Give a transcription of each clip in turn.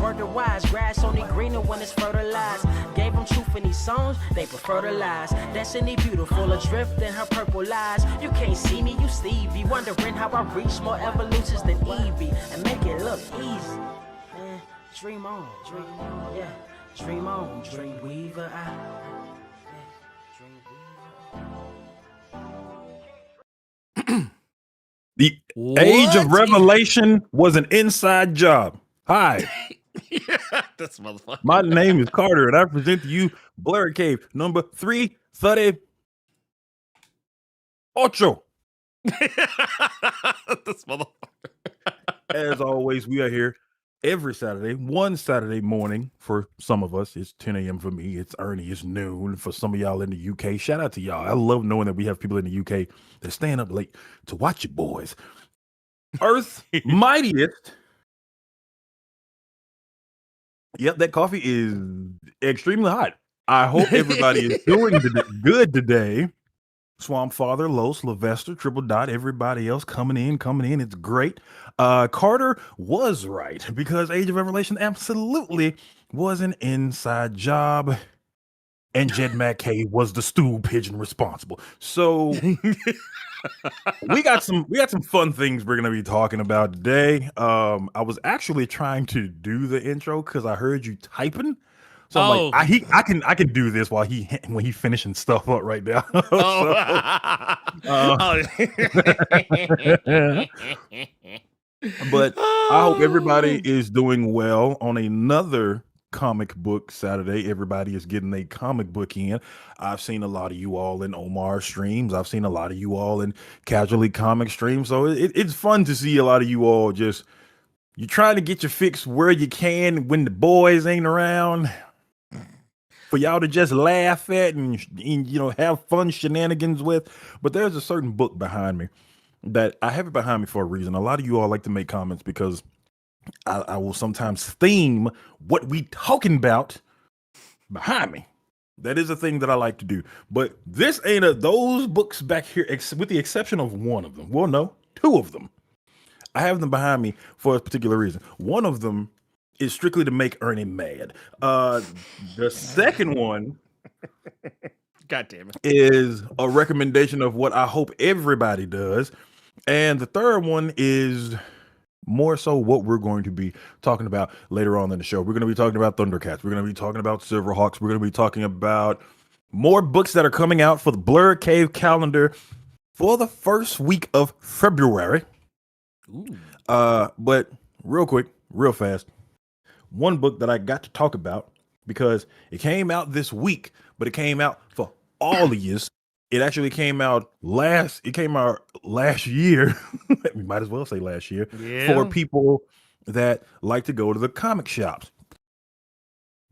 Word to wise, grass only greener when it's fertilized. Gave them truth in these songs, they prefer to lies. Destiny beautiful, adrift in her purple eyes. You can't see me, you Stevie, wondering how I reach more evolutions than Evie and make it look easy. Man, dream on, yeah, dream on, Dreamweaver. The Age of Revelation was an inside job. Hi. Yeah, that's motherfucker. My name is Carter, and I present to you Blerd Cave number 338. This motherfucker. As always, we are here every Saturday, one Saturday morning. For some of us, it's 10 a.m. for me. It's Ernie. It's noon for some of y'all in the UK. Shout out to y'all. I love knowing that we have people in the UK that stand up late to watch your boys. Earth's mightiest. Yep, that coffee is extremely hot. I hope everybody is doing good today. Swamp Father, Los, Sylvester, Triple Dot, everybody else coming in. It's great. Carter was right because Age of Revelation absolutely was an inside job. And Jed McKay was the stool pigeon responsible. So we got some fun things we're gonna be talking about today. I was actually trying to do the intro because I heard you typing. So I'm like, I can do this while when he finishing stuff up right now. But I hope everybody is doing well on another comic book Saturday. Everybody is getting a comic book in. I've seen a lot of you all in Omar streams. I've seen a lot of you all in Casually Comic streams. So it's fun to see a lot of you all just, you're trying to get your fix where you can when the boys ain't around. For y'all to just laugh at and have fun shenanigans with. But there's a certain book behind me that I have it behind me for a reason. A lot of you all like to make comments because I will sometimes theme what we talking about behind me. That is a thing that I like to do. But this ain't those books back here, with the exception of one of them. Well, no, two of them. I have them behind me for a particular reason. One of them is strictly to make Ernie mad. The second one, God damn it, is a recommendation of what I hope everybody does. And the third one is more so what we're going to be talking about later on in the show. We're going to be talking about ThunderCats. We're going to be talking about Silverhawks. We're going to be talking about more books that are coming out for the Blerd Cave calendar for the first week of February. Ooh. But real quick, real fast, one book that I got to talk about because it came out this week, but it came out for all of you. It actually came out last year. We might as well say last year. Yeah. For people that like to go to the comic shops.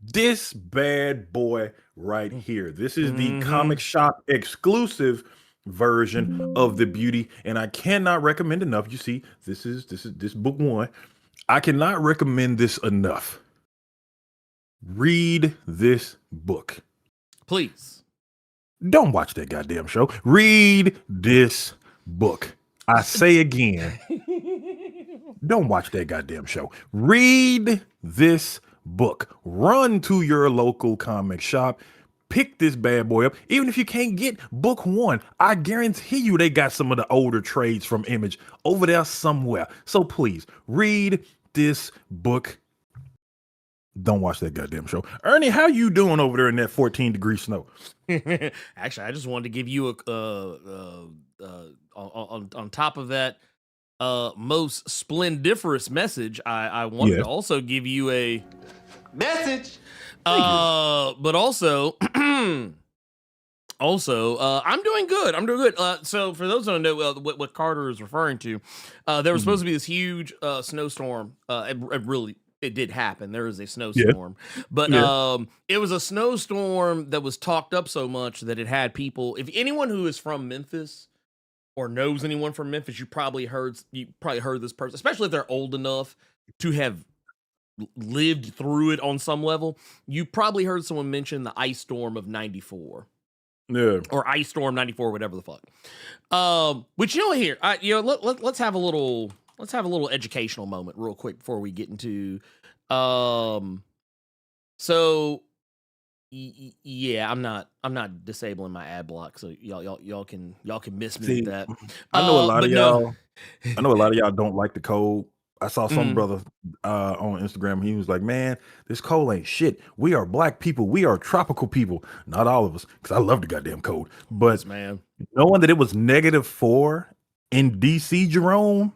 This bad boy right here. This is the comic shop exclusive version of the beauty, and I cannot recommend enough. You see, this is book one. I cannot recommend this enough. Read this book. Please. Don't watch that goddamn show. Read this book. I say again. Don't watch that goddamn show. Read this book. Run to your local comic shop. Pick this bad boy up. Even if you can't get book one, I guarantee you they got some of the older trades from Image over there somewhere. So please read this book. Don't watch that goddamn show. Ernie, how you doing over there in that 14-degree snow? Actually, I just wanted to give you on top of that most splendiferous message. I wanted to also give you a message. But also, I'm doing good. So for those who don't know what Carter is referring to, there was supposed to be this huge snowstorm. It did happen. There was a snowstorm, but it was a snowstorm that was talked up so much that it had people. If anyone who is from Memphis or knows anyone from Memphis, you probably heard this person, especially if they're old enough to have lived through it on some level. You probably heard someone mention the ice storm of '94. Yeah. Or Ice Storm 94, whatever the fuck. Which let's have a little educational moment real quick before we get into So yeah, I'm not disabling my ad block, so y'all can miss me See, with that. I know a lot But of no. y'all. I know a lot of y'all don't like the code. I saw some Mhm. brother on Instagram. He was like, "Man, this code ain't shit. We are black people. We are tropical people. Not all of us, because I love the goddamn code. But Yes, man. knowing that it was -4 in DC, Jerome,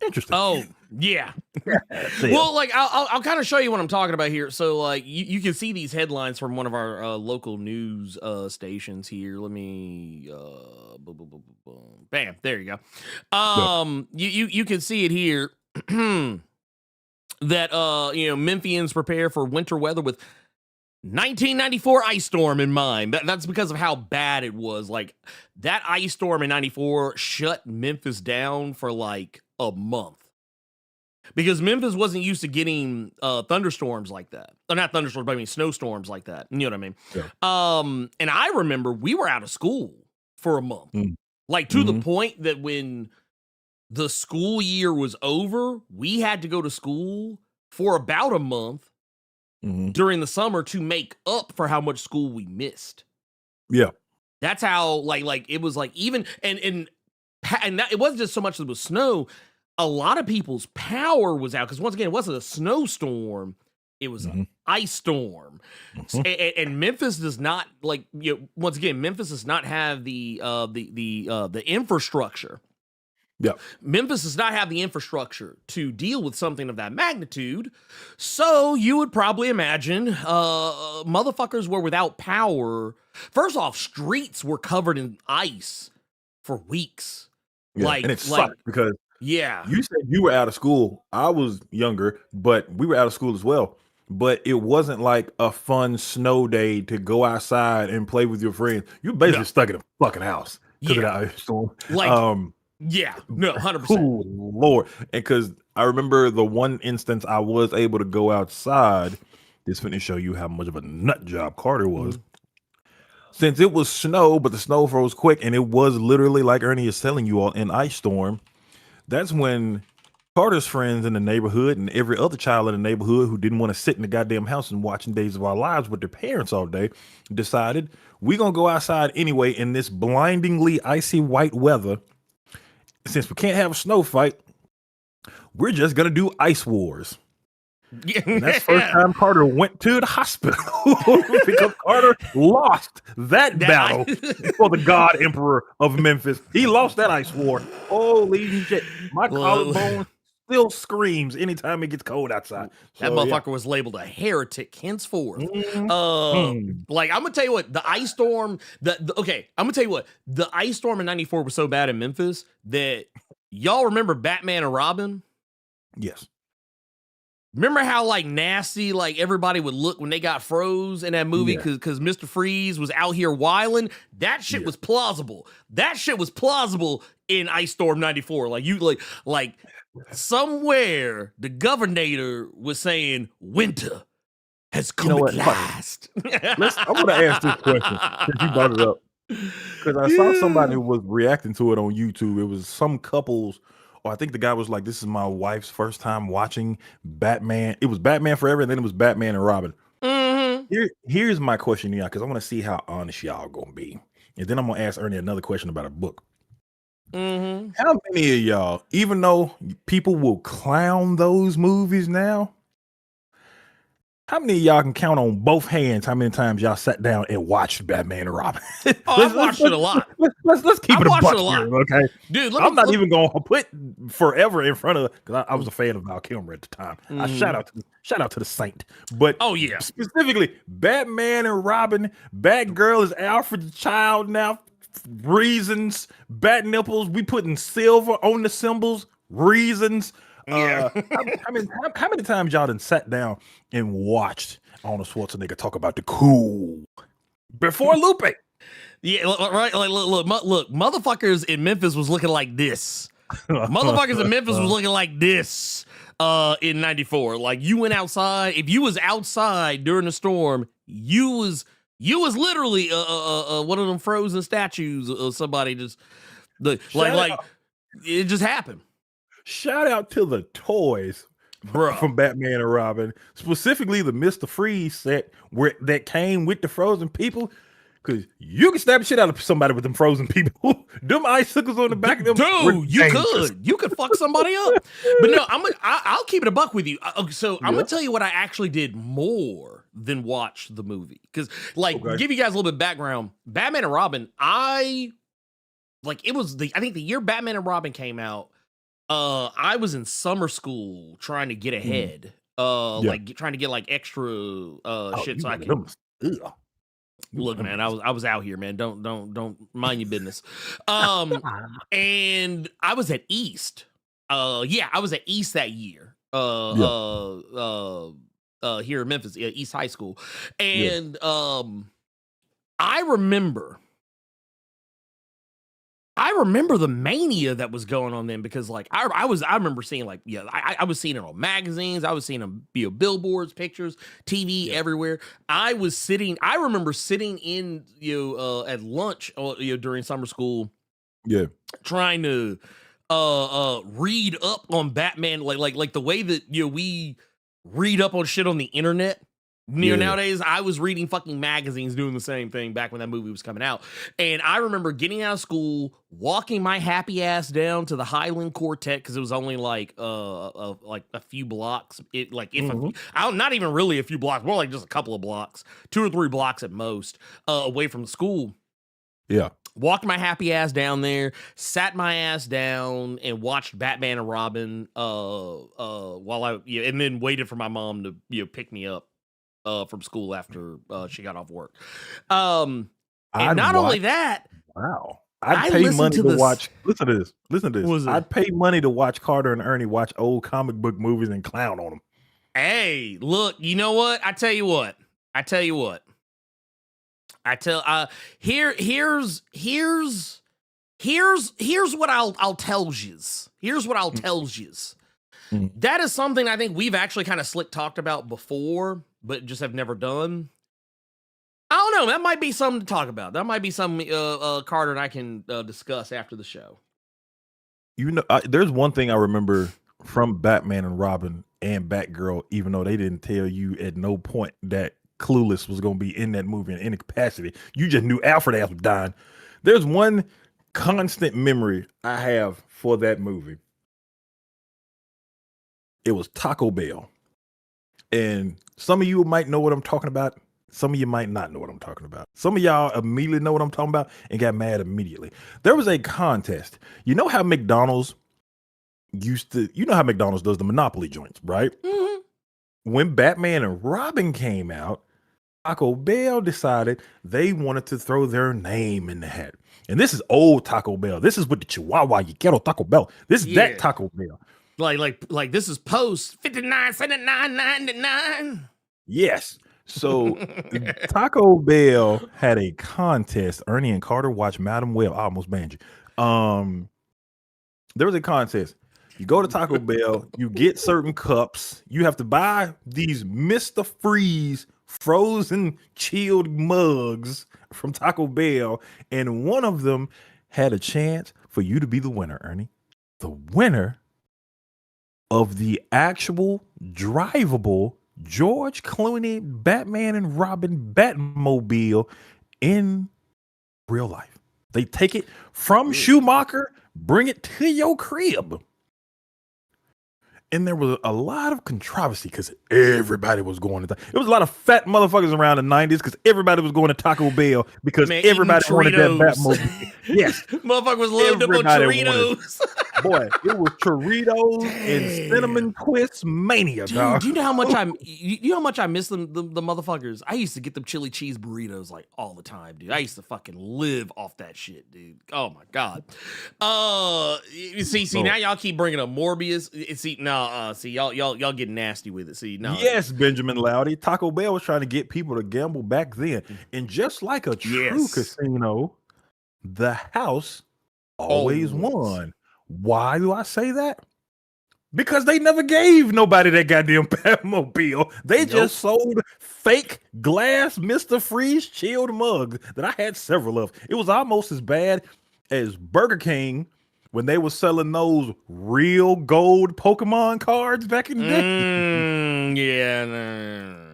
interesting. Oh, yeah. Damn. Well, like I'll kind of show you what I'm talking about here. So like you can see these headlines from one of our local news stations here. Let me boom, boom, boom, boom, boom. Bam, there you go. You can see it here. That Memphians prepare for winter weather with 1994 ice storm in mind. That's because of how bad it was. Like that ice storm in 94 shut Memphis down for like a month. Because Memphis wasn't used to getting thunderstorms like that. Not thunderstorms, but I mean snowstorms like that. You know what I mean? Yeah. And I remember we were out of school for a month. Like to the point that when the school year was over, we had to go to school for about a month during the summer to make up for how much school we missed. Yeah. That's how like it was like even and that, it wasn't just so much that it was snow. A lot of people's power was out because once again, it wasn't a snowstorm; it was an ice storm. And Memphis does not once again, Memphis does not have the infrastructure. Yeah. Memphis does not have the infrastructure to deal with something of that magnitude. So you would probably imagine motherfuckers were without power. First off, streets were covered in ice for weeks. Yeah. And it sucked because you said you were out of school. I was younger, but we were out of school as well. But it wasn't like a fun snow day to go outside and play with your friends. You're basically stuck in a fucking house because of that ice storm. Yeah, no, 100%. Oh, Lord. And because I remember the one instance I was able to go outside, this finna show you how much of a nut job Carter was. Since it was snow, but the snow froze quick, and it was literally like Ernie is telling you all, an ice storm. That's when Carter's friends in the neighborhood and every other child in the neighborhood who didn't want to sit in the goddamn house and watching Days of Our Lives with their parents all day decided we're going to go outside anyway in this blindingly icy white weather. Since we can't have a snow fight, we're just going to do ice wars. And that's the first time Carter went to the hospital because Carter lost that battle for the God Emperor of Memphis. He lost that ice war. Holy shit. My collarbone still screams anytime it gets cold outside. That motherfucker was labeled a heretic henceforth. Like, I'm gonna tell you what, the ice storm, I'm gonna tell you what, the ice storm in 94 was so bad in Memphis that y'all remember Batman and Robin? Yes. Remember how like nasty like everybody would look when they got froze in that movie because Mr. Freeze was out here wilding? That shit was plausible. That shit was plausible in Ice Storm 94. Like you like somewhere the governor was saying winter has come at last. I'm gonna ask this question since you brought it up. Because I saw somebody who was reacting to it on YouTube. It was some couples. Or I think the guy was like, this is my wife's first time watching Batman. It was Batman Forever, and then it was Batman and Robin. Here's my question, y'all, because I want to see how honest y'all gonna be. And then I'm gonna ask Ernie another question about a book. How many of y'all, even though people will clown those movies now, how many of y'all can count on both hands how many times y'all sat down and watched Batman and Robin? I've watched it a lot. Let's keep it a buck here, okay? Dude, I'm not even gonna put Forever in front of because I was a fan of Val Kilmer at the time. I shout out to the Saint, but specifically Batman and Robin. Batgirl is Alfred's child now. Reasons. Bat nipples. We putting silver on the symbols. Reasons. How many times y'all done sat down and watched Arnold Schwarzenegger talk about the cool before Lupe? Yeah, right. Like, look, motherfuckers in Memphis was looking like this. Motherfuckers in Memphis was looking like this in 94. Like you went outside. If you was outside during the storm, you was literally one of them frozen statues of somebody just it just happened. Shout out to the toys bro. from Batman and Robin, specifically the Mr. Freeze set that came with the frozen people. Because you can stab the shit out of somebody with them frozen people. Them icicles on the back of them. Dude, you could fuck somebody up. But no, I'll keep it a buck with you. So I'm gonna tell you what I actually did more than watch the movie. Because give you guys a little bit of background. Batman and Robin, I think the year Batman and Robin came out, I was in summer school trying to get ahead. Trying to get extra shit so I can. Look, man, I was out here, man. Don't mind your business. And I was at East. I was at East that year. Here in Memphis, East High School. And I remember the mania that was going on then, because I remember seeing I was seeing it on magazines, I was seeing them billboards, pictures, TV everywhere. I remember sitting in at lunch during summer school, trying to read up on Batman, like the way that we read up on shit on the internet. Nowadays, I was reading fucking magazines doing the same thing back when that movie was coming out. And I remember getting out of school, walking my happy ass down to the Highland Quartet, because it was only a few blocks. Not even really a few blocks, more like just a couple of blocks, 2 or 3 blocks at most, away from the school. Yeah. Walked my happy ass down there, sat my ass down, and watched Batman and Robin and then waited for my mom to pick me up from school after she got off work. And not only that, I'd pay money to watch. Listen to this. I'd pay money to watch Carter and Ernie watch old comic book movies and clown on them. Hey, look, you know what? Here's what I'll tell yous. Here's what I'll tell yous. That is something I think we've actually kind of slick talked about before, but just have never done. I don't know. That might be something to talk about. That might be something Carter and I can discuss after the show. There's one thing I remember from Batman and Robin and Batgirl, even though they didn't tell you at no point that Clueless was going to be in that movie in any capacity. You just knew Alfred ass was dying. There's one constant memory I have for that movie. It was Taco Bell. And some of you might know what I'm talking about. Some of you might not know what I'm talking about. Some of y'all immediately know what I'm talking about and got mad immediately. There was a contest. You know how McDonald's does the Monopoly joints, right? Mm-hmm. When Batman and Robin came out, Taco Bell decided they wanted to throw their name in the hat. And this is old Taco Bell. This is with the Chihuahua, you ghetto Taco Bell. This is that Taco Bell. Like this is post 59.79.99. Yes. So Taco Bell had a contest. Ernie and Carter watched Madam Web. I almost banned you. There was a contest. You go to Taco Bell, you get certain cups. You have to buy these Mr. Freeze frozen chilled mugs from Taco Bell, and one of them had a chance for you to be the winner, Ernie. The winner of the actual drivable George Clooney Batman and Robin Batmobile in real life. They take it from Schumacher, bring it to your crib. And there was a lot of controversy because everybody was going to. It was a lot of fat motherfuckers around the 90s because everybody was going to Taco Bell because everybody wanted that Batmobile. Yes, motherfucker was loaded up on Choritos. Boy, it was Choritos and cinnamon twist mania, dog. Do you know how much I miss them the motherfuckers? I used to get them chili cheese burritos like all the time, dude. I used to fucking live off that shit, dude. Oh my god. See, now y'all keep bringing up Morbius. See, y'all getting nasty with it. See, no. Yes, Benjamin Loudy. Taco Bell was trying to get people to gamble back then, and just like a true casino, the house always won. Why do I say that? Because they never gave nobody that goddamn Batmobile. They just sold fake glass Mr. Freeze chilled mugs that I had several of. It was almost as bad as Burger King when they were selling those real gold Pokemon cards back in the day. Yeah. No.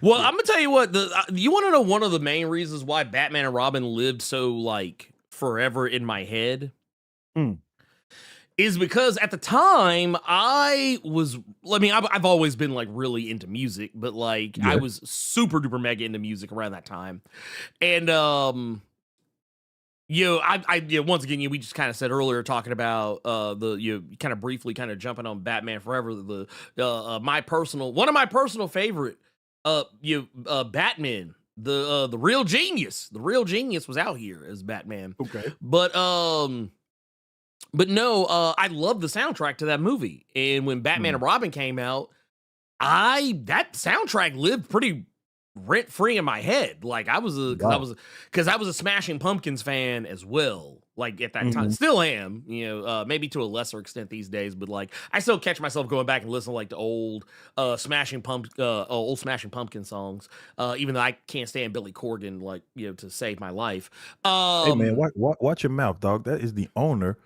Well, I'm gonna tell you what. You want to know one of the main reasons why Batman and Robin lived so like forever in my head? Is because at the time I've always been like really into music, but like I was super duper mega into music around that time. And once again, we just kind of said earlier talking about kind of briefly kind of jumping on Batman Forever, one of my personal favorite Batman, the real genius was out here as Batman. Okay. But no, I love the soundtrack to that movie. And when Batman and Robin came out, that soundtrack lived pretty rent free in my head. Like I was a Smashing Pumpkins fan as well. Like at that time, still am. Maybe to a lesser extent these days, but like I still catch myself going back and listening like to old Smashing Pumpkin songs. Even though I can't stand Billy Corgan, like to save my life. Hey man, watch your mouth, dog. That is the owner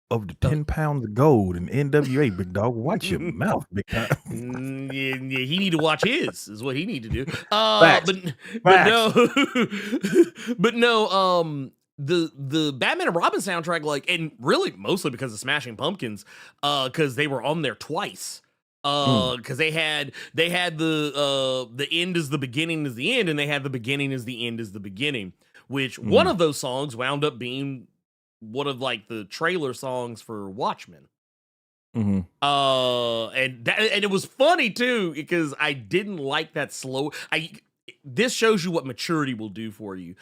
of the 10 pounds of gold in NWA, big dog. Watch your mouth, big time. Yeah, he need to watch his is what he need to do. Facts. But no, the Batman and Robin soundtrack, like, and really mostly because of Smashing Pumpkins, because they were on there twice. Because they had the end is the beginning is the end, and they had the beginning is the end is the beginning, which one of those songs wound up being one of like the trailer songs for Watchmen. And it was funny too because I didn't like that slow. This shows you what maturity will do for you.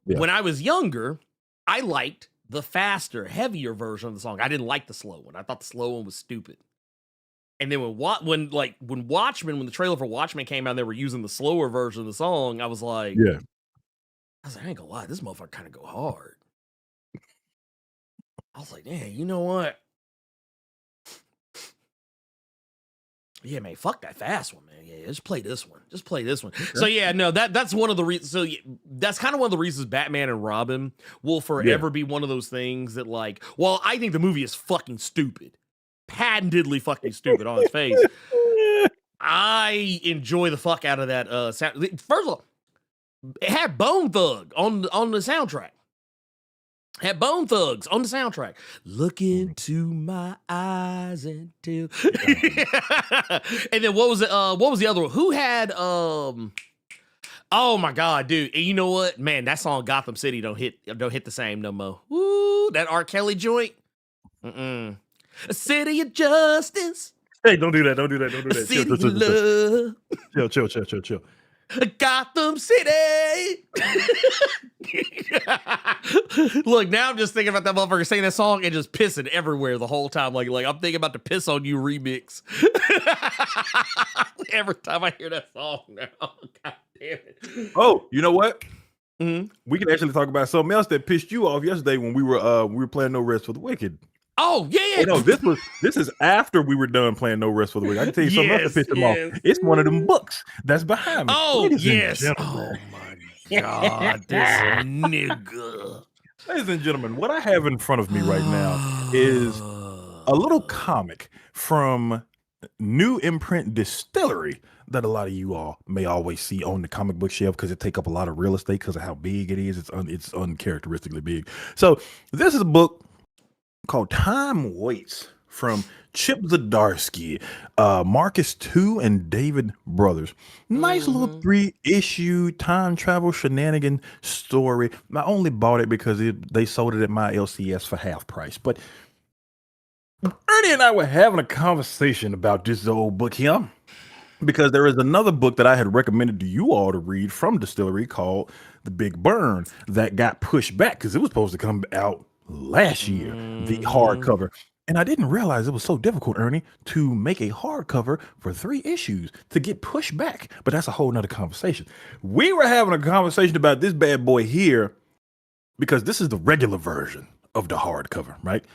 Yeah. When I was younger, I liked the faster, heavier version of the song. I didn't like the slow one. I thought the slow one was stupid. And then when the trailer for Watchmen came out, and they were using the slower version of the song. I was like, I ain't gonna lie, this motherfucker kind of go hard. I was like, yeah, you know what? Yeah, man, fuck that fast one, man. Yeah, just play this one. Okay. So yeah, no, that's one of the reasons. So that's kind of one of the reasons Batman and Robin will forever be one of those things that, like, while I think the movie is fucking stupid, patentedly fucking stupid on its face, I enjoy the fuck out of that sound. First of all, it had Bone Thug on the soundtrack. Had Bone Thugs on the soundtrack. Look into my eyes and tell. And then what was it? What was the other one? Who had oh my god, dude. And you know what? Man, that song Gotham City don't hit the same no more. Woo, that R. Kelly joint. A city of justice. Hey, don't do that. A city of love. Chill. Gotham City. Look, now I'm just thinking about that motherfucker saying that song and just pissing everywhere the whole time. Like I'm thinking about the Piss on You remix. Every time I hear that song now. God damn it. Oh, you know what? We can actually talk about something else that pissed you off yesterday when we were playing No Rest for the Wicked. Oh, yeah. Oh, no, this is after we were done playing No Rest for the Wicked. I can tell you something else that pissed him off. It's one of them books that's behind me. Oh, yes. Oh, my God. This nigga. Ladies and gentlemen, what I have in front of me right now is a little comic from New Imprint Distillery that a lot of you all may always see on the comic book shelf because it take up a lot of real estate because of how big it is. It's uncharacteristically big. So this is a book called Time Waits from Chip Zdarsky, Marcus II, and David Brothers. Nice little 3-issue time travel shenanigan story. I only bought it because they sold it at my LCS for half price. But Ernie and I were having a conversation about this old book here because there is another book that I had recommended to you all to read from Distillery called The Big Burn that got pushed back because it was supposed to come out last year, the hardcover. And I didn't realize it was so difficult, Ernie, to make a hardcover for 3 issues to get pushed back. But that's a whole nother conversation. We were having a conversation about this bad boy here because this is the regular version of the hardcover, right?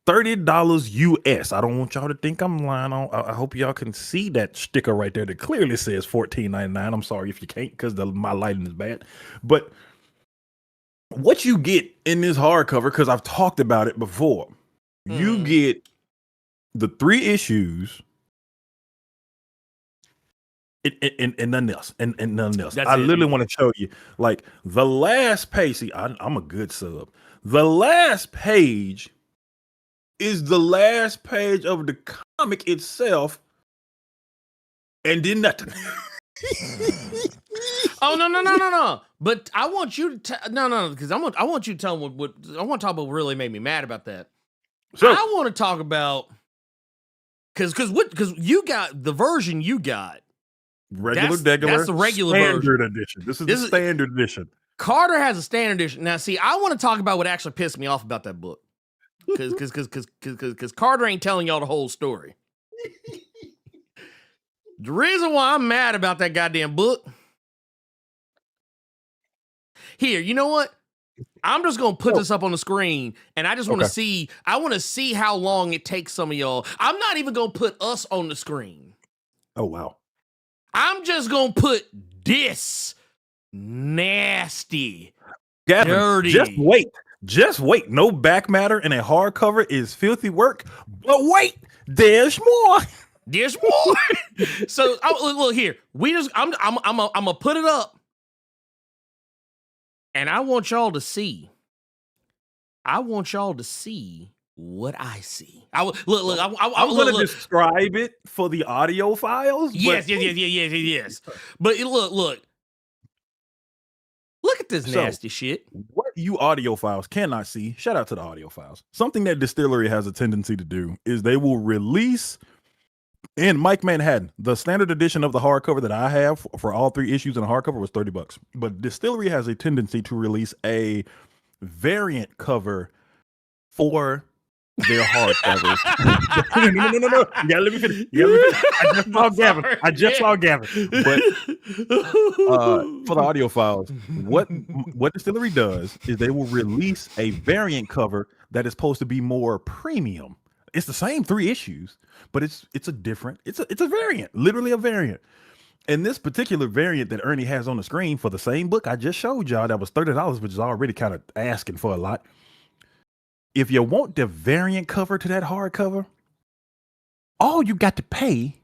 $30 US. I don't want y'all to think I'm lying. I hope y'all can see that sticker right there that clearly says $14.99. I'm sorry if you can't because my lighting is bad. But what you get in this hardcover, because I've talked about it before, You get the 3 issues and nothing else. And nothing else. I literally want to show you like the last page. See, I'm a good sub. The last page is the last page of the comic itself, and then nothing. Oh no! But I want you to no, because I want you to tell them what I want to talk about. What really made me mad about that. So I want to talk about because you got the version you got regular. That's the regular standard version. edition. This is the standard edition. Carter has a standard edition. Now, see, I want to talk about what actually pissed me off about that book. Because Carter ain't telling y'all the whole story. The reason why I'm mad about that goddamn book. Here, you know what? I'm just gonna put this up on the screen, and I just want to see. I want to see how long it takes some of y'all. I'm not even gonna put us on the screen. Oh wow! I'm just gonna put this nasty, Gavin, dirty. Just wait. No back matter in a hardcover is filthy work. But wait, there's more. There's more. So look here. I'm gonna put it up, and I want y'all to see. I want y'all to see what I see. I'm gonna describe it for the audio files. Yes. But look at this nasty shit. What you audio files cannot see, shout out to the audio files. Something that Distillery has a tendency to do is they will release in Mike Manhattan, the standard edition of the hardcover that I have for all 3 issues in a hardcover was $30. But Distillery has a tendency to release a variant cover for their hardcovers. No. You gotta let me finish. I just saw Gavin. But for the audio files, what Distillery does is they will release a variant cover that is supposed to be more premium. It's the same 3 issues, but it's a variant, literally a variant. And this particular variant that Ernie has on the screen for the same book I just showed y'all, that was $30, which is already kind of asking for a lot. If you want the variant cover to that hardcover, all you got to pay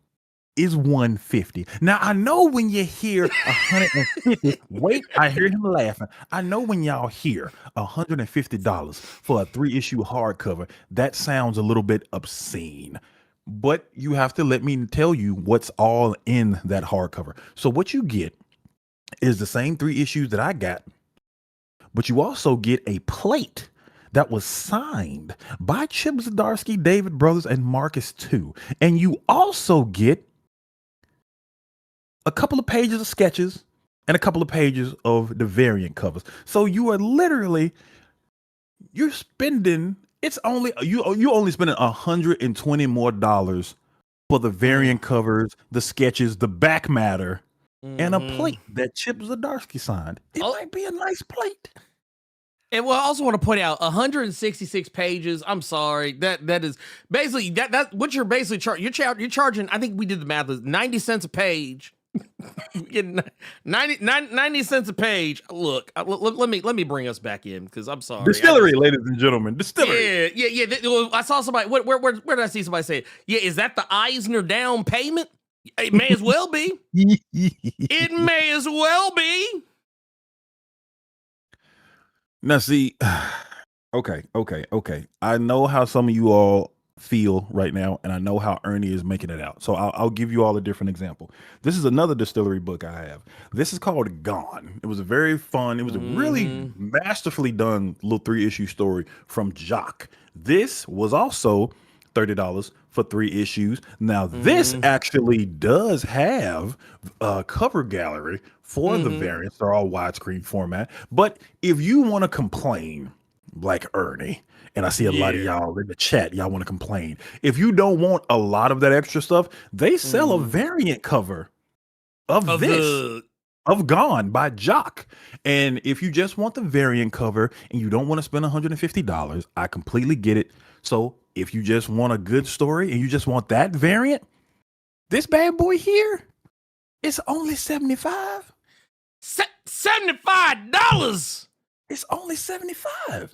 is $150. Now I know when you hear $150, wait, I hear him laughing. I know when y'all hear $150 for a 3-issue hardcover, that sounds a little bit obscene. But you have to let me tell you what's all in that hardcover. So what you get is the same 3 issues that I got, but you also get a plate that was signed by Chip Zdarsky, David Brothers, and Marcus too. And you also get a couple of pages of sketches and a couple of pages of the variant covers. So you are literally, you're spending, it's only, you only spending $120 more for the variant covers, the sketches, the back matter, and a plate that Chip Zdarsky signed. It might be a nice plate. And well, I also want to point out 166 pages. I'm sorry. That is basically that what you're basically charging. You're charging, I think we did the math, is 90 cents a page. Getting 90 cents a page. Look, let me bring us back in because I'm sorry. Distillery, ladies and gentlemen. Distillery. Yeah. I saw somebody. Where did I see somebody say it? Yeah, is that the Eisner down payment? It may as well be. It may as well be. Now, see, okay. I know how some of you all feel right now, and I know how Ernie is making it out. So I'll give you all a different example. This is another Distillery book I have. This is called Gone. It was a very fun, it was a really masterfully done little 3-issue story from Jock. This was also $30 for 3 issues. Now, this actually does have a cover gallery for the variants. They're all widescreen format. But if you want to complain like Ernie, and I see a lot of y'all in the chat, y'all want to complain. If you don't want a lot of that extra stuff, they sell a variant cover of Gone by Jock. And if you just want the variant cover and you don't want to spend $150, I completely get it. So if you just want a good story and you just want that variant, this bad boy here is only $75. $75. It's only $75.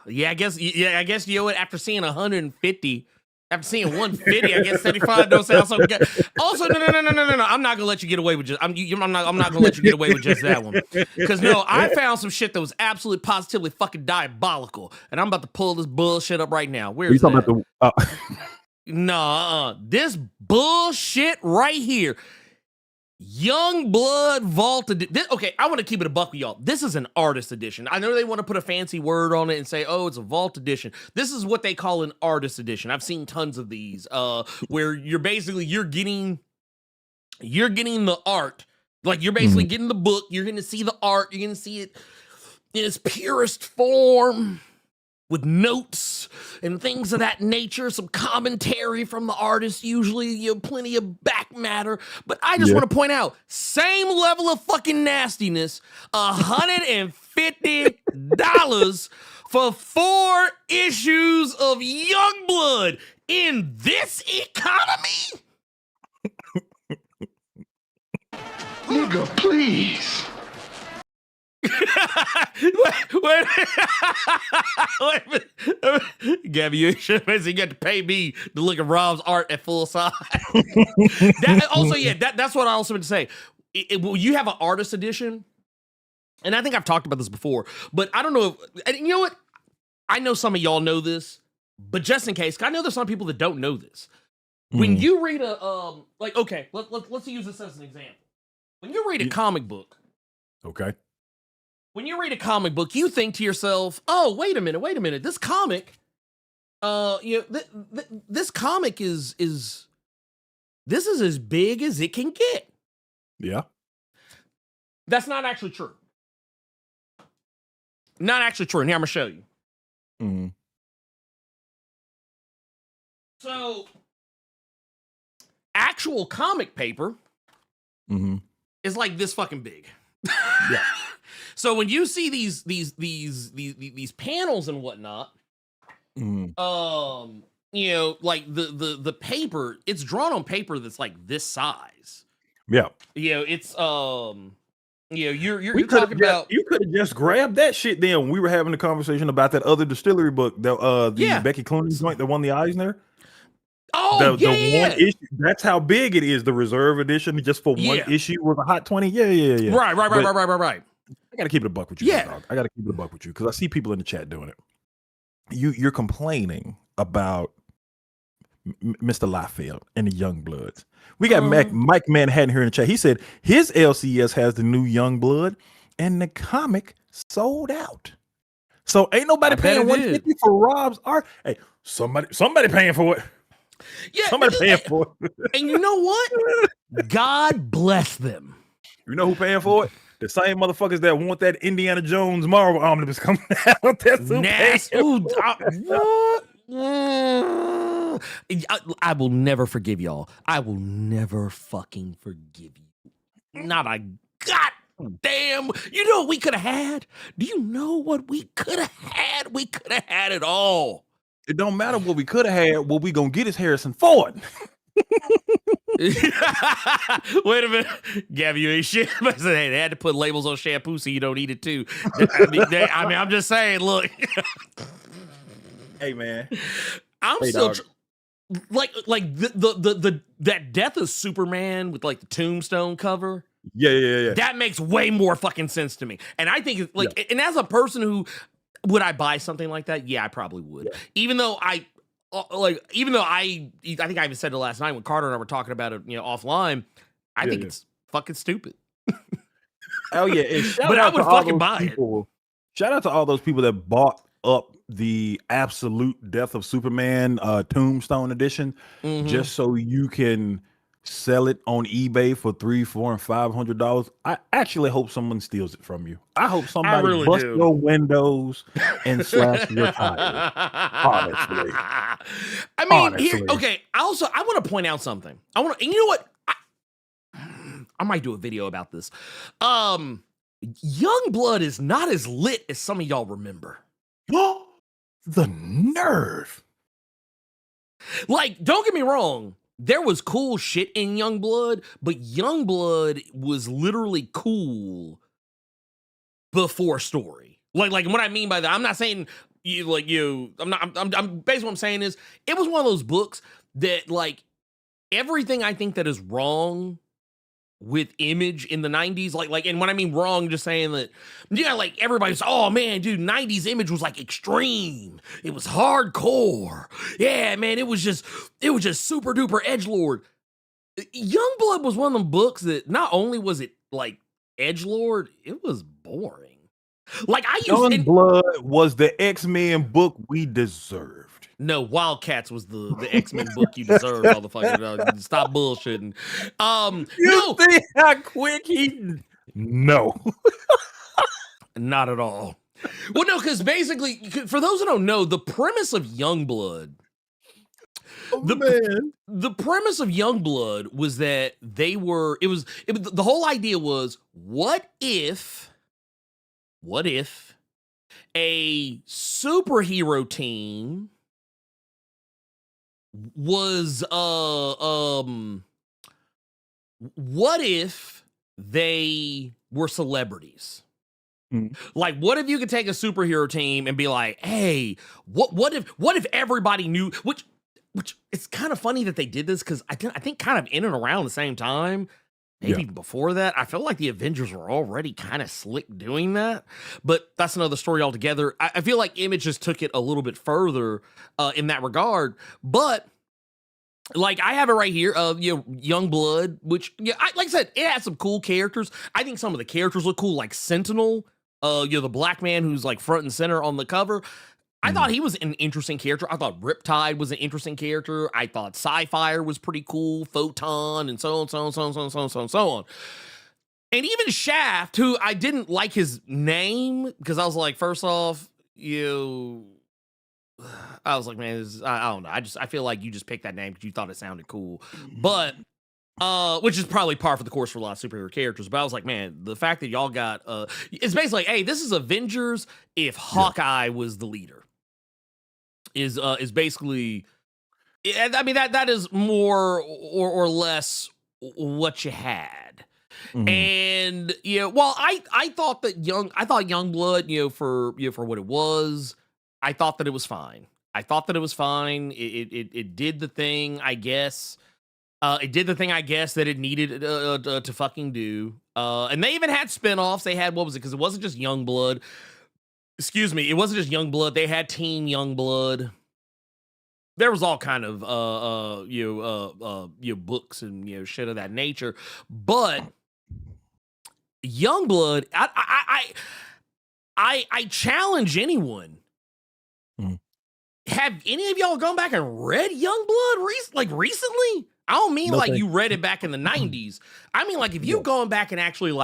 Yeah, I guess. Yeah, I guess you know what? After seeing 150, after seeing 150, I guess 75 don't sound so good. Also, no. I'm not gonna let you get away with just. I'm not gonna let you get away with just that one. Because no, I found some shit that was absolutely positively fucking diabolical, and I'm about to pull this bullshit up right now. Where's that? Talking about the? Nah, this bullshit right here. Young Blood Vaulted. Okay, I want to keep it a buck with y'all. This is an artist edition. I know they want to put a fancy word on it and say, "Oh, it's a vault edition." This is what they call an artist edition. I've seen tons of these, where you're getting the art. Like you're basically getting the book. You're going to see the art. You're going to see it in its purest form, with notes and things of that nature, some commentary from the artist, usually plenty of back matter. But I just want to point out, same level of fucking nastiness, $150 for 4 issues of Youngblood in this economy? Nigga, please. wait a minute. Gabby, you got to pay me to look at Rob's art at full size. That's what I also meant to say. You have an artist edition, and I think I've talked about this before, but I don't know and you know what? I know some of y'all know this, but just in case, I know there's some people that don't know this. When you read a let's use this as an example. When you read a comic book, okay. When you read a comic book, you think to yourself, "Oh, wait a minute. This comic, this comic is this is as big as it can get." Yeah. That's not actually true. Not actually true. And here I'm gonna show you. So, actual comic paper is like this fucking big. Yeah. So when you see these panels and whatnot, like the paper, it's drawn on paper that's like this size. Yeah. It's you're You talking about. You could have just grabbed that shit then when we were having a conversation about that other distillery book, the Becky Clooney joint that won the Eisner. Oh, the one issue, that's how big it is. The reserve edition, just for one issue with a hot 20. Yeah. Right. I gotta keep it a buck with you, dog. I gotta keep it a buck with you because I see people in the chat doing it. You're complaining about Mr. Liefeld and the Youngbloods. We got Mike Manhattan here in the chat. He said his LCS has the new Youngblood, and the comic sold out. So ain't nobody paying $150 for Rob's art. Hey, somebody paying for it. Yeah, somebody paying for it. And you know what? God bless them. You know who paying for it? The same motherfuckers that want that Indiana Jones Marvel omnibus coming out. That's who what? I will never forgive y'all. I will never fucking forgive you. Not a goddamn. You know what we could have had? Do you know what we could have had? We could have had it all. It don't matter what we could have had. What we gonna get is Harrison Ford. Wait a minute, Gabby, you ain't shit. I said, hey, they had to put labels on shampoo so you don't eat it too. I mean, I'm just saying. Look, hey man, I'm still like that Death of Superman with like the Tombstone cover. Yeah. That makes way more fucking sense to me. And I think and as a person who would I buy something like that? Yeah, I probably would. Yeah. Even though I think I even said it last night when Carter and I were talking about it, offline. I think it's fucking stupid. Oh yeah, and but I would fucking buy it. Shout out to all those people that bought up the absolute Death of Superman Tombstone edition, just so you can sell it on eBay for $300, $400, and $500. I actually hope someone steals it from you. I hope somebody busts your windows and slash your tires. Honestly, I mean, here, okay. I want to point out something. And you know what? I might do a video about this. Youngblood is not as lit as some of y'all remember. The nerve! Like, don't get me wrong. There was cool shit in Youngblood, but Youngblood was literally cool before story. Like what I mean by that, I'm not saying I'm basically what I'm saying is it was one of those books that like everything I think that is wrong with Image in the 90s, like, and when I mean wrong, just saying that, like everybody's, oh man, dude, 90s Image was like extreme. It was hardcore. Yeah, man, it was just super duper edgelord. Youngblood was one of them books that not only was it like edgelord, it was boring. Like Youngblood was the X-Men book we deserved. No, Wildcats was the X-Men book you deserve, motherfucker. Stop bullshitting. You see how quick he... No. Not at all. Well, no, because basically, for those who don't know, the premise of Youngblood... The premise of Youngblood was that they were... the whole idea was, what if a superhero team was what if they were celebrities? Like, what if you could take a superhero team and be like, hey, what if everybody knew, which it's kind of funny that they did this, because I think kind of in and around the same time, maybe before that, I feel like the Avengers were already kind of slick doing that, but that's another story altogether. I feel like Image just took it a little bit further in that regard, but like I have it right here, Youngblood, which like I said, it has some cool characters. I think some of the characters look cool, like Sentinel, the black man who's like front and center on the cover. I thought he was an interesting character. I thought Riptide was an interesting character. I thought Sci-Fire was pretty cool, Photon, and so on. And even Shaft, who I didn't like his name, because I was like, first off, I was like, man, I don't know. I feel like you just picked that name because you thought it sounded cool. But which is probably par for the course for a lot of superhero characters. But I was like, man, the fact that y'all got it's basically like, hey, this is Avengers if Hawkeye was the leader. Is basically, I mean, that is more or less what you had. And well, I thought Youngblood, for what it was, I thought that it was fine. It did the thing, I guess. It did the thing, I guess, that it needed to fucking do. And they even had spinoffs. They had, what was it? Because it wasn't just Youngblood. Excuse me, it wasn't just Youngblood. They had Team Youngblood. There was all kind of books and shit of that nature. But Youngblood, I challenge anyone. Have any of y'all gone back and read Youngblood recently? I don't mean like you read it back in the 90s. I mean like if you've gone back and actually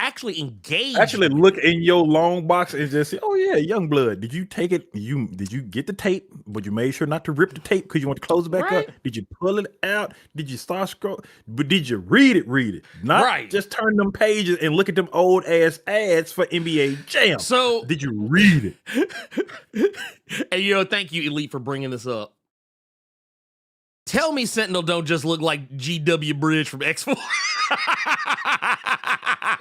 actually engaged. Actually look in your long box and just say, oh yeah, Youngblood. Did you take it? Did you get the tape? But you made sure not to rip the tape because you want to close it back up? Did you pull it out? Did you start scroll? But did you read it? Not just turn them pages and look at them old ass ads for NBA Jam. So did you read it? And thank you, Elite, for bringing this up. Tell me Sentinel don't just look like GW Bridge from X4.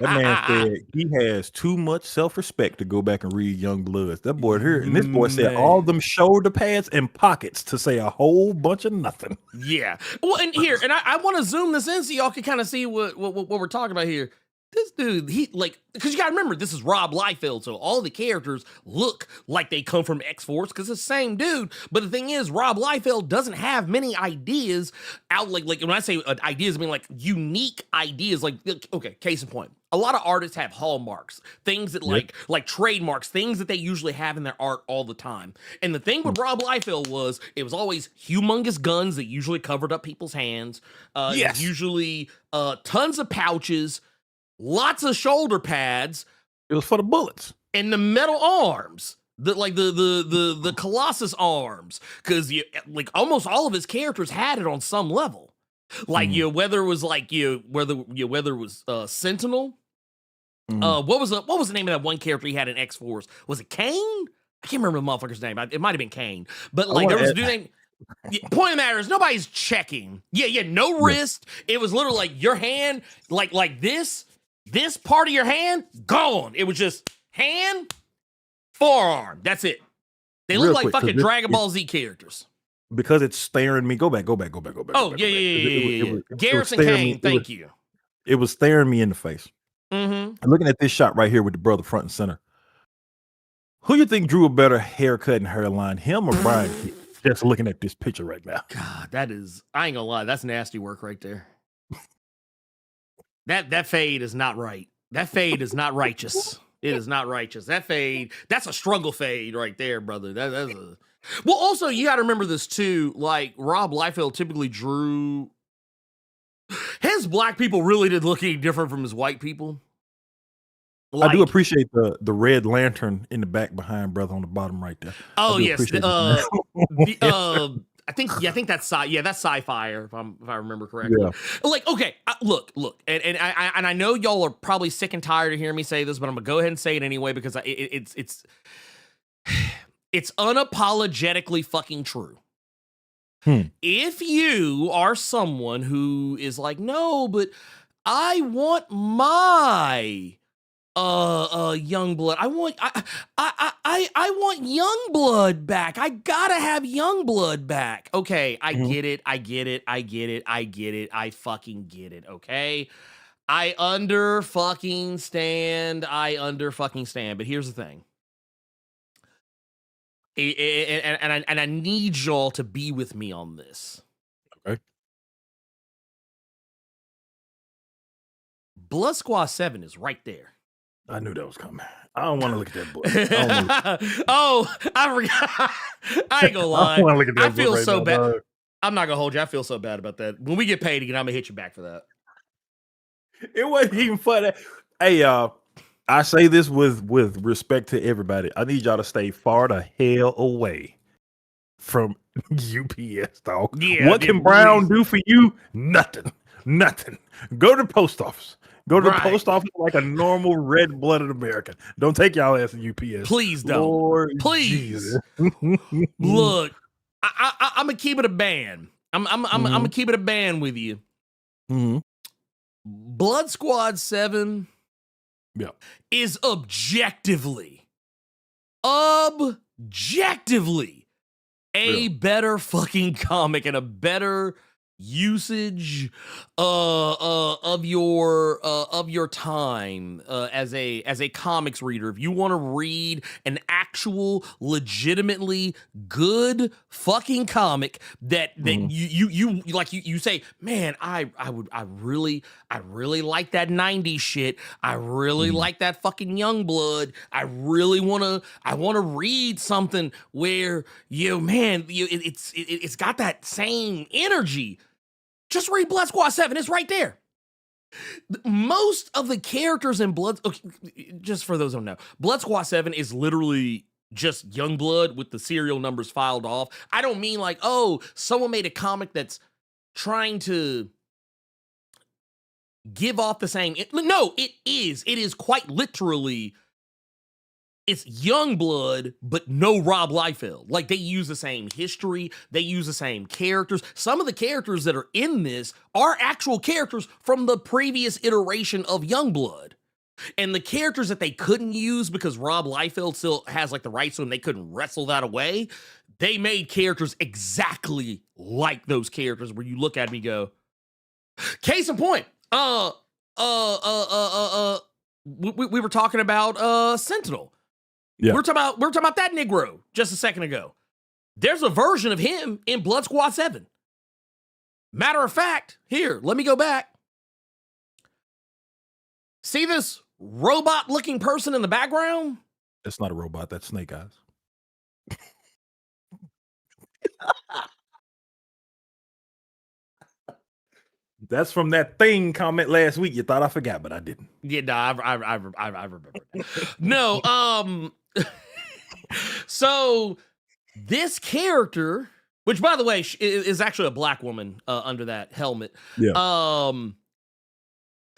That man said he has too much self-respect to go back and read Youngbloods. That boy here, and this boy said all them shoulder pads and pockets to say a whole bunch of nothing. Yeah. Well, and here, and I want to zoom this in so y'all can kind of see what we're talking about here. This dude, because you gotta remember, this is Rob Liefeld, so all the characters look like they come from X-Force because it's the same dude. But the thing is, Rob Liefeld doesn't have many ideas out. Like when I say ideas, I mean like unique ideas. Like, okay, case in point, a lot of artists have hallmarks, things that like trademarks, things that they usually have in their art all the time. And the thing with Rob Liefeld was, it was always humongous guns that usually covered up people's hands. It was usually tons of pouches. Lots of shoulder pads. It was for the bullets. And the metal arms. The Colossus arms. Because like almost all of his characters had it on some level. Like whether it was whether it was Sentinel. What was the name of that one character he had in X-Force? Was it Kane? I can't remember the motherfucker's name. It might have been Kane. But like there was a dude named. Point of the matter is nobody's checking. No wrist. It was literally like your hand, like this. This part of your hand, gone. It was just hand, forearm. That's it. They Real look like quick, 'cause fucking this Dragon is- Ball Z characters. because it's staring me. Go back. Oh, Go back. yeah. It was Garrison staring Kane, me- thank you. It was staring me in the face. Mm-hmm. I'm looking at this shot right here with the brother front and center. Who you think drew a better haircut and hairline, him or Brian? Just looking at this picture right now. God, that is, I ain't gonna lie, that's nasty work right there. That fade is not right. That fade is not righteous. It is not righteous. That fade, that's a struggle fade right there, brother. That's a. Well, also you got to remember this too. Like Rob Liefeld typically drew. His black people really did look any different from his white people. I do appreciate the red lantern in the back behind brother on the bottom right there. Oh yes, appreciate I think that's that's sci-fi if I remember correctly. Yeah. Like, okay, look, and I know y'all are probably sick and tired of hearing me say this, but I'm gonna go ahead and say it anyway because it's unapologetically fucking true. If you are someone who is like, no, but I want my Youngblood. I want Youngblood back. I gotta have Youngblood back. Okay, I get it. I fucking get it. Okay, I under fucking stand. But here's the thing. And I need y'all to be with me on this. Okay. Blood Squad 7 is right there. I knew that was coming. I don't want to look at that book. Oh, I forgot. I ain't gonna lie. I, look at that I feel book right so now, bad. dog. I'm not gonna hold you. I feel so bad about that. When we get paid again, I'm gonna hit you back for that. It wasn't even funny. Hey, y'all. I say this with respect to everybody. I need y'all to stay far the hell away from UPS, dog. Yeah, what can Brown do for you? Nothing. Go to the post office. Go to the post office like a normal red-blooded American. Don't take y'all ass to UPS. Please don't. Lord Please. Jesus. Look, I'm gonna keep it a band. I'm gonna keep it a band with you. Blood Squad 7 is objectively a better fucking comic and a better usage of your time as a comics reader. If you want to read an actual legitimately good fucking comic that you say, man, I really like that 90s shit. I really like that fucking Youngblood. I want to read something where it's got that same energy. Just read Blood Squad 7. It's right there. Most of the characters in just for those who don't know, Blood Squad 7 is literally just Youngblood with the serial numbers filed off. I don't mean like, oh, someone made a comic that's trying to give off the same. No, it is. It is quite literally. It's Youngblood, but no Rob Liefeld. Like, they use the same history. They use the same characters. Some of the characters that are in this are actual characters from the previous iteration of Youngblood. And the characters that they couldn't use because Rob Liefeld still has, like, the rights to them, they couldn't wrestle that away. They made characters exactly like those characters where you look at them and go, case in point, we were talking about Sentinel. Yeah. We're talking about that Negro just a second ago. There's a version of him in Blood Squad 7. Matter of fact, here, let me go back. See this robot-looking person in the background? That's not a robot. That's Snake Eyes. That's from that Thing comment last week. You thought I forgot, but I didn't. Yeah, no, I remember. No, so this character, which by the way is actually a black woman under that helmet. Yeah.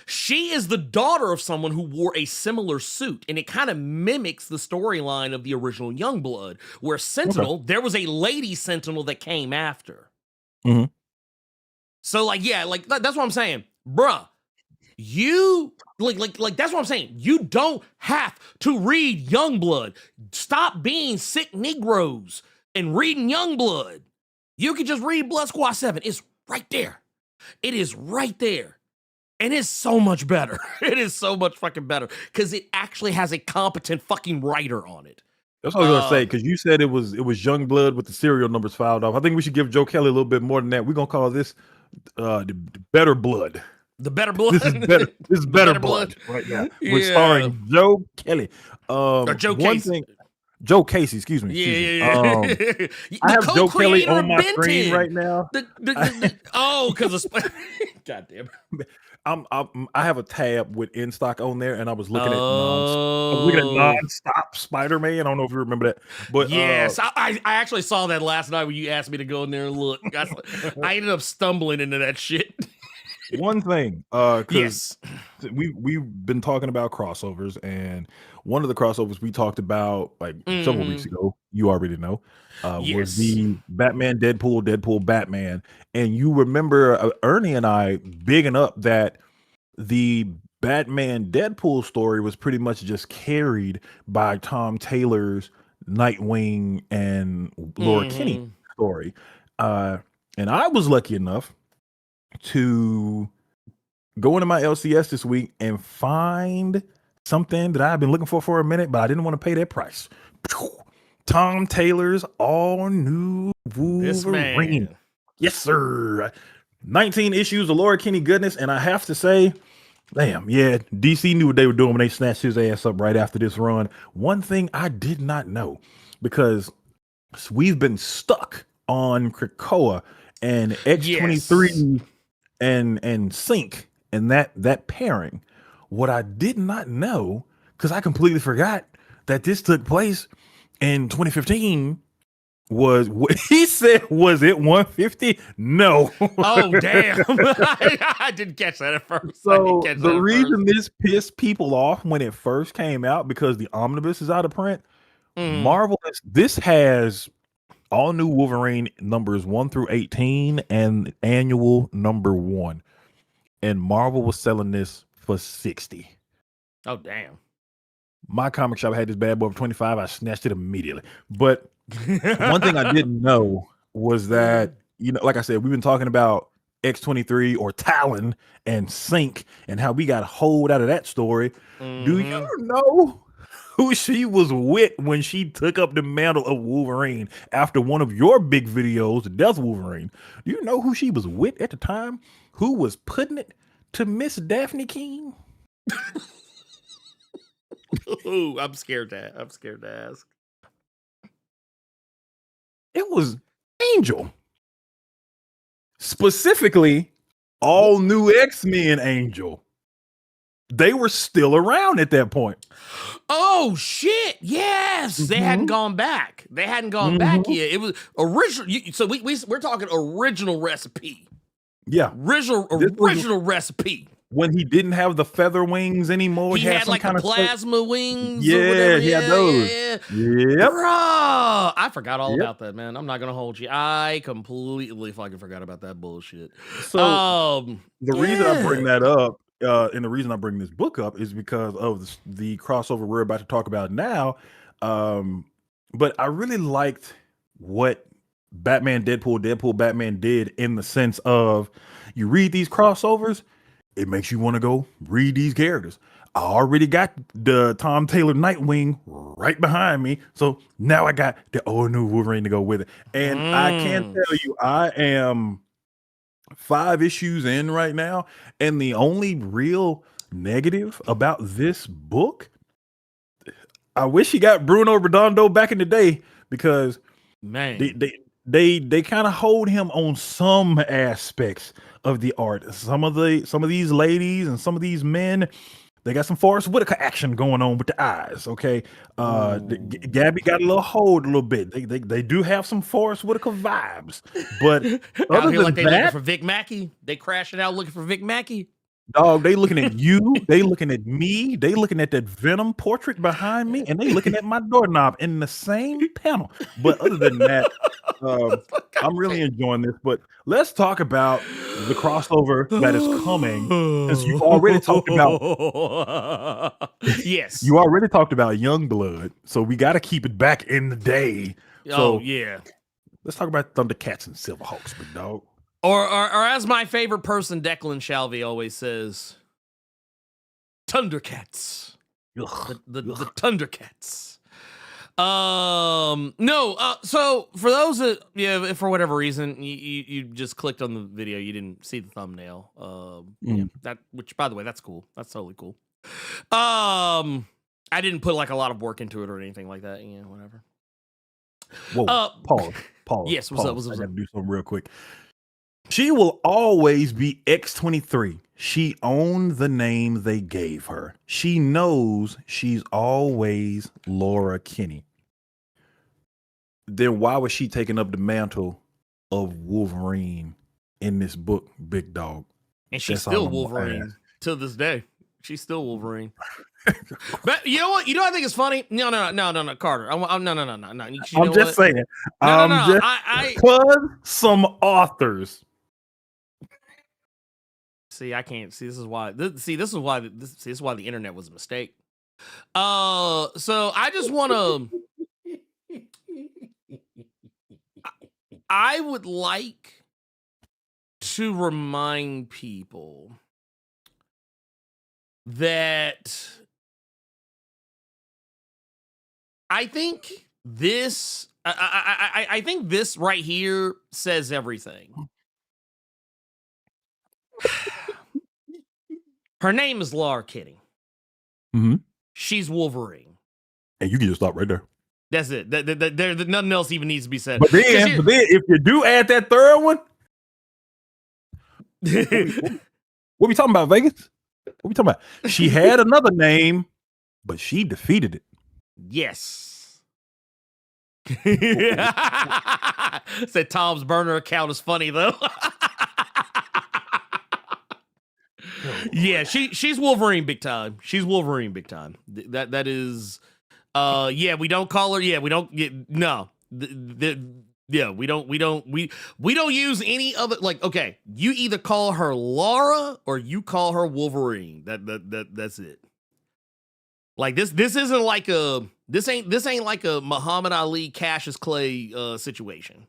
She is the daughter of someone who wore a similar suit, and it kind of mimics the storyline of the original Youngblood, where Sentinel, there was a lady Sentinel that came after. Mm-hmm. So, like, yeah, like, that's what I'm saying. Bruh, you like that's what I'm saying. You don't have to read Youngblood. Stop being sick Negroes and reading Youngblood. You can just read Blood Squad 7. It's right there. It is right there. And it's so much better. It is so much fucking better because it actually has a competent fucking writer on it. That's what I was gonna say, because you said it was Youngblood with the serial numbers filed off. I think we should give Joe Kelly a little bit more than that. We're gonna call this the Better Blood. The Better Blood. This is better blood right now. We're starring Joe Kelly. Or Joe Casey. Joe Casey, excuse me. Yeah. I have Joe Kelly on my screen right now. Because of God damn. I have a tab with In Stock on there, and I was looking at Nonstop Spider-Man. I don't know if you remember that, but yes, I actually saw that last night when you asked me to go in there and look. I ended up stumbling into that shit. One thing, because we've been talking about crossovers, and one of the crossovers we talked about like several weeks ago, you already know, was the Batman Deadpool Batman, and you remember Ernie and I bigging up that the Batman Deadpool story was pretty much just carried by Tom Taylor's Nightwing and Laura Kinney story, and I was lucky enough to go into my LCS this week and find something that I've been looking for a minute, but I didn't want to pay that price. Tom Taylor's all new Wolverine. Yes, sir. 19 issues of Laura Kinney goodness, and I have to say, damn, yeah, DC knew what they were doing when they snatched his ass up right after this run. One thing I did not know, because we've been stuck on Krakoa and X-23 and Sync and that pairing. What I did not know, because I completely forgot that this took place in 2015, was what he said. Was it 150? No. Oh damn. I didn't catch that at first. So the reason this pissed people off when it first came out, because the omnibus is out of print, Marvel, this has all new Wolverine numbers 1 through 18 and annual number 1. And Marvel was selling this for 60. Oh, damn. My comic shop had this bad boy for 25. I snatched it immediately. But one thing I didn't know was that, you know, like I said, we've been talking about X-23 or Talon and Sync and how we got hold out of that story. Do you know who she was with when she took up the mantle of Wolverine after one of your big videos, The Death Wolverine? Do you know who she was with at the time? Who was putting it to Miss Daphne King? Ooh, I'm scared to ask. It was Angel. Specifically, all new X-Men Angel. They were still around at that point. Oh shit! Yes, they hadn't gone back. They hadn't gone back yet. It was original. So we're talking original recipe. Yeah, original recipe. When he didn't have the feather wings anymore, he had like the plasma wings. Yeah, or whatever. he had those. Yeah. Yep. Bruh, I forgot all about that, man. I'm not gonna hold you. I completely fucking forgot about that bullshit. So the reason I bring that up, and the reason I bring this book up, is because of the crossover we're about to talk about now. But I really liked what Batman, Deadpool, Batman did, in the sense of, you read these crossovers, it makes you want to go read these characters. I already got the Tom Taylor Nightwing right behind me, so now I got the old new Wolverine to go with it. And I can tell you, I am 5 issues in right now, and the only real negative about this book, I wish he got Bruno Redondo back in the day, because man, they kind of hold him on some aspects of the art. Some of these ladies and some of these men, they got some Forrest Whitaker action going on with the eyes. Okay, Gabby got a little hold a little bit. They do have some Forrest Whitaker vibes, but other than like they looking for Vic Mackey, they crashing out looking for Vic Mackey. Dog, they looking at you, they looking at me, they looking at that Venom portrait behind me, and they looking at my doorknob in the same panel. But other than that, I'm really enjoying this. But let's talk about the crossover that is coming. Since you already talked about yes, you already talked about Youngblood, so we got to keep it back in the day. So yeah. let's talk about ThunderCats and Silverhawks, big dog. Or as my favorite person, Declan Shalvey, always says, ThunderCats. The ThunderCats. So for those that, for whatever reason, you just clicked on the video, you didn't see the thumbnail. Which, by the way, that's cool. That's totally cool. I didn't put like a lot of work into it or anything like that. Yeah, whatever. Whoa, pause. Yes, what's up? I gotta do something real quick. She will always be X-23. She owned the name they gave her. She knows she's always Laura Kinney. Then why was she taking up the mantle of Wolverine in this book, big dog? And she's still Wolverine to this day. She's still Wolverine. But you know what? You know what I think is funny? No, Carter. No. I'm just saying. Because some authors. See, I can't see. This is why the internet was a mistake. So I just want to. I would like to remind people that I think this. I think this right here says everything. Her name is Laura Kinney. Mm-hmm. She's Wolverine. And you can just stop right there. That's it. Nothing else even needs to be said. But then if you do add that third one, what we talking about, Vegas? What we talking about? She had another name, but she defeated it. Yes. Said Tom's burner account is funny though. Yeah, she's Wolverine big time. She's Wolverine big time. That is, we don't call her. Yeah, we don't. No, we don't use any other. Like, okay, you either call her Laura or you call her Wolverine. That's it. Like this isn't like this ain't like a Muhammad Ali Cassius Clay situation.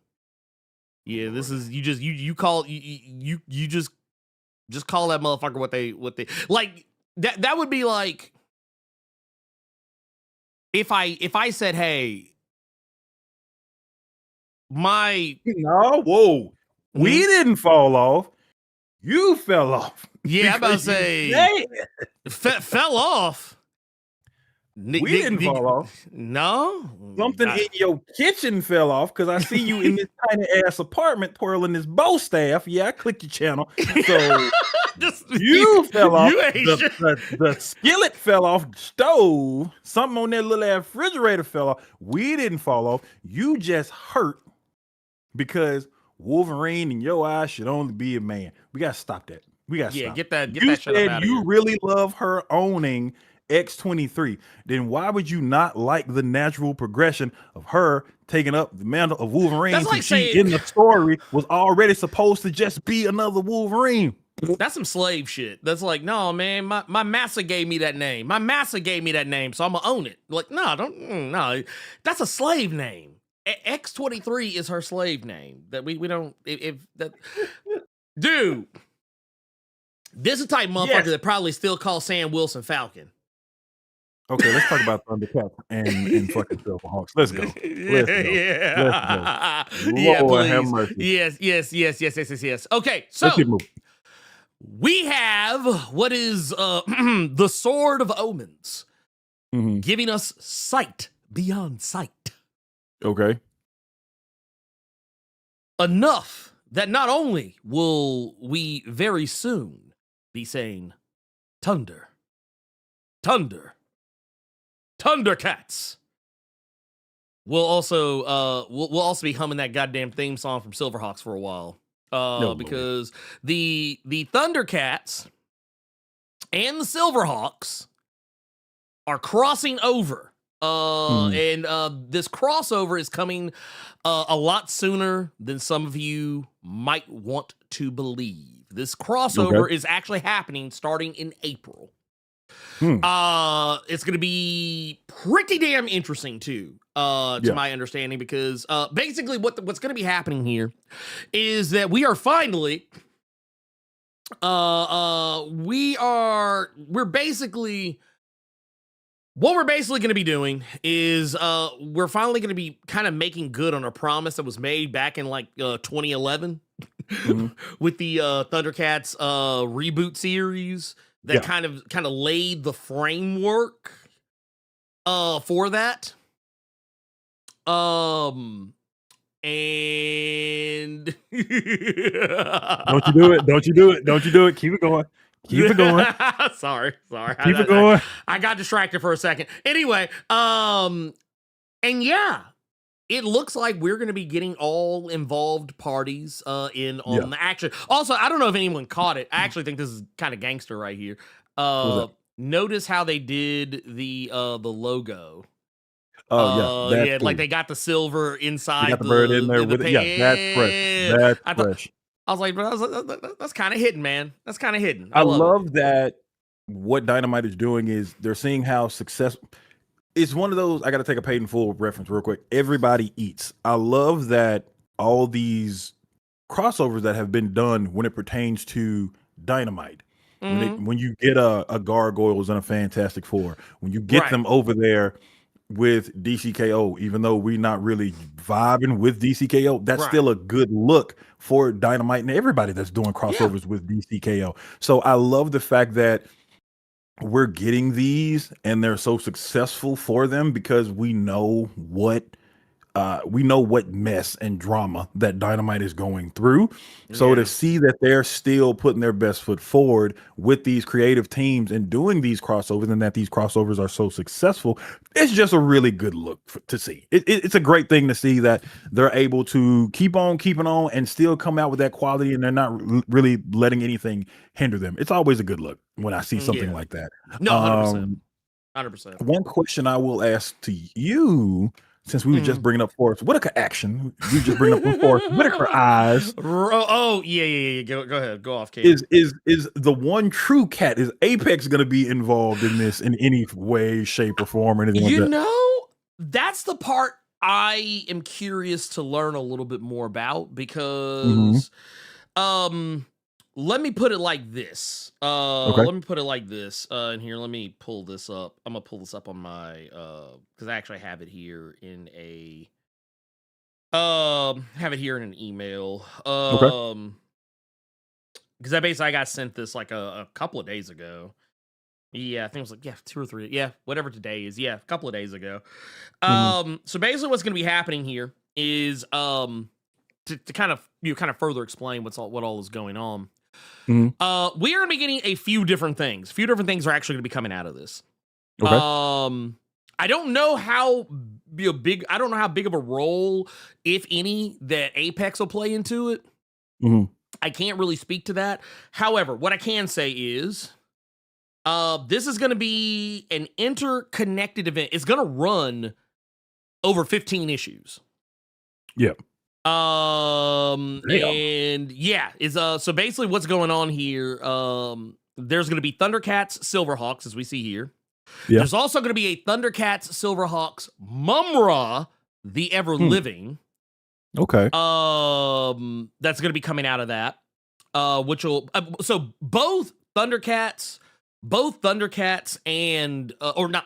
Yeah, this is you call just call that motherfucker what they like. That would be like if I said, hey, we didn't fall off. You fell off. Yeah, I'm about to say fell off. We didn't fall off. No, something in your kitchen fell off because I see you in this tiny ass apartment twirling this bow staff. Yeah, I clicked your channel, so you fell off. The skillet fell off the stove. Something on that little ass refrigerator fell off. We didn't fall off. You just hurt because Wolverine in your eyes should only be a man. We gotta stop that. We gotta stop. Get that you shit up out of you here. really love her owning X-23, then why would you not like the natural progression of her taking up the mantle of Wolverine? That's like she in the story was already supposed to just be another Wolverine. That's some slave shit. That's like, no, man, my master gave me that name. My master gave me that name, so I'm gonna own it. Like, no, that's a slave name. X-23 is her slave name. That we don't dude. This is the type of motherfucker that probably still calls Sam Wilson Falcon. Okay, let's talk about ThunderCats and fucking Silverhawks. Let's go. Let's go. Lord have mercy. Yes. Okay, so we have what is the Sword of Omens, giving us sight beyond sight. Okay. Enough that not only will we very soon be saying ThunderCats. We'll also be humming that goddamn theme song from Silverhawks for a while. Because the ThunderCats and the Silverhawks are crossing over. And this crossover is coming a lot sooner than some of you might want to believe. This crossover is actually happening starting in April. It's going to be pretty damn interesting too, to my understanding, because basically what's going to be happening here is that we are finally we're basically going to be doing is we're finally going to be kind of making good on a promise that was made back in like 2011 with the ThunderCats reboot series that kind of laid the framework for that. And don't you do it. Don't you do it. Don't you do it. Keep it going. Keep it going. Sorry. Keep it going. I got distracted for a second. Anyway, and yeah, it looks like we're going to be getting all involved parties in on the action. Also, I don't know if anyone caught it. I actually think this is kind of gangster right here. Notice how they did the logo. Oh yeah, like they got the silver inside. They got the bird in there with it. Yeah, that's fresh. That's fresh. I was like, bro, that's kind of hidden, man. That's kind of hidden. I love that. What Dynamite is doing is they're seeing how successful. It's one of those. I got to take a paid in full reference real quick. Everybody eats. I love that all these crossovers that have been done when it pertains to Dynamite. When you get a Gargoyles and a Fantastic Four, when you get them over there with DCKO, even though we're not really vibing with DCKO, that's still a good look for Dynamite and everybody that's doing crossovers with DCKO. So I love the fact that we're getting these and they're so successful for them because we know what mess and drama that Dynamite is going through. So to see that they're still putting their best foot forward with these creative teams and doing these crossovers, and that these crossovers are so successful, it's just a really good look to see. It's a great thing to see that they're able to keep on keeping on and still come out with that quality, and they're not really letting anything hinder them. It's always a good look when I see something like that. No, 100%. 100%. One question I will ask to you, since we were just bringing up Forrest Whitaker action, we just bring up Forrest Whitaker eyes. Oh yeah. Go ahead, go off, Kate. Is the one true cat? Is Apex going to be involved in this in any way, shape, or form, or anything like that? You know, that's the part I am curious to learn a little bit more about because, let me put it like this. Let me put it like this. And here, let me pull this up. I'm gonna pull this up on my because I actually have it here in a an email. Because I got sent this like a couple of days ago. Yeah, I think it was like 2 or 3. Yeah, whatever today is. Yeah, a couple of days ago. So basically, what's gonna be happening here is to kind of further explain what all is going on. We are going to be getting a few different things. A few different things are actually going to be coming out of this. I don't know how big. I don't know how big of a role, if any, that Apex will play into it. I can't really speak to that. However, what I can say is, this is going to be an interconnected event. It's going to run over 15 issues. Yeah. And yeah, is so basically what's going on here, there's going to be ThunderCats Silverhawks, as we see here. There's also going to be a ThunderCats Silverhawks Mumra the Ever Living. Okay. That's going to be coming out of that. Which will so both ThunderCats and or not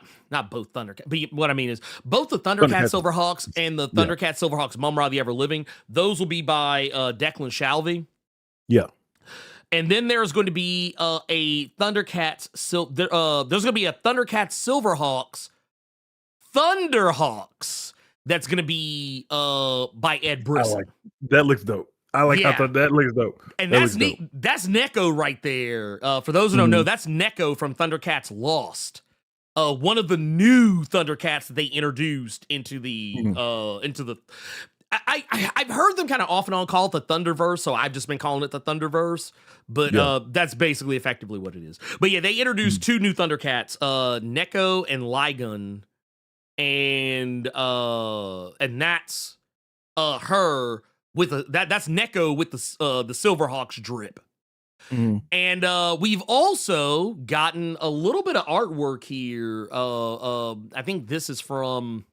both ThunderCats, but what I mean is both the ThunderCats Silverhawks and the ThunderCats Silverhawks Mumra the Ever Living, those will be by Declan Shalvey. Yeah. And then there's going to be a ThunderCats there's going to be a ThunderCats Silverhawks Thunderhawks that's going to be by Ed Brisson. That looks dope. I like how that looks dope. And that's neat. That's Neko right there. For those who don't know, that's Neko from ThunderCats Lost. One of the new ThunderCats that they introduced into the I've heard them kind of off and on call it the Thunderverse, so I've just been calling it the Thunderverse. But that's basically effectively what it is. But yeah, they introduced two new Thundercats, Neko and Ligon, and that's her with that's Neko with the Silverhawks drip. And we've also gotten a little bit of artwork here. I think this is from.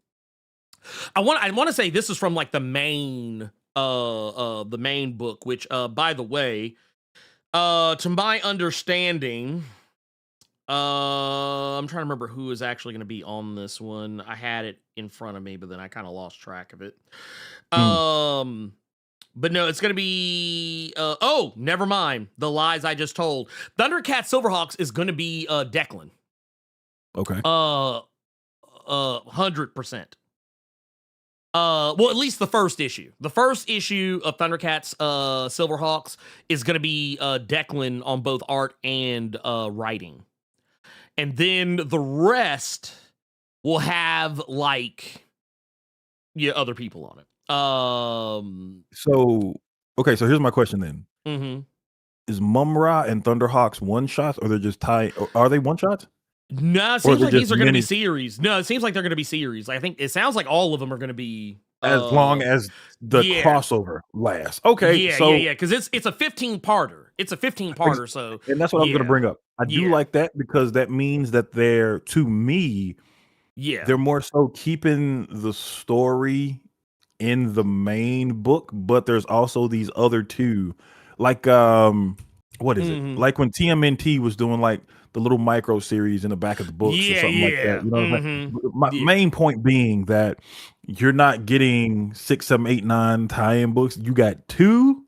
I want to say this is from like the main book, which by the way, to my understanding, I'm trying to remember who is actually going to be on this one. I had it in front of me, but then I kind of lost track of it. But no, it's going to be oh, never mind. The lies I just told. ThunderCats Silverhawks is going to be Declan. Okay. 100%. Well, at least the first issue. The first issue of ThunderCats Silverhawks is going to be Declan on both art and writing. And then the rest will have like other people on it. So here's my question then. Is Mumra and Thunderhawks one shots, or they're just tied? Are they one shots? No, it seems like these are going to be series. No, it seems like they're going to be series. I think it sounds like all of them are going to be as long as the crossover lasts. Okay, yeah, because it's a 15-parter. It's a 15-parter, so and that's what I'm going to bring up. I do like that because that means that they're, to me, they're more so keeping the story in the main book, but there's also these other two, like what is it? Like when TMNT was doing like the little micro series in the back of the books or something like that. You know, my main point being that you're not getting 6, 7, 8, 9 tie-in books. You got 2,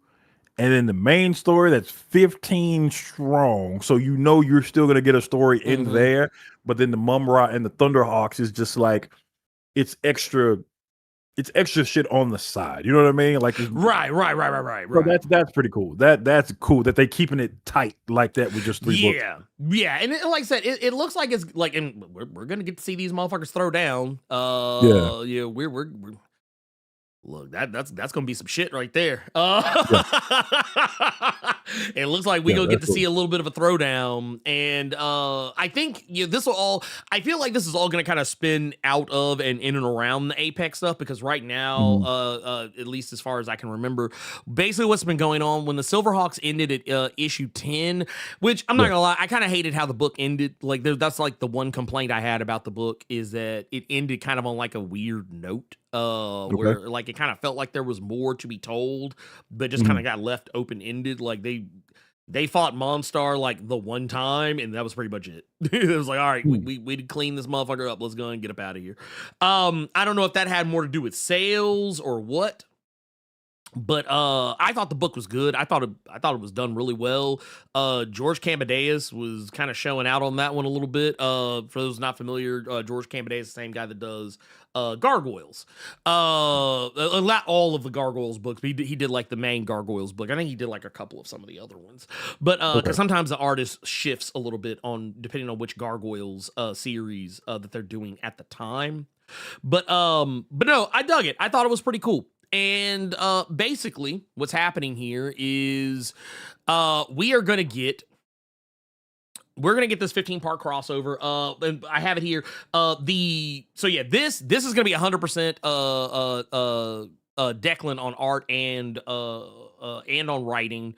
and then the main story that's 15 strong. So you know you're still gonna get a story in there, but then the Mumra and the Thunderhawks is just like it's extra shit on the side. You know what I mean? Like right. So that's pretty cool. That's cool that they keeping it tight like that with just 3 books. Yeah. And like I said, it looks like it's like, and we're gonna get to see these motherfuckers throw down. We're look, that's gonna be some shit right there. It looks like we gonna get to see a little bit of a throwdown, and I think this will all. I feel like this is all gonna kind of spin out of and in and around the Apex stuff, because right now, at least as far as I can remember, basically what's been going on when the Silverhawks ended at issue 10, which I'm not gonna lie, I kind of hated how the book ended. Like that's like the one complaint I had about the book, is that it ended kind of on like a weird note. Where like it kind of felt like there was more to be told, but just kind of got left open ended. Like they fought Monstar like the one time, and that was pretty much it. It was like, all right, we clean this motherfucker up. Let's go and get up out of here. I don't know if that had more to do with sales or what. But I thought the book was good. I thought it was done really well. George Camadeus was kind of showing out on that one a little bit. For those not familiar, George Camadeus is the same guy that does Gargoyles. Not all of the Gargoyles books, but he did like the main Gargoyles book. I think he did like a couple of some of the other ones. But because sometimes the artist shifts a little bit on depending on which Gargoyles series that they're doing at the time. But no, I dug it. I thought it was pretty cool. And basically, what's happening here is we're gonna get this 15-part crossover. And I have it here. This is gonna be 100% Declan on art and on writing.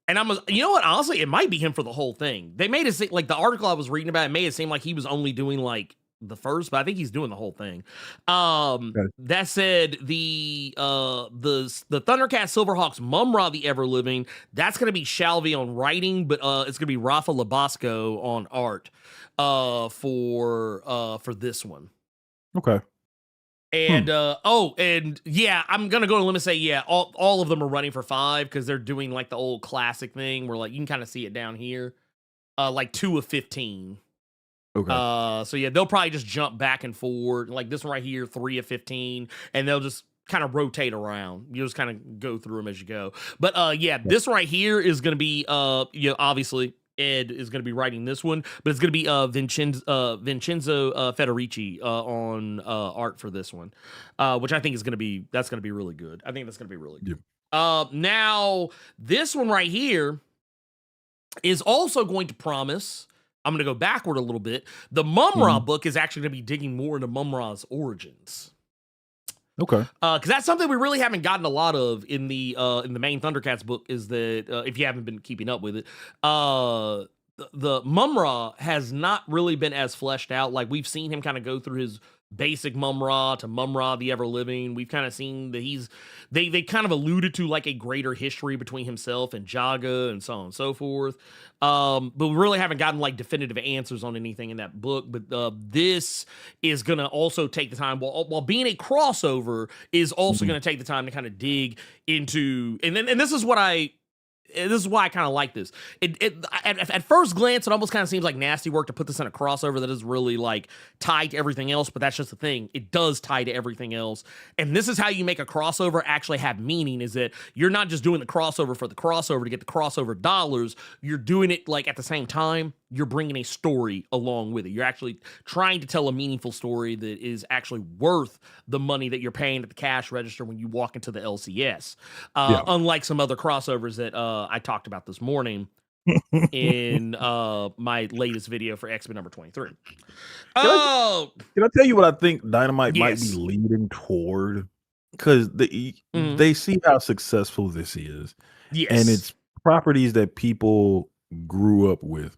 And you know what? Honestly, it might be him for the whole thing. They made it seem like the article I was reading about, it made it seem like he was only doing like the first, but I think he's doing the whole thing. That said, the Thundercats Silverhawks Mumra the Ever Living, that's gonna be Shalvey on writing, but it's gonna be Rafa Labasco on art for this one. Okay. And I'm gonna go on a limb and say all of them are running for 5, because they're doing like the old classic thing where like you can kind of see it down here, like 2 of 15. Okay. They'll probably just jump back and forward, like this one right here, 3 of 15, and they'll just kind of rotate around. You just kind of go through them as you go. But this right here is going to be obviously Ed is going to be writing this one, but it's going to be Vincenzo Federici on art for this one, which I think is going to be really good. I think that's going to be really good. Yeah. Now this one right here is also going to promise. I'm going to go backward a little bit. The Mum-Ra book is actually going to be digging more into Mum-Ra's origins. Okay. Because that's something we really haven't gotten a lot of in the main ThunderCats book. Is that if you haven't been keeping up with it, the Mum-Ra has not really been as fleshed out. Like we've seen him kind of go through his basic Mum-Ra to Mum-Ra the Ever Living. We've kind of seen that they kind of alluded to like a greater history between himself and Jaga and so on and so forth. But we really haven't gotten like definitive answers on anything in that book. But this is gonna also take the time while being a crossover is also gonna take the time to kind of dig into and this is why I kind of like this. At first glance, it almost kind of seems like nasty work to put this in a crossover that is really like tied to everything else, but that's just the thing. It does tie to everything else. And this is how you make a crossover actually have meaning, is that you're not just doing the crossover for the crossover to get the crossover dollars. You're doing it like at the same time, you're bringing a story along with it. You're actually trying to tell a meaningful story that is actually worth the money that you're paying at the cash register when you walk into the LCS. Unlike some other crossovers that I talked about this morning in my latest video for X-Men number 23. Can I tell you what I think Dynamite might be leading toward? Because they see how successful this is. Yes. And it's properties that people grew up with.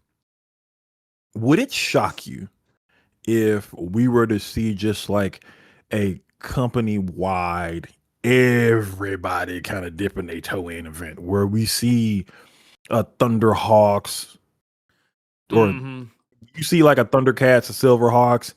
Would it shock you if we were to see just like a company-wide, everybody kind of dipping their toe in event where we see a Thunderhawks or you see like a ThunderCats, a Silverhawks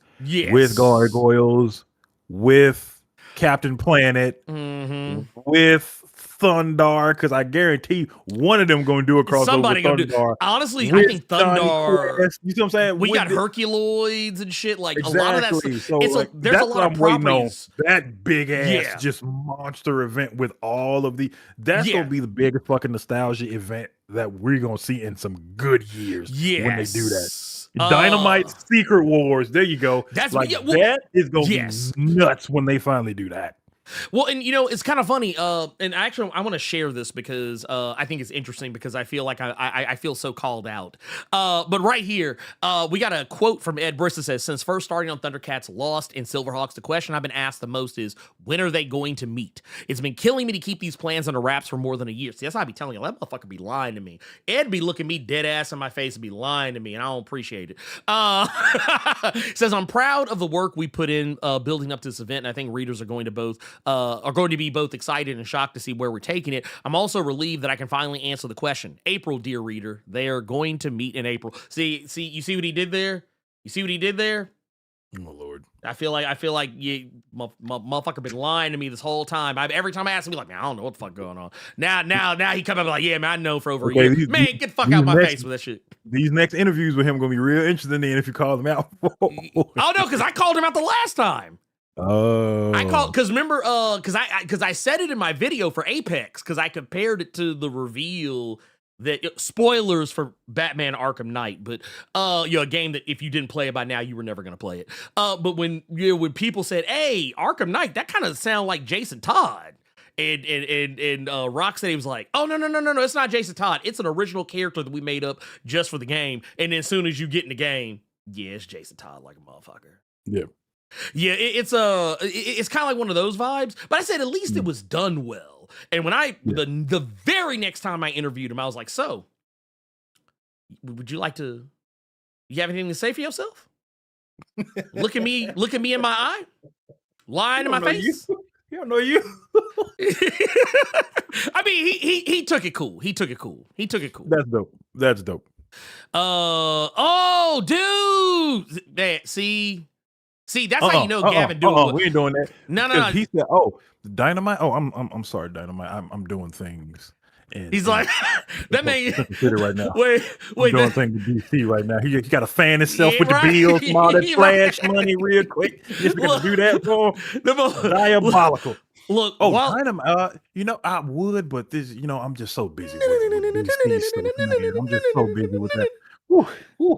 with Gargoyles, with Captain Planet, with Thundar, because I guarantee one of them going to do a crossover. Somebody going to do. Honestly, I think Thundar. You see what I'm saying? We got Herculoids and shit. Like exactly. A lot of that stuff. So it's like, there's a lot of properties. That big ass just monster event with all of the. That's gonna be the biggest fucking nostalgia event that we're gonna see in some good years when they do that. Dynamite Secret Wars. There you go. That's like that is gonna be nuts when they finally do that. Well, and you know, it's kind of funny. And actually, I want to share this because I think it's interesting because I feel like I feel so called out. But right here, we got a quote from Ed Briss that says, "Since first starting on ThunderCats Lost and Silverhawks, the question I've been asked the most is, when are they going to meet? It's been killing me to keep these plans under wraps for more than a year." See, that's what I be telling you. That motherfucker be lying to me. Ed be looking me dead ass in my face and be lying to me, and I don't appreciate it. Says, "I'm proud of the work we put in building up to this event, and I think readers are going to be both excited and shocked to see where we're taking it. I'm also relieved that I can finally answer the question. April, dear reader, they are going to meet in April." See, you see what he did there? You see what he did there? Oh Lord. I feel like you motherfucker been lying to me this whole time. Every time I ask him, he's like, "Man, I don't know what the fuck going on." Now he come up like, "Yeah, man, I know for over a year." Man, get the fuck out my face with that shit. These next interviews with him gonna be real interesting then if you call them out. Oh no, because I called him out the last time. Oh, I called because remember, because I said it in my video for Apex because I compared it to the reveal that spoilers for Batman Arkham Knight, but a game that if you didn't play it by now, you were never gonna play it. But when people said, "Hey, Arkham Knight," that kind of sound like Jason Todd. And Rocksteady was like, "Oh no, it's not Jason Todd. It's an original character that we made up just for the game." And then as soon as you get in the game, it's Jason Todd like a motherfucker. Yeah. Yeah, it's kind of like one of those vibes, but I said at least it was done well. And when the very next time I interviewed him, I was like, "So, would you like to? You have anything to say for yourself? Look at me in my eye, lying in my face." He don't know you. I mean, he took it cool. He took it cool. That's dope. Oh, dude, man, see, that's how you know Gavin doing. We ain't doing that. No. He said, "Oh, Dynamite. Oh, I'm sorry, Dynamite. I'm doing things." And he's like, that man. Right now. Wait. I'm doing things to DC right now. He got to fan himself with the bills, and all that trash money, real quick. Just gonna do that for diabolical. Look, Dynamite. I would, but this, I'm just so busy. these states, man. I'm just so busy with that. Whew, whew.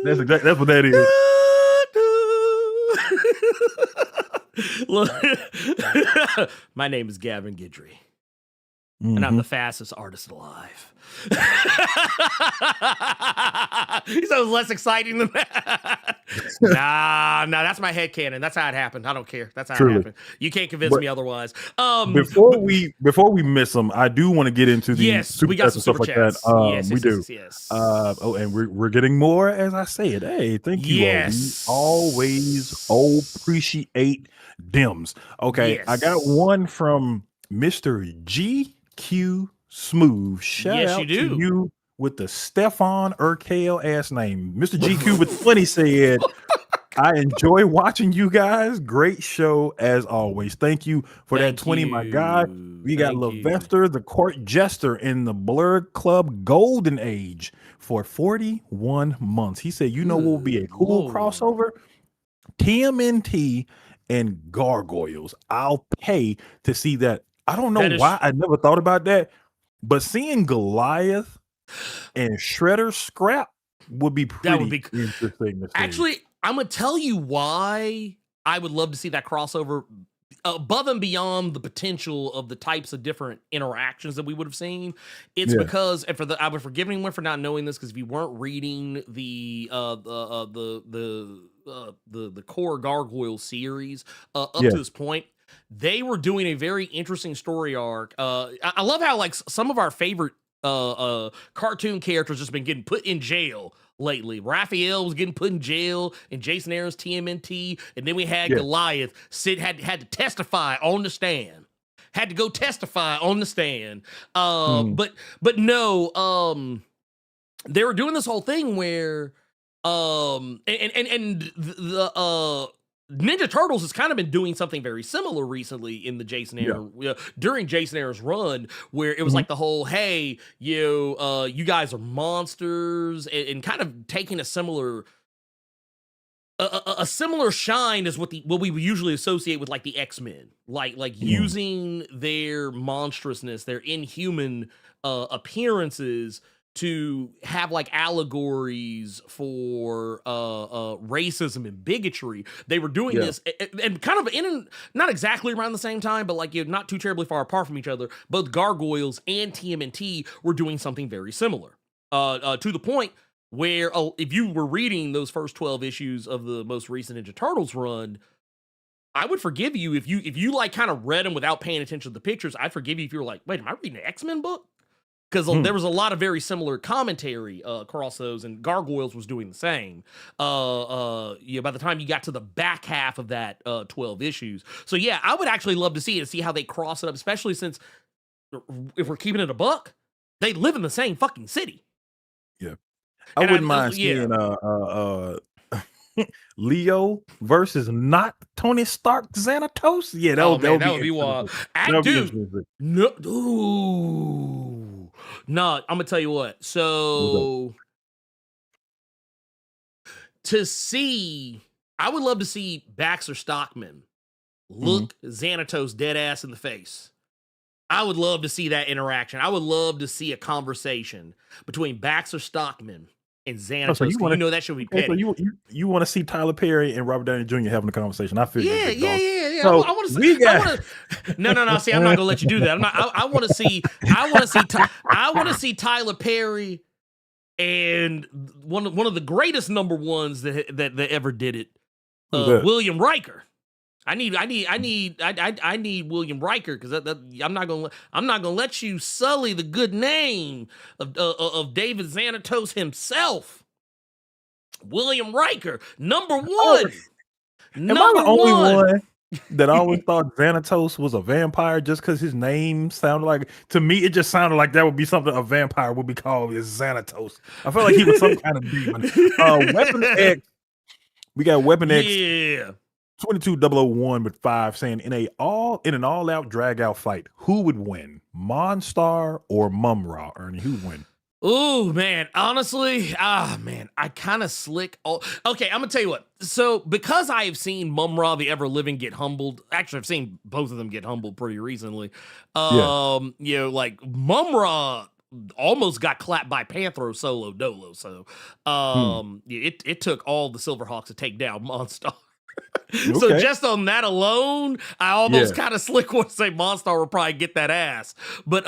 That's what that is. Look, my name is Gavin Guidry, and I'm the fastest artist alive. He sounds less exciting than that. Nah, that's my headcanon. That's how it happened. I don't care. That's how it happened. You can't convince me otherwise. Before we miss them, I do want to get into the we got some stuff super like chats. that. We do. Yes. And we're getting more as I say it. Hey, thank you. Yes. All. We always appreciate Dims. Okay, I got one from Mr. GQ Smooth. Shout out to you with the Stefan Urkel ass name. Mr. GQ with 20 said, I enjoy watching you guys. Great show as always. Thank you for that 20, my guy. We got Levester, the court jester in the Blerd Club Golden Age for 41 months. He said, you know what will be a cool crossover? TMNT and Gargoyles. I'll pay to see that. I don't know why I never thought about that, but seeing Goliath and Shredder scrap would be pretty interesting to see. Actually, I'm gonna tell you why I would love to see that crossover above and beyond the potential of the types of different interactions that we would have seen. It's because, and I would forgive anyone for not knowing this, because if you weren't reading the core Gargoyle series up to this point, they were doing a very interesting story arc. I love how like some of our favorite cartoon characters just been getting put in jail lately. Raphael was getting put in jail in Jason Aaron's TMNT, and then we had Goliath had to testify on the stand. Had to go testify on the stand. But no, they were doing this whole thing where the Ninja Turtles has kind of been doing something very similar recently in the Jason Aaron during Jason Aaron's run, where it was like the whole, hey, you guys are monsters, and kind of taking a similar shine as what we would usually associate with like the X-Men, like using their monstrousness, their inhuman appearances to have like allegories for racism and bigotry. They were doing this and kind of not exactly around the same time, but like not too terribly far apart from each other. Both Gargoyles and TMNT were doing something very similar, to the point where if you were reading those first 12 issues of the most recent Ninja Turtles run, I would forgive you if you like kind of read them without paying attention to the pictures. I'd forgive you if you were like, wait, am I reading an X-Men book? Because there was a lot of very similar commentary across those, and Gargoyles was doing the same. By the time you got to the back half of that 12 issues. So yeah, I would actually love to see it and see how they cross it up, especially since if we're keeping it a buck, they live in the same fucking city. Yeah. I wouldn't mind seeing Leo versus not Tony Stark Xanatos. Yeah, that would be wild. No, I'm gonna tell you what. So I would love to see Baxter Stockman look Xanatos dead ass in the face. I would love to see that interaction. I would love to see a conversation between Baxter Stockman and Xanatos. So you know that should be petty. So you want to see Tyler Perry and Robert Downey Jr. having a conversation? I feel yeah. So I want to see. No. See, I'm not gonna let you do that. I want to see Tyler Perry and one of the greatest number ones that ever did it, William Riker. I need William Riker, because I'm not gonna let you sully the good name of David Xanatos himself. William Riker, number one. Am I the only one that always thought Xanatos was a vampire just because his name sounded like? To me, it just sounded like that would be something a vampire would be called, is Xanatos. I felt like he was some kind of demon. Weapon X. We got Weapon X. Yeah. 22001 with 5 saying in an all-out drag out fight, who would win, Monstar or Mumra? Ernie, who would win? Oh man, honestly, man, I kind of slick. Okay, I'm gonna tell you what. So because I have seen Mum-Ra the Ever Living get humbled, actually I've seen both of them get humbled pretty recently. Yeah. Like Mum-Ra almost got clapped by Panthro solo dolo. So Hmm. it took all the Silverhawks to take down Monstar. So Okay. just on that alone, I almost Yeah. kind of slick would say Monstar will probably get that ass. But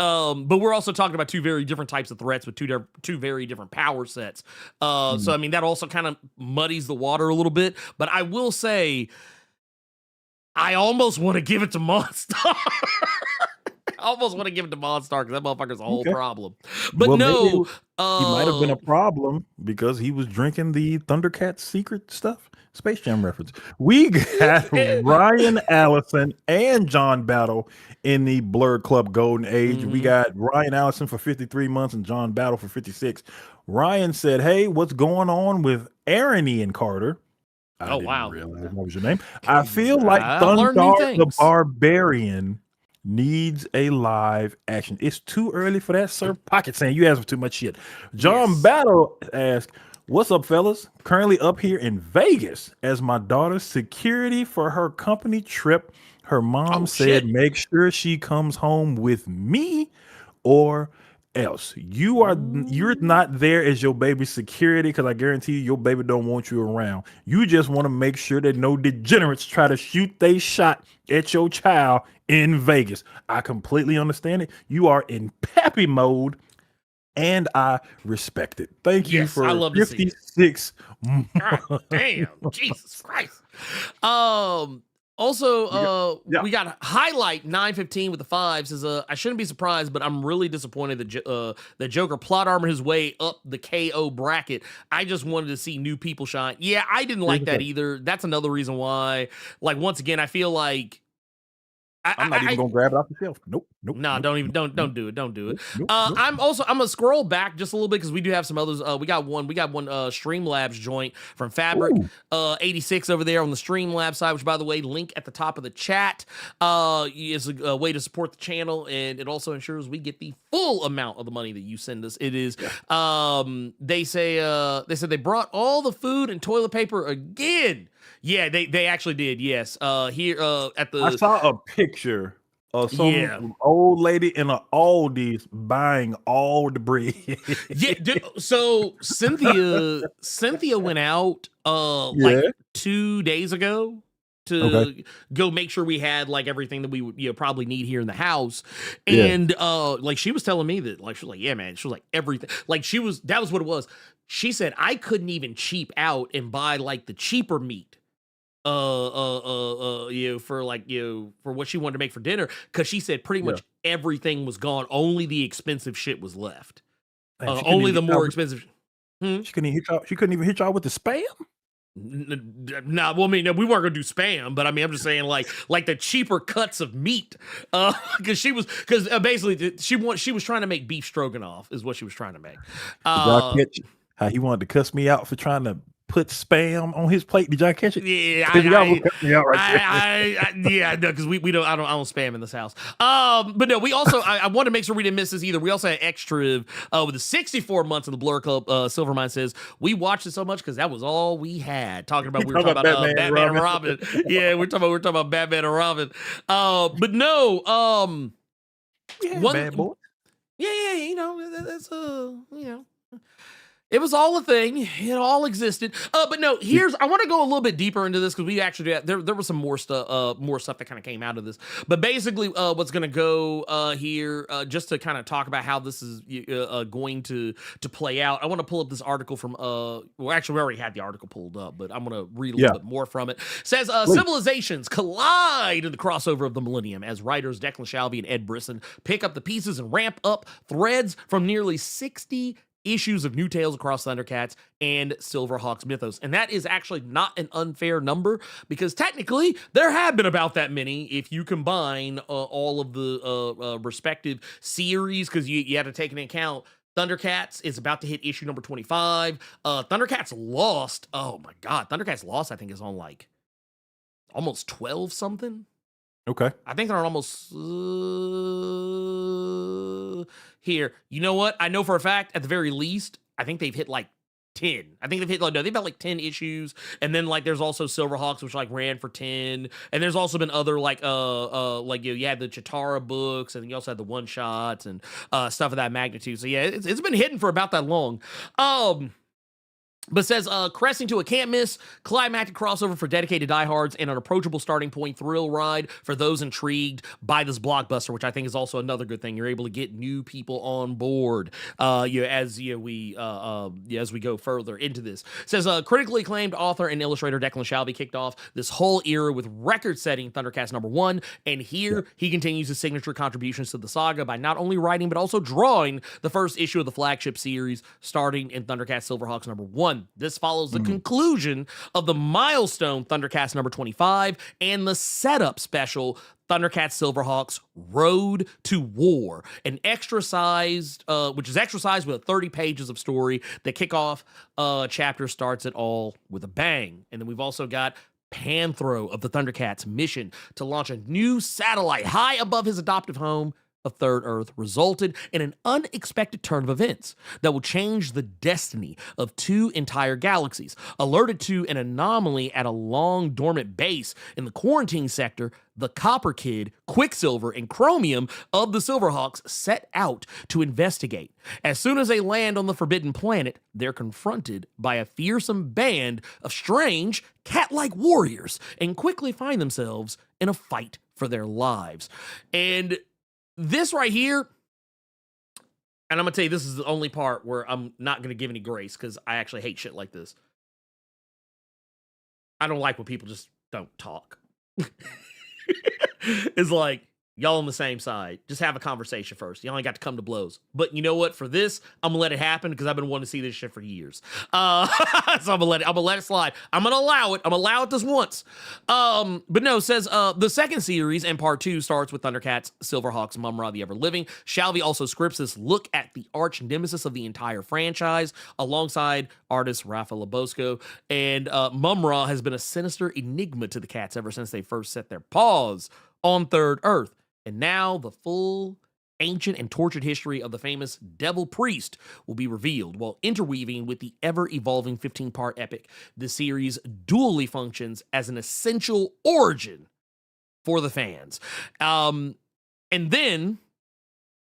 we're also talking about two very different types of threats with two very different power sets. So I mean that also kind of muddies the water a little bit. But I will say, I almost want to give it to Monstar. I almost want to give it to Monstar because that motherfucker's a whole Okay. problem. But Well, maybe no, he might have been a problem because he was drinking the ThunderCats secret stuff. Space Jam reference. We got Ryan Allison and John Battle in the Blerd Club Golden Age. We got Ryan Allison for 53 months and John Battle for 56. Ryan said, "Hey, what's going on with Ernie and Carter?" I didn't wow. realize that was your name. I feel like I've learned new Thundar the things. Barbarian needs a live action. It's too early for that, sir. Pocket saying you ask for too much shit. John Yes. Battle asked, "What's up, fellas? Currently up here in Vegas as my daughter's security for her company trip. Her mom said, shit. make sure she comes home with me or else. You're not there as your baby's security because I guarantee you your baby don't want you around. You just want to make sure that no degenerates try to shoot they shot at your child in Vegas. I completely understand it. You are in pappy mode and I respect it. Thank you Yes, for I love to see it. 56. God damn, Jesus Christ. Also, Yeah. we got highlight 915 with the 5 says, I shouldn't be surprised, but I'm really disappointed that Joker plot armored his way up the KO bracket. I just wanted to see new people shine. Yeah, I didn't like that either. That's another reason why. Like once again, I feel like I'm not even gonna grab it off the shelf. Nope. Nah, don't do it. Don't do it. Nope. I'm gonna scroll back just a little bit because we do have some others. We got one Streamlabs joint from Fabric 86 over there on the Streamlabs side, which by the way, link at the top of the chat. Is a way to support the channel, and it also ensures we get the full amount of the money that you send us. It is they said they brought all the food and toilet paper again. Yeah, they actually did. Yes. Here at the I saw a picture of some old lady in an Aldi's buying all the bread. Yeah, dude, so Cynthia went out like 2 days ago to go make sure we had like everything that we would probably need here in the house. And like she was telling me that like she was like, yeah, man, she was like everything. Like that was what it was. She said I couldn't even cheap out and buy like the cheaper meat. For what she wanted to make for dinner, because she said pretty much everything was gone. Only the expensive shit was left. Only the more expensive. She couldn't even hit y'all with the spam. Nah, well, I mean, no, we weren't gonna do spam, but I mean, I'm just saying, like the cheaper cuts of meat, because basically she was trying to make beef stroganoff, is what she was trying to make. Y'all catch how he wanted to cuss me out for trying to put spam on his plate? Did y'all catch it? Yeah, no, because we don't. I don't spam in this house. But no, we also. I want to make sure we didn't miss this either. We also had extra with the 64 months of the Blerd Club. Silvermine says we watched it so much because that was all we had. We were talking about Batman and Robin. Yeah, we're talking about Batman and Robin. But no. Bad boy. Yeah. That's it was all a thing. It all existed. But no, I want to go a little bit deeper into this because we actually there was some more stuff that kind of came out of this. But basically, what's going to go here, just to kind of talk about how this is going to play out. I want to pull up this article from actually we already had the article pulled up, but I'm going to read a little bit more from it. It says civilizations collide in the crossover of the millennium as writers Declan Shalvey and Ed Brisson pick up the pieces and ramp up threads from nearly 60 issues of new tales across ThunderCats and Silverhawks mythos. And that is actually not an unfair number because technically there have been about that many if you combine all of the respective series, because you have to take into account ThunderCats is about to hit issue number 25. ThunderCats Lost, oh my God, ThunderCats Lost I think is on like almost 12 something. Okay. I think they're almost here. You know what? I know for a fact, at the very least, I think they've hit like 10. I think they've hit like no, they've got like 10 issues. And then like there's also Silverhawks, which like ran for 10. And there's also been other like you had the Chitara books, and you also had the one shots and stuff of that magnitude. So yeah, it's been hidden for about that long. But says, cresting to a can't miss, climactic crossover for dedicated diehards, and an approachable starting point thrill ride for those intrigued by this blockbuster, which I think is also another good thing. You're able to get new people on board, as we go further into this. It says, critically acclaimed author and illustrator Declan Shalvey kicked off this whole era with record-setting ThunderCats #1, and here he continues his signature contributions to the saga by not only writing but also drawing the first issue of the flagship series, starting in ThunderCats Silverhawks #1. This follows the conclusion of the milestone ThunderCats #25 and the setup special ThunderCats Silverhawks Road to War, an extra-sized, which is extra-sized with 30 pages of story. The kickoff chapter starts it all with a bang. And then we've also got Panthro of the ThunderCats' mission to launch a new satellite high above his adoptive home of Third Earth resulted in an unexpected turn of events that will change the destiny of 2 entire galaxies. Alerted to an anomaly at a long dormant base in the quarantine sector, the Copper Kid, Quicksilver, and Chromium of the Silverhawks set out to investigate. As soon as they land on the Forbidden Planet, they're confronted by a fearsome band of strange, cat-like warriors and quickly find themselves in a fight for their lives. And this right here, and I'm going to tell you, this is the only part where I'm not going to give any grace because I actually hate shit like this. I don't like when people just don't talk. It's like, y'all on the same side. Just have a conversation first. Y'all ain't got to come to blows. But you know what? For this, I'm gonna let it happen because I've been wanting to see this shit for years. So I'm gonna let it slide. I'm gonna allow it. I'm gonna allow it this once. But no, says the second series and part 2 starts with ThunderCats Silverhawks Mumra the Ever Living. Shalvey also scripts this look at the arch nemesis of the entire franchise alongside artist Rafa Labosco. And Mumra has been a sinister enigma to the cats ever since they first set their paws on Third Earth. And now the full, ancient, and tortured history of the famous Devil Priest will be revealed, while interweaving with the ever-evolving 15-part epic. The series dually functions as an essential origin for the fans. And then,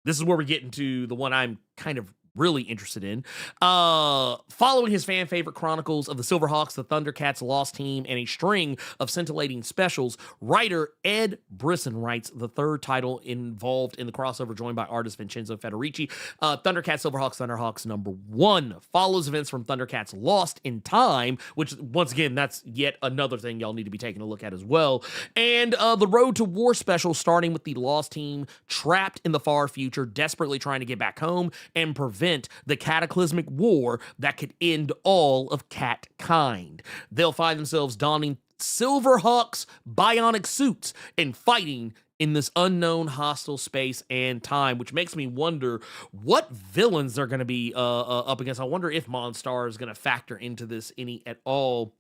this is where we get into the one I'm kind of really interested in. Following his fan favorite chronicles of the Silverhawks, the ThunderCats Lost Team, and a string of scintillating specials, writer Ed Brisson writes the third title involved in the crossover, joined by artist Vincenzo Federici. ThunderCats Silverhawks Thunderhawks #1 follows events from ThunderCats Lost in Time, which once again, that's yet another thing y'all need to be taking a look at as well. And the Road to War special, starting with the Lost Team trapped in the far future, desperately trying to get back home and prevent the cataclysmic war that could end all of cat kind. They'll find themselves donning Silverhawks bionic suits and fighting in this unknown hostile space and time, which makes me wonder what villains they're going to be up against. I wonder if Monstar is going to factor into this any at all.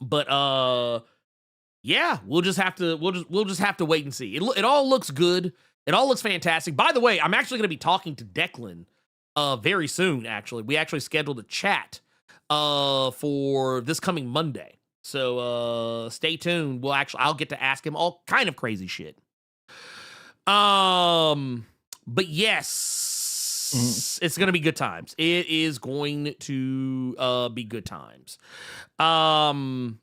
But yeah, we'll just have to wait and see. It all looks good. It all looks fantastic. By the way, I'm actually going to be talking to Declan very soon. Actually, we actually scheduled a chat for this coming Monday. So stay tuned. I'll get to ask him all kind of crazy shit. But yes, it's gonna be good times. It is going to be good times. And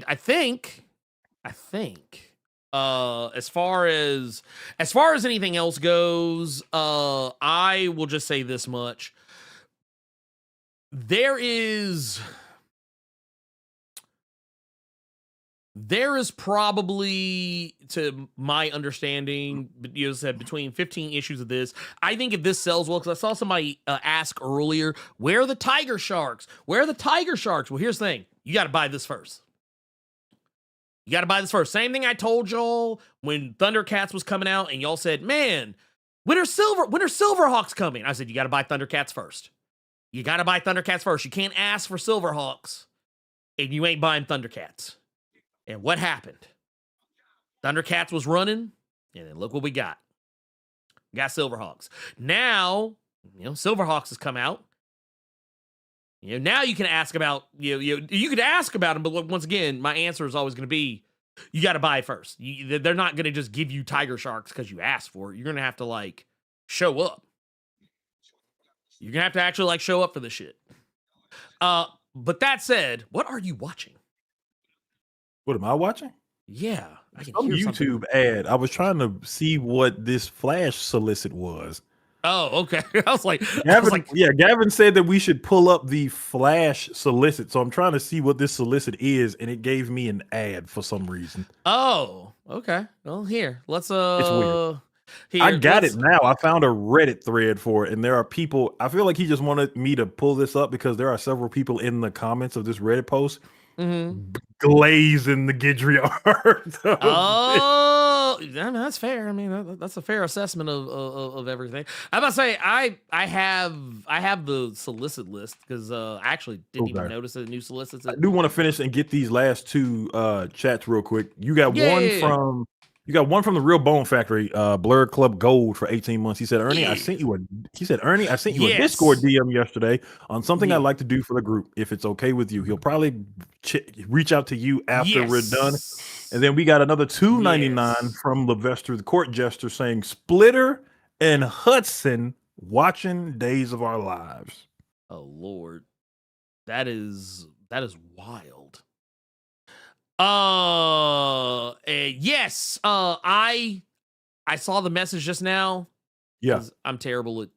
I think as far as anything else goes, I will just say this much. There is probably, to my understanding, you said between 15 issues of this. I think if this sells well, because I saw somebody ask earlier, where are the Tiger Sharks? Where are the Tiger Sharks? Well, here's the thing. You got to buy this first. Same thing I told y'all when ThunderCats was coming out, and y'all said, man, when are Silverhawks coming? I said, you got to buy ThunderCats first. You can't ask for Silverhawks and you ain't buying ThunderCats. And what happened? ThunderCats was running, and then look what we got. We got Silverhawks. Now, Silverhawks has come out. Now you can ask about, you could ask about them, but look, once again, my answer is always going to be, you got to buy it first. They're not going to just give you Tiger Sharks because you asked for it. You're going to have to, like, show up. You're going to have to actually, like, show up for this shit. But that said, what are you watching? What am I watching? Yeah. I can Some hear YouTube something. ad. I was trying to see what this Flash solicit was. Oh, okay. I was like, Gavin said that we should pull up the Flash solicit. So I'm trying to see what this solicit is, and it gave me an ad for some reason. Oh, okay. Well, let's It's weird. Here, I got it now. I found a Reddit thread for it, and there are people. I feel like he just wanted me to pull this up because there are several people in the comments of this Reddit post glazing the Gidry art. Oh, that's fair. I mean, that's a fair assessment of everything. I'm about to say I have the solicit list because I actually didn't even notice the new solicits. I do want to finish and get these last two chats real quick. You got one from the Real Bone Factory, Blerd Club Gold for 18 months. He said, Ernie, I sent you a Discord DM yesterday on something I'd like to do for the group. If it's okay with you, he'll probably reach out to you after we're done. And then we got another $2.99 from Levester, the court jester, saying Splitter and Hudson watching Days of Our Lives. Oh Lord, that is wild. Yes. I saw the message just now. Yeah, I'm terrible at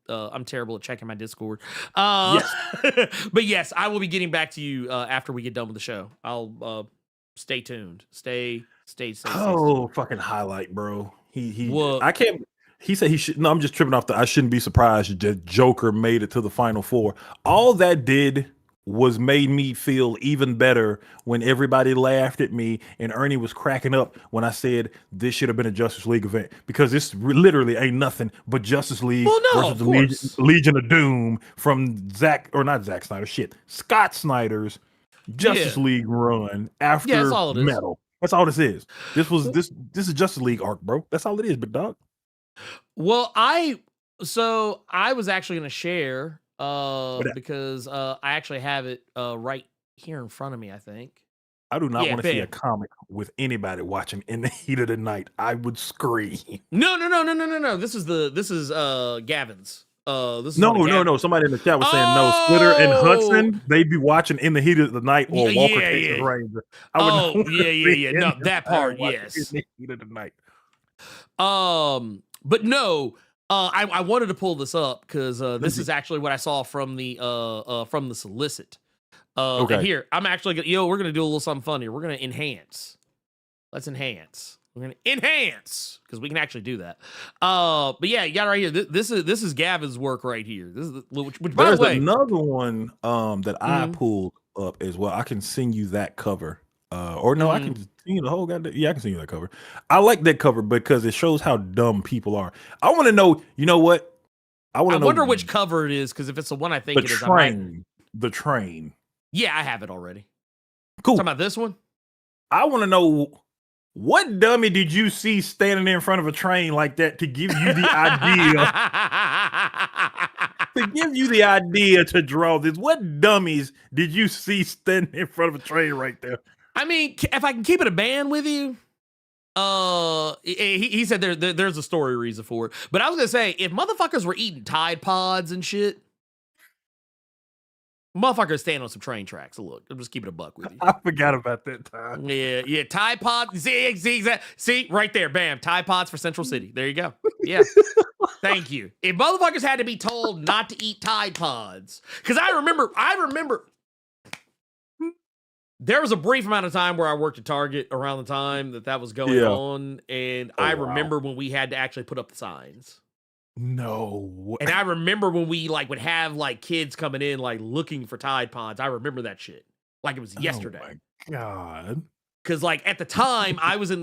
checking my Discord. But yes, I will be getting back to you after we get done with the show. I'll stay tuned. Stay. Fucking highlight, bro. What? I can't. He said he should. No, I'm just tripping off I shouldn't be surprised that Joker made it to the Final Four. All that did was made me feel even better when everybody laughed at me and Ernie was cracking up when I said this should have been a Justice League event, because this literally ain't nothing but Justice League versus the Legion of Doom from Scott Snyder's Justice League run after Metal. That's all this is. This is Justice League arc, bro. That's all it is, big dog. Well, I was actually going to share because I actually have it right here in front of me, I think. I do not want to see a comic with anybody watching in the heat of the night. I would scream. No. This is Gavin's. No. Somebody in the chat was saying no. Splitter and Hudson, they'd be watching in the heat of the night, or Walker Texas Ranger. No, that part, yes. In the heat of the night. But no. I wanted to pull this up because this is actually what I saw from the solicit. Okay. And here, I'm actually we're gonna do a little something fun here. We're gonna enhance. Let's enhance. We're gonna enhance because we can actually do that. But yeah, you got it right here. This is Gavin's work right here. This is which by the way, another one that I pulled up as well. I can send you that cover. I can send you the whole goddamn. Yeah, I can send you that cover. I like that cover because it shows how dumb people are. I want to know. You know what? I wonder which cover it is, because if it's the one I think it is, the train. Yeah, I have it already. Cool. Talking about this one. I want to know, what dummy did you see standing in front of a train like that to give you the idea to draw this? What dummies did you see standing in front of a train right there? I mean, if I can keep it a band with you, he said there's a story reason for it. But I was gonna say, if motherfuckers were eating Tide Pods and shit, motherfuckers stand on some train tracks. So look, I'm just keeping a buck with you. I forgot about that time. Yeah. Tide Pods. See, right there, bam. Tide Pods for Central City. There you go. Yeah. Thank you. If motherfuckers had to be told not to eat Tide Pods, because I remember. There was a brief amount of time where I worked at Target around the time that was going on, and I remember when we had to actually put up the signs. No. And I remember when we would have kids coming in looking for Tide Pods. I remember that shit like it was yesterday. Oh my God. Because at the time I was in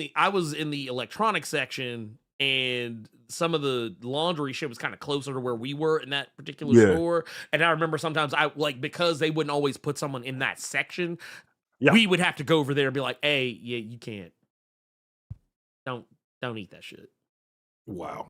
the electronics section, and some of the laundry shit was kind of closer to where we were in that particular store. And I remember sometimes because they wouldn't always put someone in that section. Yeah. We would have to go over there and be like, hey, yeah, you can't. Don't eat that shit. Wow.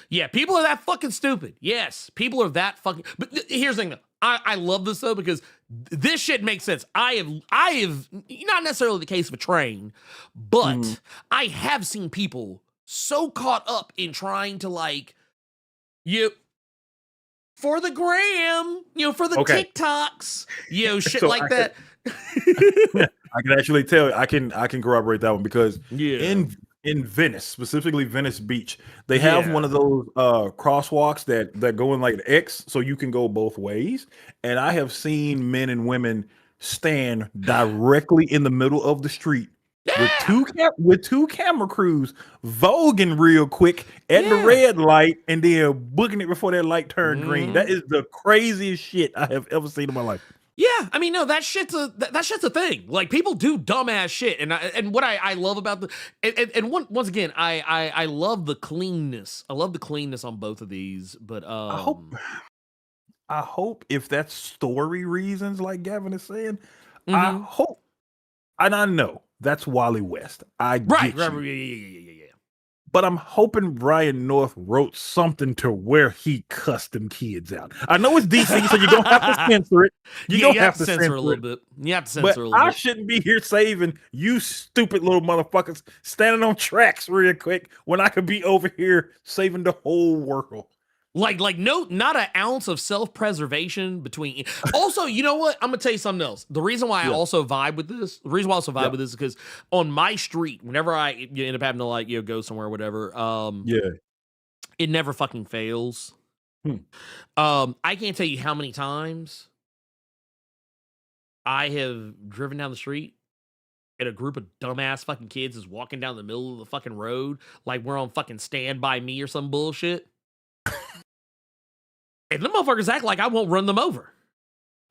Yeah, people are that fucking stupid. Yes, people are that fucking. But here's the thing, though. I love this though because this shit makes sense. I have not necessarily the case of a train, but I have seen people so caught up in trying to like for the gram, for the TikToks, shit So like that. I can actually tell. I can corroborate that one because Yeah. in Venice, specifically Venice Beach, they have one of those crosswalks that go in like an X, so you can go both ways. And I have seen men and women stand directly in the middle of the street with two camera crews voguing real quick at the red light and then booking it before that light turned green. That is the craziest shit I have ever seen in my life. Yeah, I mean, no, that shit's a thing. Like, people do dumbass shit, and what I love about once again, I love the cleanness. I love the cleanness on both of these. But I hope if that's story reasons, like Gavin is saying, I Mhm. hope, and I know that's Wally West. I right, get you. yeah. But I'm hoping Brian North wrote something to where he cussed them kids out. I know it's DC, so you don't have to censor it. You don't have to censor a little it. bit. You have to But censor a little I bit. shouldn't be here saving you stupid little motherfuckers standing on tracks real quick when I could be over here saving the whole world. Like no, not an ounce of self-preservation between. Also, you know what? I'm gonna tell you something else. The reason why I also vibe with this, is because on my street, whenever I end up having to like go somewhere or whatever, it never fucking fails. I can't tell you how many times I have driven down the street and a group of dumbass fucking kids is walking down the middle of the fucking road like we're on fucking Stand By Me or some bullshit. And the motherfuckers act like I won't run them over.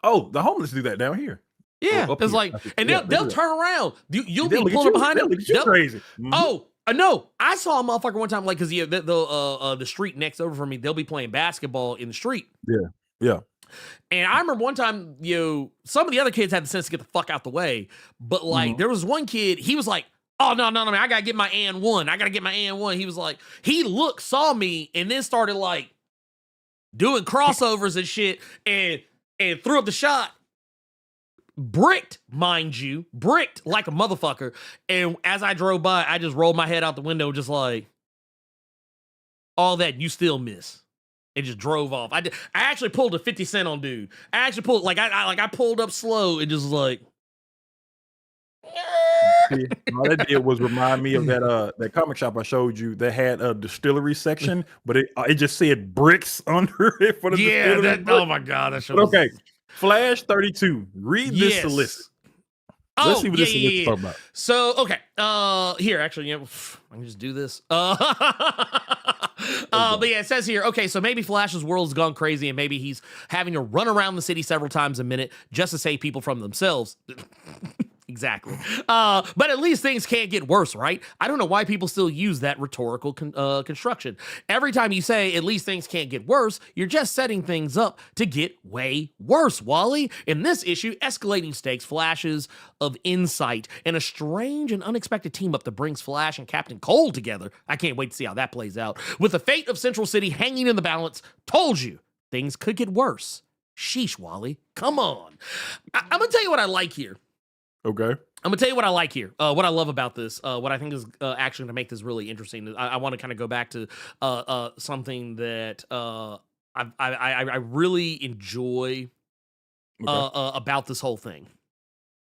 Oh, the homeless do that down here. Yeah, Up it's here. like, and they'll turn around. You'll They'll be look at pulling you- up behind they'll them. look at you crazy. Oh, no. I saw a motherfucker one time, like, because the street next over from me, they'll be playing basketball in the street. Yeah. And I remember one time, some of the other kids had the sense to get the fuck out the way. But, like, there was one kid, he was like, oh, no, man, I got to get my and one. He was like, saw me, and then started, like, doing crossovers and shit, and threw up the shot. Bricked, mind you, like a motherfucker. And as I drove by, I just rolled my head out the window, just like, all that, you still miss. And just drove off. I actually pulled a 50 Cent on dude. I actually pulled, I pulled up slow and just like. See, all that did was remind me of that comic shop I showed you that had a distillery section, but it just said bricks under it for the distillery. Oh my God, that show. Okay, Flash 32. Read this solicit. Let's see what this solicit's talking about. So, okay, here, actually, I can just do this. But yeah, it says here, okay, so maybe Flash's world's gone crazy and maybe he's having to run around the city several times a minute just to save people from themselves. Exactly. But at least things can't get worse, right? I don't know why people still use that rhetorical construction. Every time you say, at least things can't get worse, you're just setting things up to get way worse, Wally. In this issue, escalating stakes, flashes of insight, and a strange and unexpected team-up that brings Flash and Captain Cold together. I can't wait to see how that plays out. With the fate of Central City hanging in the balance, told you, things could get worse. Sheesh, Wally. Come on. I'm going to tell you what I like here. Okay. I'm gonna tell you what I like here. What I love about this. What I think is actually gonna make this really interesting. I want to kind of go back to something that I really enjoy about this whole thing.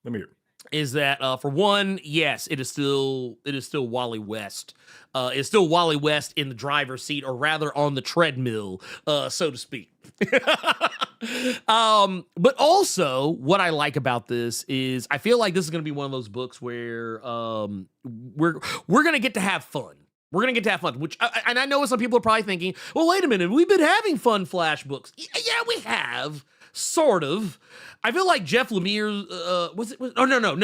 Let me hear. Is that for one, yes, it is still Wally West. It's still Wally West in the driver's seat, or rather on the treadmill, so to speak. But also what I like about this is I feel like this is going to be one of those books where we're going to get to have fun. We're going to get to have fun, which, and I know some people are probably thinking, well, wait a minute, we've been having fun Flash books. Yeah, we have. Sort of. I feel like Jeff Lemire,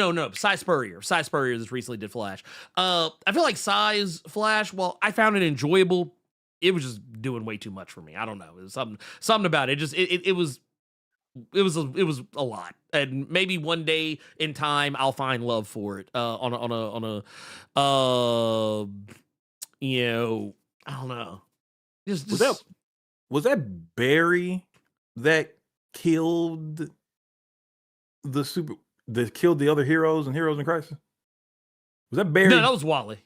no. Cy Spurrier just recently did Flash. I feel like Cy's Flash, well, I found it enjoyable. It was just doing way too much for me. I don't know. It was something about it. It was it was a lot, and maybe one day in time I'll find love for it. On a you know, I don't know. Was that Barry that killed killed the other heroes and Heroes in Crisis? Was that Barry? No, that was Wally.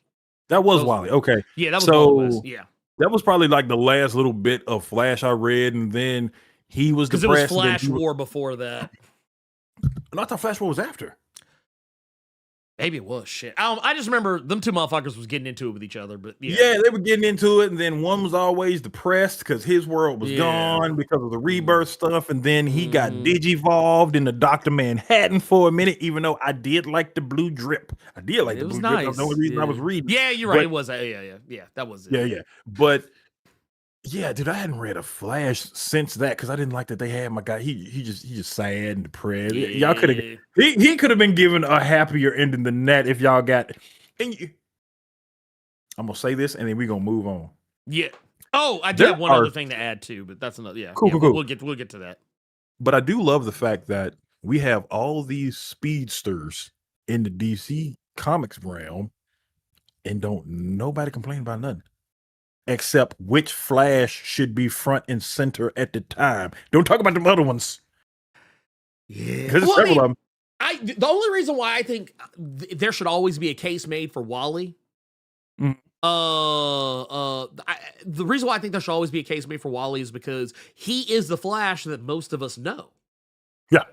That was Wally. Okay. Yeah, that was Wally West. Yeah. That was probably like the last little bit of Flash I read, and then he was depressed. Because it was Flash War before that. And I thought Flash War was after. Maybe it was shit. I just remember them two motherfuckers was getting into it with each other, but yeah, they were getting into it, and then one was always depressed because his world was gone because of the rebirth stuff, and then he got digivolved into Dr. Manhattan for a minute, even though I did like the blue drip. I did like the blue drip. That's the only reason I was reading. Yeah, you're right. It was yeah, that was it. Yeah. But yeah, dude, I hadn't read a Flash since that because I didn't like that they had my guy. He just sad and depressed. Yeah. Y'all could have he could have been given a happier ending than that if y'all got. I'm gonna say this and then we're gonna move on. Yeah. Oh, I do have one other thing to add too, but that's another. Yeah. Cool. We'll get to that. But I do love the fact that we have all these speedsters in the DC Comics realm, and don't nobody complain about nothing. Except which Flash should be front and center at the time. Don't talk about the other ones. Yeah, because there's several of them. The only reason why I think there should always be a case made for Wally. The reason why I think there should always be a case made for Wally is because he is the Flash that most of us know. Yeah.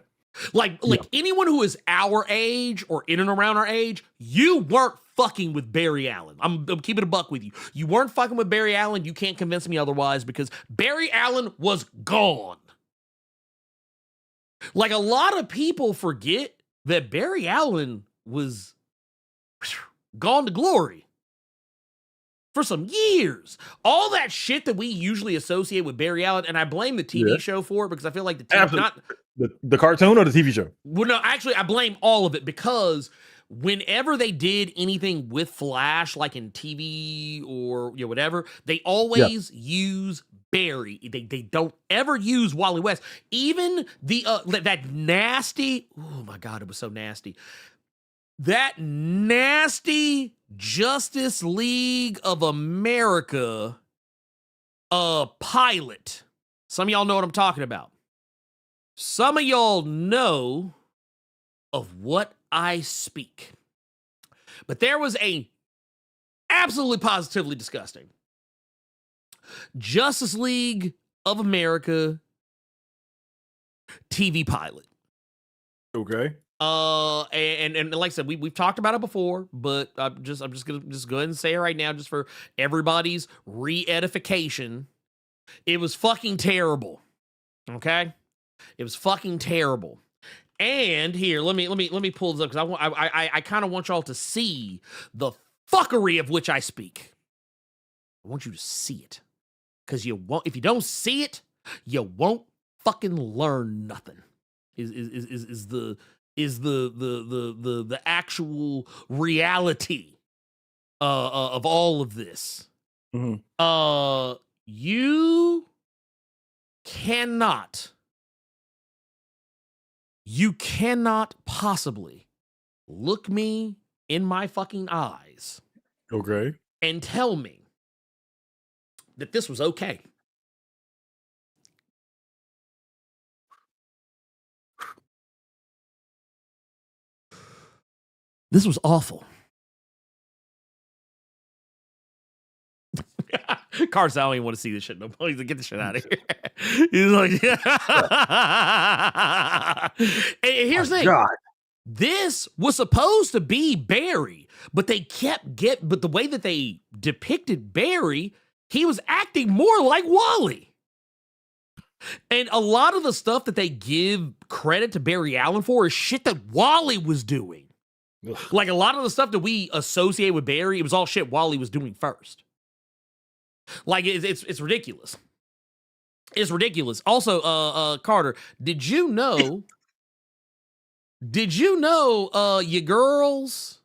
Like anyone who is our age or in and around our age, you weren't fucking with Barry Allen. I'm keeping a buck with you. You weren't fucking with Barry Allen. You can't convince me otherwise because Barry Allen was gone. Like a lot of people forget that Barry Allen was gone to glory for some years. All that shit that we usually associate with Barry Allen, and I blame the TV show for it because I feel like the TV, the cartoon or the TV show? Well, no, actually, I blame all of it because whenever they did anything with Flash, like in TV or whatever, they always use Barry. They don't ever use Wally West. Even the that nasty. Oh my God, it was so nasty. That nasty Justice League of America pilot. Some of y'all know what I'm talking about. Some of y'all know of what I speak. But there was a absolutely positively disgusting Justice League of America TV pilot. Okay. And like I said, we've talked about it before, but I'm just gonna go ahead and say it right now, just for everybody's re-edification. It was fucking terrible. Okay? It was fucking terrible. And here, let me pull this up because I kind of want y'all to see the fuckery of which I speak. I want you to see it. Because you won't, if you don't see it, you won't fucking learn nothing. Is the actual reality of all of this. Mm-hmm. You cannot possibly look me in my fucking eyes. Okay. And tell me that this was okay. This was awful. Carson, I don't even want to see this shit no more. He's like, get the shit out of here. He's like, and here's the thing. God. This was supposed to be Barry, but but the way that they depicted Barry, he was acting more like Wally. And a lot of the stuff that they give credit to Barry Allen for is shit that Wally was doing. Ugh. Like a lot of the stuff that we associate with Barry, it was all shit Wally was doing first. Like it's ridiculous. It's ridiculous. Also, Carter, did you know your girls?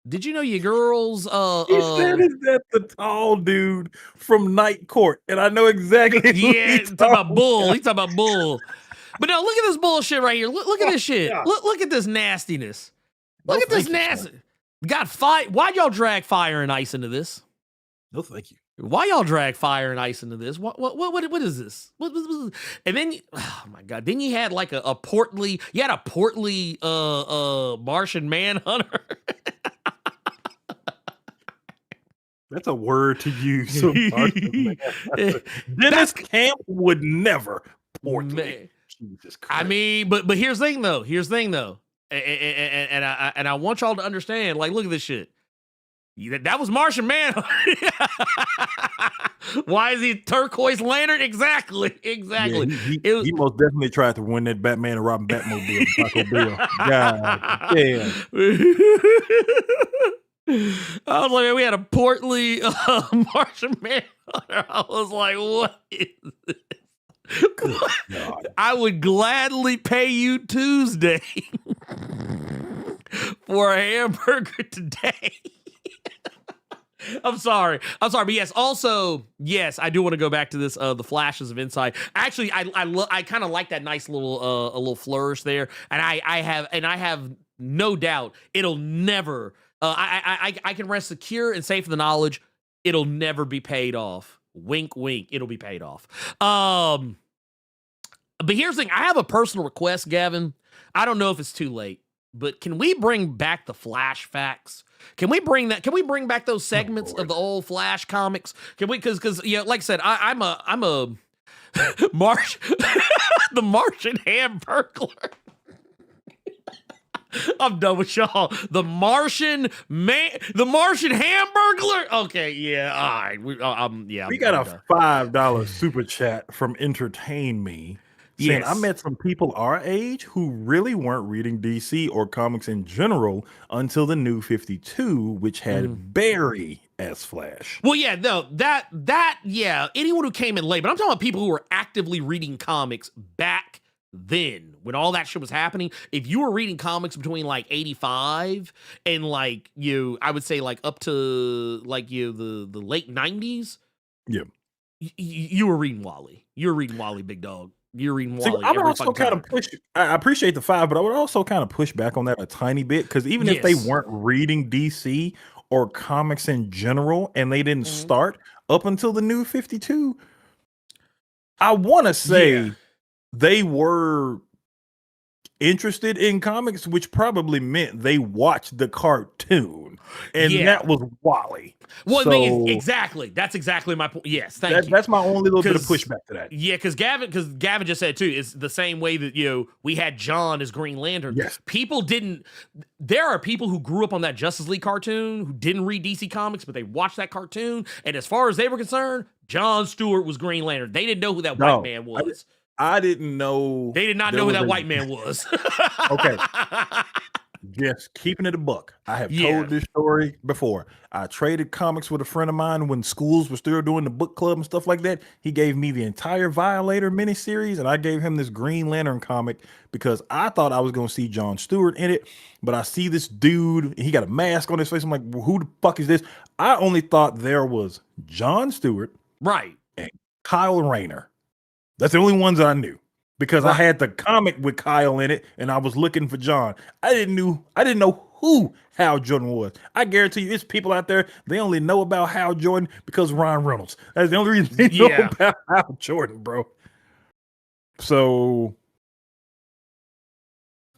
Did you know your girls? He said, "Is that the tall dude from Night Court?" And I know exactly. Yeah, he's talking about Bull. He's talking about Bull. But no, look at this bullshit right here. Look at this shit. God. Look at this nastiness. No, Look at this thank you, nasty. Got fire. Why'd y'all drag fire and ice into this? No, thank you. Why y'all drag fire and ice into this? What is this? And then, oh my god! Then you had like a portly. You had a portly Martian Manhunter. That's a word to use. Dennis Camp would never portly. Jesus Christ. I mean, but here's the thing though. And I want y'all to understand. Like, look at this shit. That was Martian Manhunter. Why is he turquoise lantern? Exactly. Yeah, he most definitely tried to win that Batman and Robin Batmobile. Taco Bell. God damn. I was like, man, we had a portly Martian Manhunter. I was like, what is this? I would gladly pay you Tuesday for a hamburger today. I'm sorry, but yes. Also, yes, I do want to go back to this. The flashes of insight. Actually, I kind of like that nice little a little flourish there, and I have no doubt it'll never. I can rest secure and safe in the knowledge it'll never be paid off. Wink, wink. It'll be paid off. But here's the thing. I have a personal request, Gavin. I don't know if it's too late, but can we bring back the Flash facts? Can we bring that? Can we bring back those segments of the old Flash comics? Can we? Because yeah, like I said, I'm a the Martian Hamburglar. I'm done with y'all. The Martian Hamburglar. Okay, yeah, all right. We got a $5 super chat from Entertain Me. Saying, Yes. I met some people our age who really weren't reading DC or comics in general until the New 52, which had Barry as Flash. Well, yeah, no, yeah, anyone who came in late, but I'm talking about people who were actively reading comics back then when all that shit was happening. If you were reading comics between like 85 and like I would say like up to like the late 90s. Yeah. You were reading Wally. You were reading Wally, big dog. You're reading Wally. I would also kind of push. I appreciate the 5, but I would also kind of push back on that a tiny bit because even if they weren't reading DC or comics in general and they didn't start up until the New 52, I want to say they were interested in comics, which probably meant they watched the cartoon, and that was Wally. Well, so, exactly. That's exactly my point. Yes, thank you. That's my only little bit of pushback to that. Yeah, because Gavin just said too, it's the same way that we had John as Green Lantern. Yes. People didn't. There are people who grew up on that Justice League cartoon who didn't read DC comics, but they watched that cartoon, and as far as they were concerned, John Stewart was Green Lantern. They didn't know who that white man was. I didn't know. They did not know who that white man was. Okay. Just keeping it a buck. I have told this story before. I traded comics with a friend of mine when schools were still doing the book club and stuff like that. He gave me the entire Violator miniseries, and I gave him this Green Lantern comic because I thought I was going to see John Stewart in it. But I see this dude, and he got a mask on his face. I'm like, well, who the fuck is this? I only thought there was John Stewart, right, and Kyle Rayner. That's the only ones I knew because I had the comic with Kyle in it, and I was looking for John. I didn't know who Hal Jordan was. I guarantee you, it's people out there, they only know about Hal Jordan because of Ryan Reynolds. That's the only reason they know about Hal Jordan, bro. So,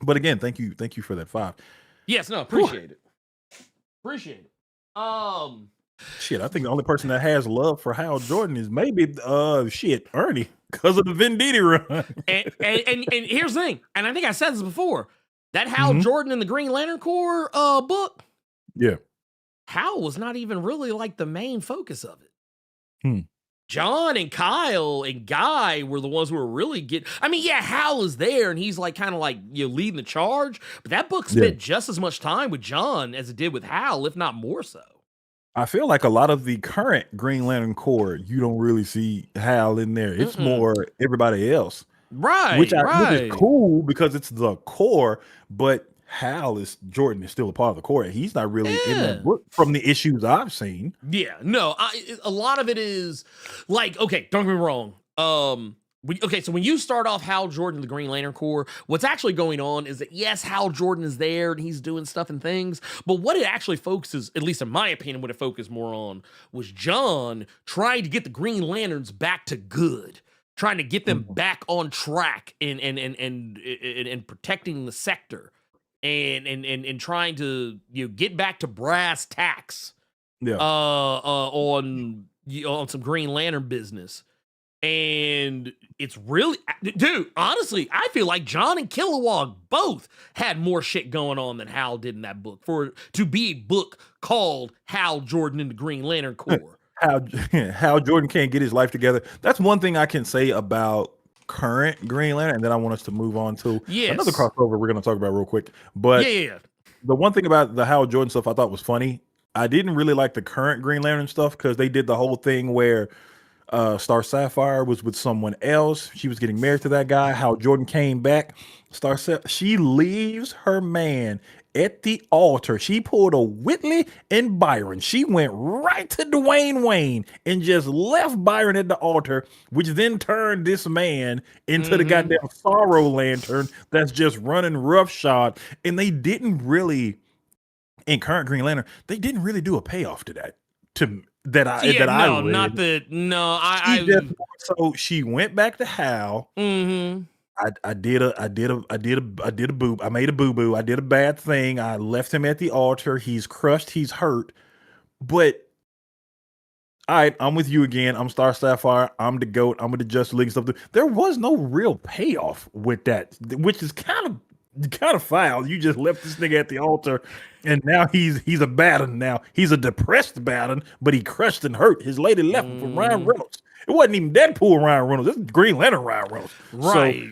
but again, thank you for that 5. Yes, no, appreciate it. Appreciate it. Shit, I think the only person that has love for Hal Jordan is maybe Ernie, because of the Venditti run. and here's the thing, and I think I said this before, that Hal Jordan and the Green Lantern Corps book, Hal was not even really like the main focus of it. John and Kyle and Guy were the ones who were really getting. I mean, Hal is there and he's like kind of like leading the charge, but that book spent just as much time with John as it did with Hal, if not more so. I feel like a lot of the current Green Lantern Corps, you don't really see Hal in there. It's more everybody else. Right. Which is cool because it's the core, but Jordan is still a part of the core. He's not really in the book from the issues I've seen. Yeah, no, a lot of it is like, okay, don't get me wrong. So when you start off Hal Jordan, the Green Lantern Corps, what's actually going on is that, yes, Hal Jordan is there and he's doing stuff and things, but what it actually focuses, at least in my opinion, what it focused more on was John trying to get the Green Lanterns back to good, trying to get them back on track and protecting the sector and trying to get back to brass tacks on some Green Lantern business. And it's really, dude, honestly, I feel like John and Kilowog both had more shit going on than Hal did in that book to be a book called Hal Jordan and the Green Lantern Corps. Hal Jordan can't get his life together. That's one thing I can say about current Green Lantern, and then I want us to move on to another crossover we're going to talk about real quick. But the one thing about the Hal Jordan stuff I thought was funny, I didn't really like the current Green Lantern stuff because they did the whole thing where Star Sapphire was with someone else. She was getting married to that guy. Hal Jordan came back. She leaves her man at the altar. She pulled a Whitley and Byron. She went right to Dwayne Wayne and just left Byron at the altar, which then turned this man into the goddamn Sorrow Lantern that's just running roughshod. And they didn't really, in current Green Lantern, they didn't really do a payoff to that. So she went back to Hal. I did a boo. I made a boo-boo. I did a bad thing. I left him at the altar. He's crushed. He's hurt. But all right, I'm with you again. I'm Star Sapphire. I'm the GOAT. I'm with the Justice League and stuff. There was no real payoff with that, which is kind of foul. You just left this nigga at the altar, and now he's a Batten now. He's a depressed Batten, but he crushed and hurt. His lady left him for Ryan Reynolds. It wasn't even Deadpool Ryan Reynolds. This is Green Lantern Ryan Reynolds. Right.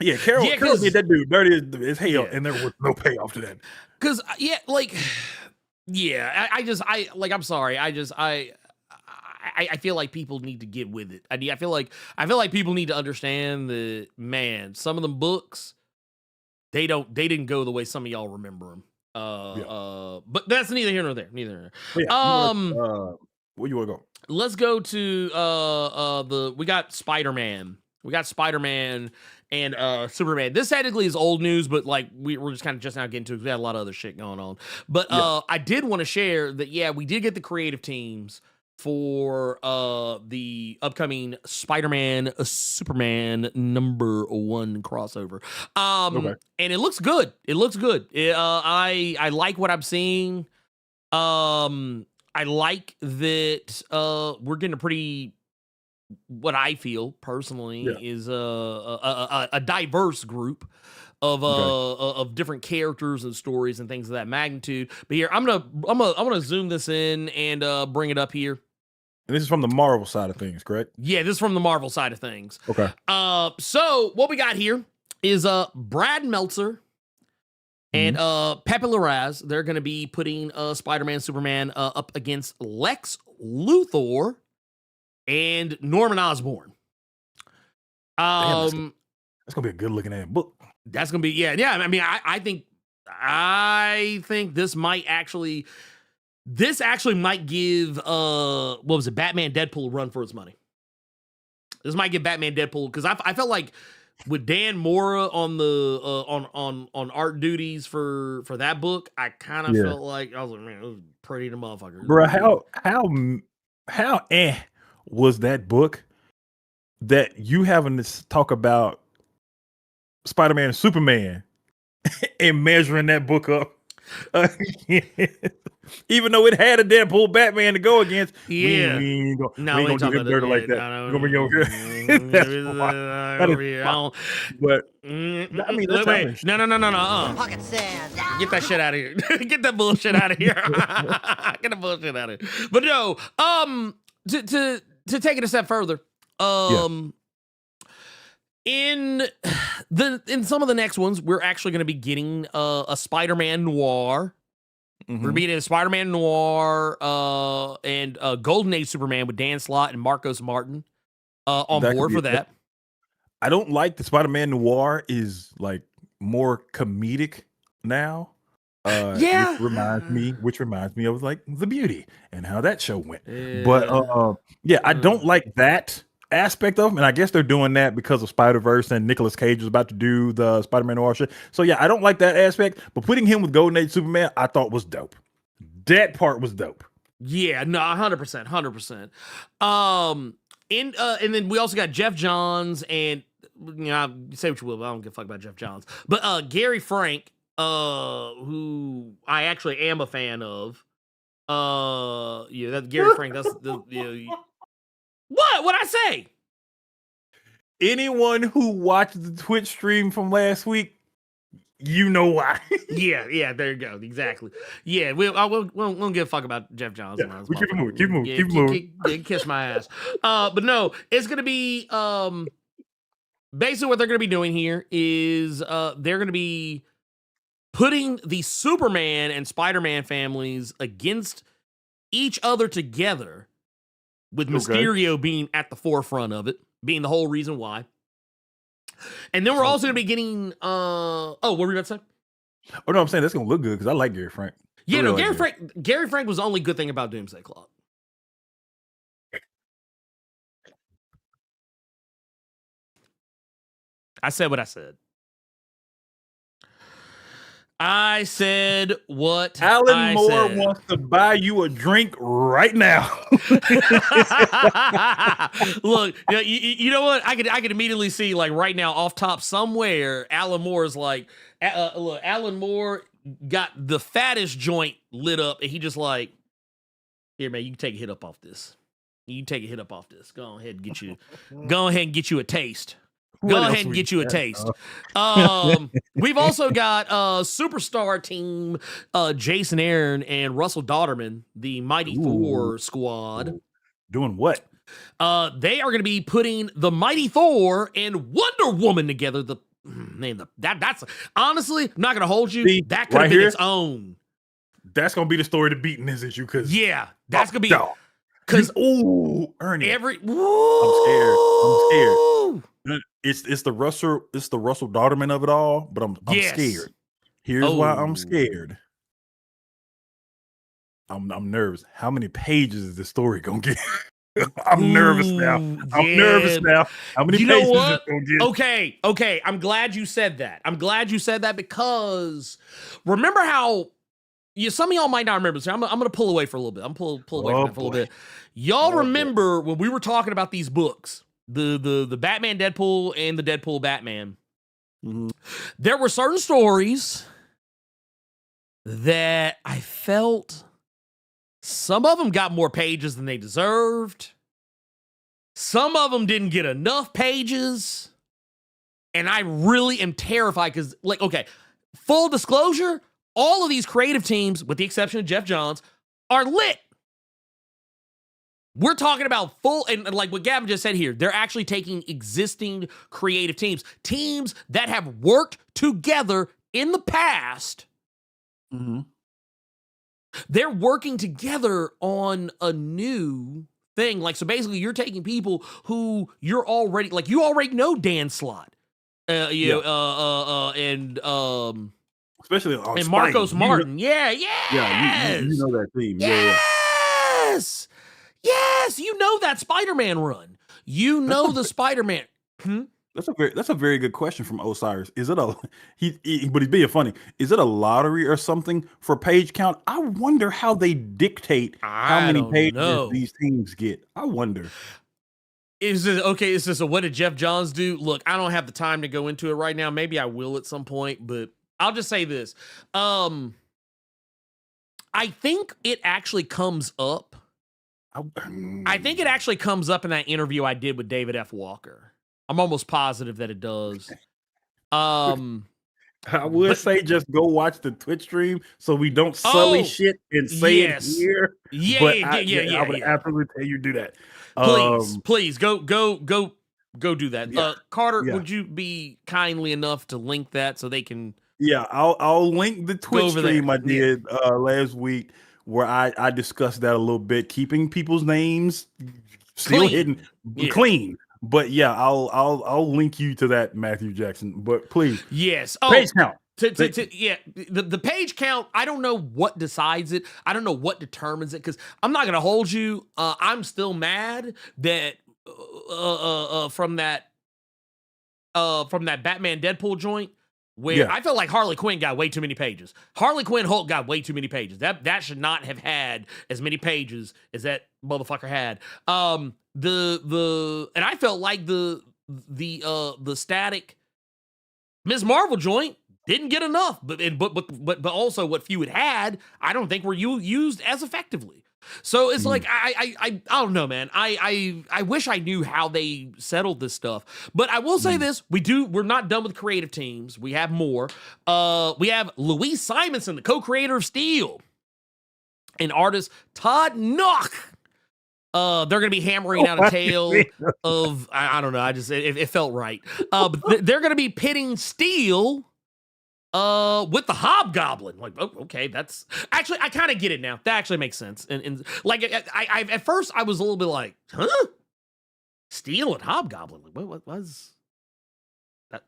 So, Carol did that dude dirty as hell, and there was no payoff to that. Because I'm sorry. I feel like people need to get with it. I feel like people need to understand that, man, some of them books, they didn't go the way some of y'all remember them. But that's neither here nor there. Where you want to go? Let's go to we got Spider-Man. We got Spider-Man and Superman. This technically is old news, but like we're just kind of just now getting to it. We had a lot of other shit going on. But I did want to share that we did get the creative teams for the upcoming Spider-Man Superman #1 crossover. And it looks good. I like what I'm seeing. I like that we're getting a pretty, what I feel personally is a diverse group of different characters and stories and things of that magnitude. But here I'm gonna zoom this in and bring it up here. And this is from the Marvel side of things, correct? Yeah, this is from the Marvel side of things. Okay. So what we got here is Brad Meltzer and Pepe Larraz. They're going to be putting Spider-Man, Superman up against Lex Luthor and Norman Osborn. That's gonna be a good looking ass book. That's gonna be I mean, I think this might actually. This actually might give Batman Deadpool a run for its money. This might give Batman Deadpool, because I felt like with Dan Mora on the on art duties for that book, I kind of felt like I was like, man, it was pretty the motherfucker. Bro, how was that book that you having to talk about Spider-Man and Superman and measuring that book up? Even though it had a Deadpool Batman to go against, we ain't gonna do him dirty like that. We're gonna bring you over here. But I mean, that's wait, no. Pocket sand. Get that shit out of here. Get that bullshit out of here. Get the bullshit out of here. But no, to take it a step further, in some of the next ones, we're actually going to be getting a Spider-Man Noir. We're beating a Spider-Man Noir and Golden Age Superman with Dan Slott and Marcos Martin on board for that. I don't like the Spider-Man Noir is like more comedic now. Which reminds me of like The Beauty and how that show went. But I don't like that. aspect of them, and I guess they're doing that because of Spider-Verse and Nicolas Cage is about to do the Spider-Man noir shit. So yeah, I don't like that aspect, but putting him with Golden Age Superman, I thought was dope. That part was dope. Yeah, no, 100%, 100%. And then we also got Jeff Johns and say what you will, but I don't give a fuck about Jeff Johns. But Gary Frank, who I actually am a fan of. That Gary Frank. That's what? What'd I say? Anyone who watched the Twitch stream from last week, you know why. yeah, there you go. Exactly. Yeah, we won't give a fuck about Jeff Johns. Yeah, we keep moving. Kiss my ass. But no, it's gonna be basically what they're gonna be doing here is they're gonna be putting the Superman and Spider-Man families against each other together, with Mysterio being at the forefront of it, being the whole reason why. And then we're also going to be getting, what were we about to say? Oh, no, I'm saying that's going to look good because I like Gary Frank. Yeah, no, Gary Frank was the only good thing about Doomsday Clock. I said what I said. I said what Alan Moore wants to buy you a drink right now. Look, you know what? I could immediately see, like, right now off top somewhere, Alan Moore is like, look, Alan Moore got the fattest joint lit up, and he just like, here, man, you can take a hit up off this. You can take a hit up off this. Go ahead and get you a taste. Go ahead and get you a taste. We've also got superstar team Jason Aaron and Russell Dodderman, the Mighty Thor squad. Doing what? They are going to be putting the Mighty Thor and Wonder Woman together. That's honestly, I'm not going to hold you. That could have been its own. That's going to be the story to beating this issue because that's going to be because Ernie. I'm scared. It's the Russell Dodderman of it all, but I'm scared. Here's why I'm scared. I'm nervous. How many pages is this story gonna get? I'm nervous now. I'm nervous now. How many pages is it gonna get? Okay. I'm glad you said that. Because remember how some of y'all might not remember. So I'm gonna pull away for a little bit. I'm pull away from that for a little bit. Y'all remember when we were talking about these books? The Batman Deadpool and the Deadpool Batman. Mm-hmm. There were certain stories that I felt some of them got more pages than they deserved. Some of them didn't get enough pages. And I really am terrified because, like, okay, full disclosure, all of these creative teams, with the exception of Jeff Johns, are lit. We're talking about full, and like what Gavin just said here, they're actually taking existing creative teams that have worked together in the past. Mm-hmm. They're working together on a new thing. Like, so basically you're taking people who you already know Dan Slott, and especially on and Spidey. Marcos Martin. You know that team. Yes. Yes, you know that Spider-Man run. You know the Spider-Man. That's a very good question from Osiris. Is it but he's being funny. Is it a lottery or something for page count? I wonder how they dictate how many pages these teams get. I wonder. Is this what did Jeff Johns do? Look, I don't have the time to go into it right now. Maybe I will at some point, but I'll just say this. I think it actually comes up. I think it actually comes up in that interview I did with David F. Walker. I'm almost positive that it does. I would say just go watch the Twitch stream so we don't sully shit and say it here. I would absolutely tell you to do that. Please go do that. Carter, would you be kindly enough to link that so they can? Yeah, I'll link the Twitch stream I did last week, where I discussed that a little bit, keeping people's names still hidden, clean. But yeah, I'll link you to that, Matthew Jackson. But please, yes, page count. The page count. I don't know what decides it. I don't know what determines it because I'm not gonna hold you. I'm still mad that from that Batman Deadpool joint where I felt like Harley Quinn got way too many pages. Harley Quinn Hulk got way too many pages. That should not have had as many pages as that motherfucker had. And I felt like the static Ms. Marvel joint didn't get enough, but also what few it had, I don't think were used as effectively. So it's like I don't know, man. I wish I knew how they settled this stuff. But I will say this: we're not done with creative teams. We have more. We have Louise Simonson, the co-creator of Steel, and artist Todd Nock. They're gonna be hammering out a tale of I don't know. It felt right. But they're gonna be pitting Steel with the Hobgoblin. Like, oh, okay, that's actually I kind of get it now. That actually makes sense. And like I at first I was a little bit like, huh? Steel and Hobgoblin. Like, what was that?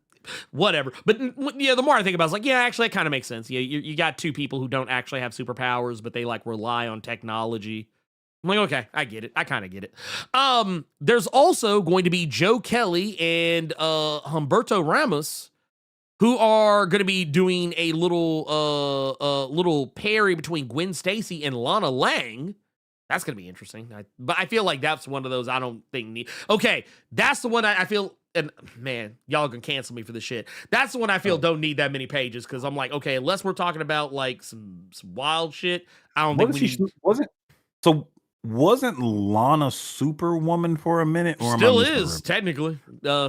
Whatever. But yeah, the more I think about it, I was like, yeah, actually it kind of makes sense. Yeah, you got two people who don't actually have superpowers, but they like rely on technology. I'm like, okay, I get it. I kind of get it. There's also going to be Joe Kelly and Humberto Ramos, who are going to be doing a little parry between Gwen Stacy and Lana Lang. That's going to be interesting. But I feel like that's one of those I don't think okay, that's the one I feel, and man, y'all gonna cancel me for this shit. That's the one I feel don't need that many pages, because I'm like, okay, unless we're talking about like some wild shit, I don't think we need... Wasn't Lana Superwoman for a minute? Or still is, technically.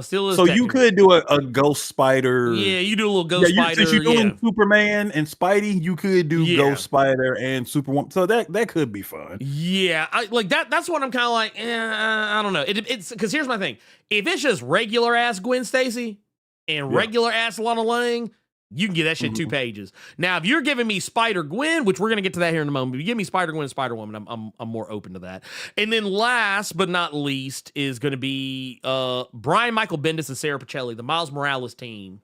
Still is. So you could do a Ghost Spider. Yeah, you do a little Ghost Spider. Since you're doing Superman and Spidey, you could do Ghost Spider and Superwoman. So that could be fun. Yeah, I like that. That's what I'm kind of like. I don't know. It's because here's my thing. If it's just regular ass Gwen Stacy and regular ass Lana Lang, you can get that shit 2 pages. Now, if you're giving me Spider-Gwen, which we're going to get to that here in a moment, if you give me Spider-Gwen and Spider-Woman, I'm more open to that. And then last but not least is going to be Brian Michael Bendis and Sarah Pacelli, the Miles Morales team.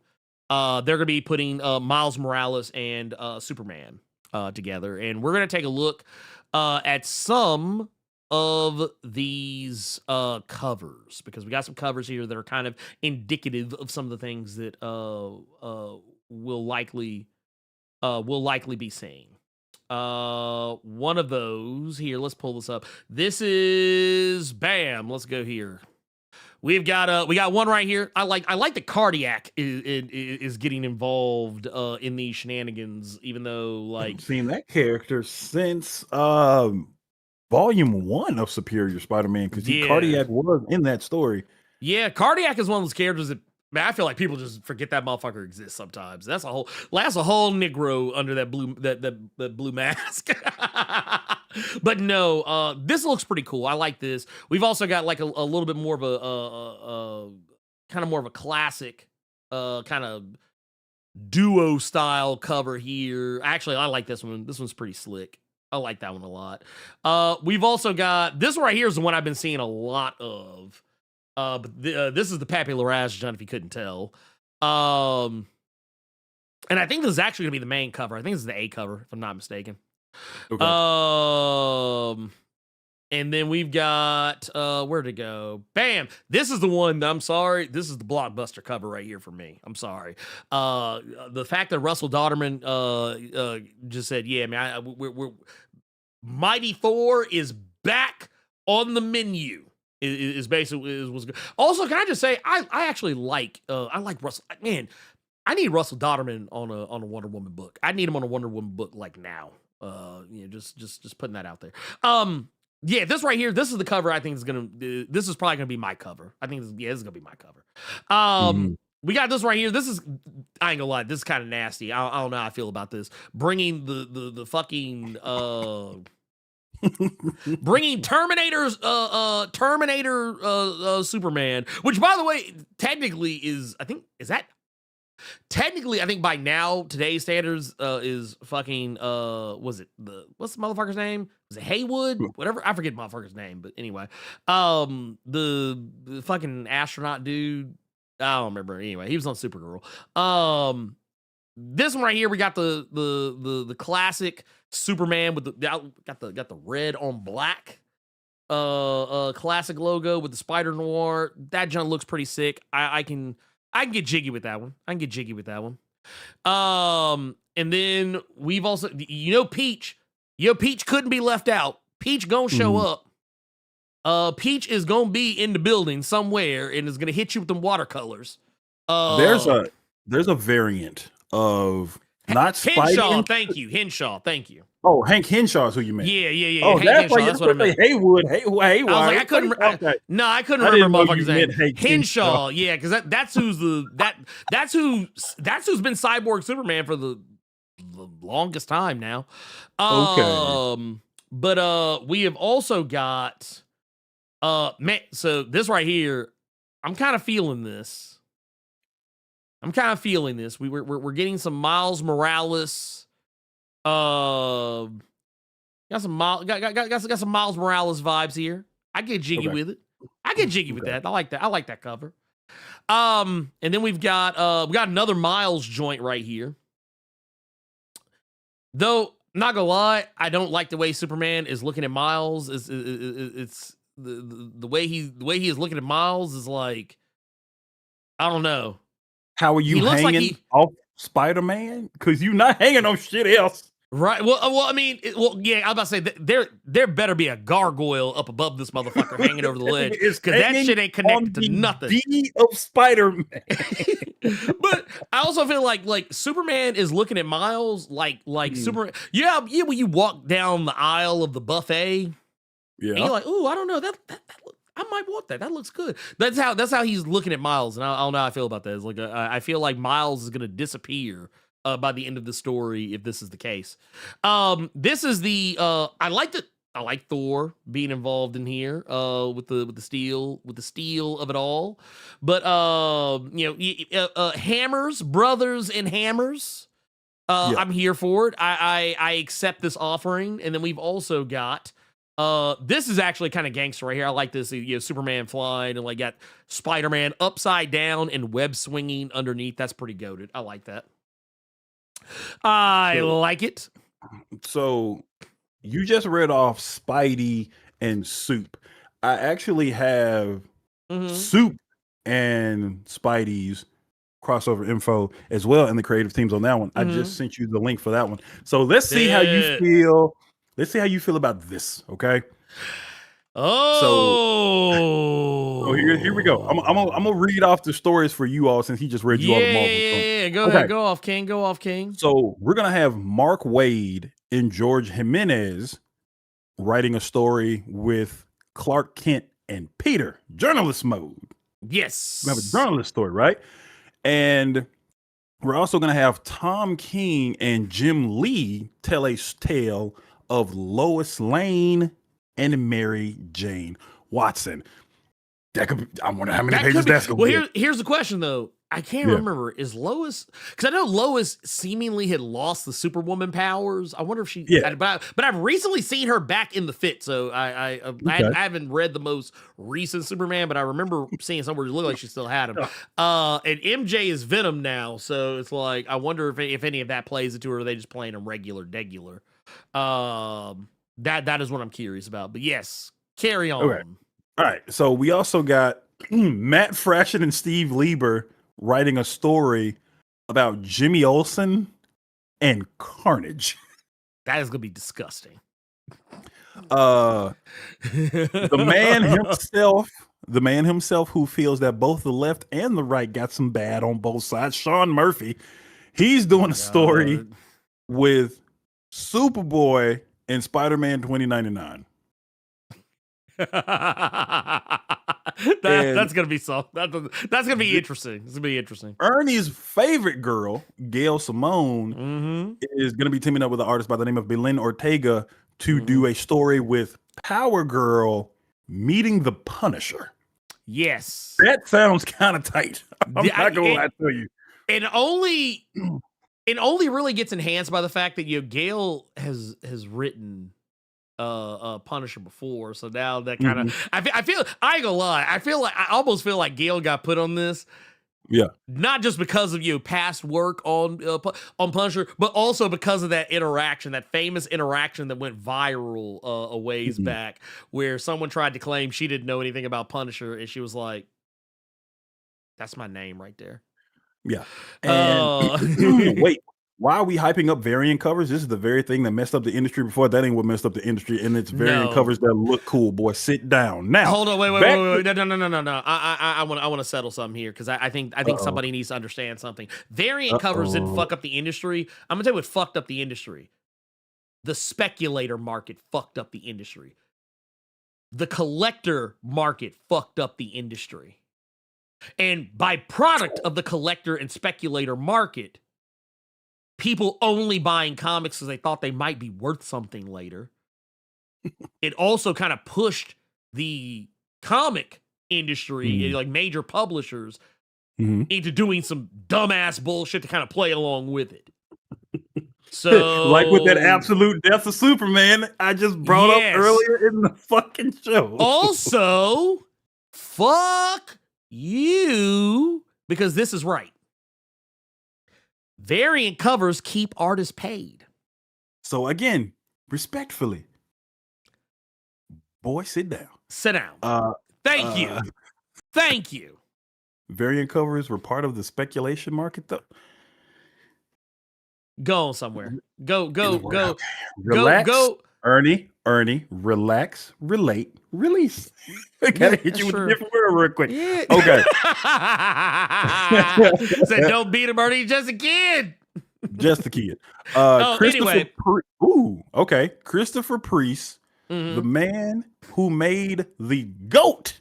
They're going to be putting Miles Morales and Superman together. And we're going to take a look at some of these covers, because we got some covers here that are kind of indicative of some of the things that we'll likely be seeing. One of those here, let's pull this up. This is let's go here. We got one right here. I like the Cardiac is getting involved in these shenanigans, even though like I've seen that character since volume 1 of Superior Spider-Man, because Cardiac was in that story. Yeah, Cardiac is one of those characters that, man, I feel like people just forget that motherfucker exists sometimes. That's a whole Negro under that blue mask. But no, this looks pretty cool. I like this. We've also got like a little bit more of a kind of more of a classic kind of duo style cover here. Actually, I like this one. This one's pretty slick. I like that one a lot. We've also got this one right here is the one I've been seeing a lot of. But this is the Pappy Larraz, John, if you couldn't tell. And I think this is actually going to be the main cover. I think this is the A cover, if I'm not mistaken. Okay. And then we've got, where'd it go? Bam! This is the one, I'm sorry, this is the blockbuster cover right here for me. I'm sorry. The fact that Russell Dauterman just said, yeah, man, we're Mighty Thor is back on the menu. Is basically was good. Also, can I just say I actually like Russell. Man, I need Russell Dauterman on a Wonder Woman book. I need him on a Wonder Woman book like now. Just putting that out there. Yeah, this right here, this is the cover I think is gonna. This is probably gonna be my cover. I think this is gonna be my cover. We got this right here. This is, I ain't gonna lie, this is kind of nasty. I don't know how I feel about this. Bringing the fucking bringing Terminator Superman, which by the way, technically I think by now today's standards is fucking what's the motherfucker's name? Was it Haywood? Whatever, I forget the motherfucker's name, but anyway, the fucking astronaut dude, I don't remember. Anyway, he was on Supergirl. This one right here, we got the classic Superman with got the red on black. classic logo with the Spider Noir. That junk looks pretty sick. I can get jiggy with that one. And then we've also, Peach. Peach couldn't be left out. Peach gonna show up. Peach is gonna be in the building somewhere and is gonna hit you with them watercolors. There's a variant of not Henshaw. Spidey. Henshaw. Thank you. Oh, Hank Henshaw is who you meant. Yeah. Oh, Hank that's Henshaw, what I meant. Haywood. I was like, I couldn't. I couldn't remember motherfucker's name. Henshaw. Yeah, because that's who's that's who's been Cyborg Superman for the longest time now. Okay. But we have also got man. So this right here, I'm kind of feeling this. We're getting some Miles Morales. Got some Miles Morales vibes here. I get jiggy with it. With that. I like that cover. And then we got another Miles joint right here. Though, not gonna lie, I don't like the way Superman is looking at Miles. It's the way he is looking at Miles is like, I don't know. How are you hanging off Spider-Man? Because you're not hanging on shit else. Right. Well, I mean, yeah, I was about to say there better be a gargoyle up above this motherfucker hanging over the ledge, because that shit ain't connected to nothing. D of Spider-Man. But I also feel like Superman is looking at Miles like Superman. Yeah, when you walk down the aisle of the buffet, and you're like, ooh, I don't know, that I might want that. That looks good. That's how he's looking at Miles, and I don't know how I feel about that. It's like I feel like Miles is gonna disappear by the end of the story if this is the case. This is the I like Thor being involved in here with the steel of it all. But Hammers, Brothers and Hammers. I'm here for it. I accept this offering. And then we've also got this is actually kind of gangster right here. I like this. Superman flying and got Spider-Man upside down and web swinging underneath. That's pretty goated. I like that. I like it. So you just read off Spidey and Soup. I actually have Soup and Spidey's crossover info as well, and the creative teams on that one. I just sent you the link for that one. So let's see how you feel. Let's see how you feel about this. Okay. So here we go. I'm gonna read off the stories for you all since he just read you all the Marvel. Yeah, go ahead, go off, King. So we're gonna have Mark Waid and George Jimenez writing a story with Clark Kent and Peter, journalist mode. Yes, we have a journalist story, right? And we're also gonna have Tom King and Jim Lee tell a tale of Lois Lane and Mary Jane Watson. That could be, I wonder how many pages that's going to be. Well, here's the question, though. I can't remember. Is Lois... Because I know Lois seemingly had lost the Superwoman powers. I wonder if she... Yeah. But I've recently seen her back in the fit, so I haven't read the most recent Superman, but I remember seeing somewhere it looked like she still had him. And MJ is Venom now, so it's like, I wonder if any of that plays into her, or are they just playing him regular. That is what I'm curious about. But yes, carry on. Okay. All right. So we also got Matt Fraction and Steve Lieber writing a story about Jimmy Olsen and Carnage. That is gonna be disgusting. The man himself who feels that both the left and the right got some bad on both sides, Sean Murphy, he's doing a story with Superboy and Spider-Man 2099. That's gonna be so. That's gonna be interesting. It's gonna be interesting. Ernie's favorite girl, Gail Simone, is gonna be teaming up with an artist by the name of Belen Ortega to do a story with Power Girl meeting the Punisher. Yes, that sounds kind of tight. I'm not gonna lie to you. It only really gets enhanced by the fact that Gail has written Punisher before, so now that kind of I feel I ain't gonna lie, I almost feel like Gail got put on this Yeah. Not just because of past work on Punisher, but also because of that interaction, that famous interaction that went viral a ways back, where someone tried to claim she didn't know anything about Punisher, and she was like, "That's my name right there." Yeah. And wait, why are we hyping up variant covers? This is the very thing that messed up the industry before. That ain't what messed up the industry. And it's variant covers that look cool, boy. Sit down. Now hold on, wait. No. I want to settle something here, because I think somebody needs to understand something. Variant covers didn't fuck up the industry. I'm gonna tell you what fucked up the industry. The speculator market fucked up the industry. The collector market fucked up the industry. And by product of the collector and speculator market, people only buying comics because they thought they might be worth something later. It also kind of pushed the comic industry, like major publishers, into doing some dumbass bullshit to kind of play along with it. So, like with that absolute death of Superman I just brought up earlier in the fucking show. Also, fuck you, because this is right. Variant covers keep artists paid. So again, respectfully, boy, sit down. Sit down. Thank you. Thank you. Variant covers were part of the speculation market, though. Go on somewhere. Go. Relax, go. Ernie, relax, relate, release. I gotta hit you with a different word real quick. Yeah. Okay. Said don't beat him, Ernie, just a kid. Just a kid. Anyway. Okay. Christopher Priest, the man who made the GOAT,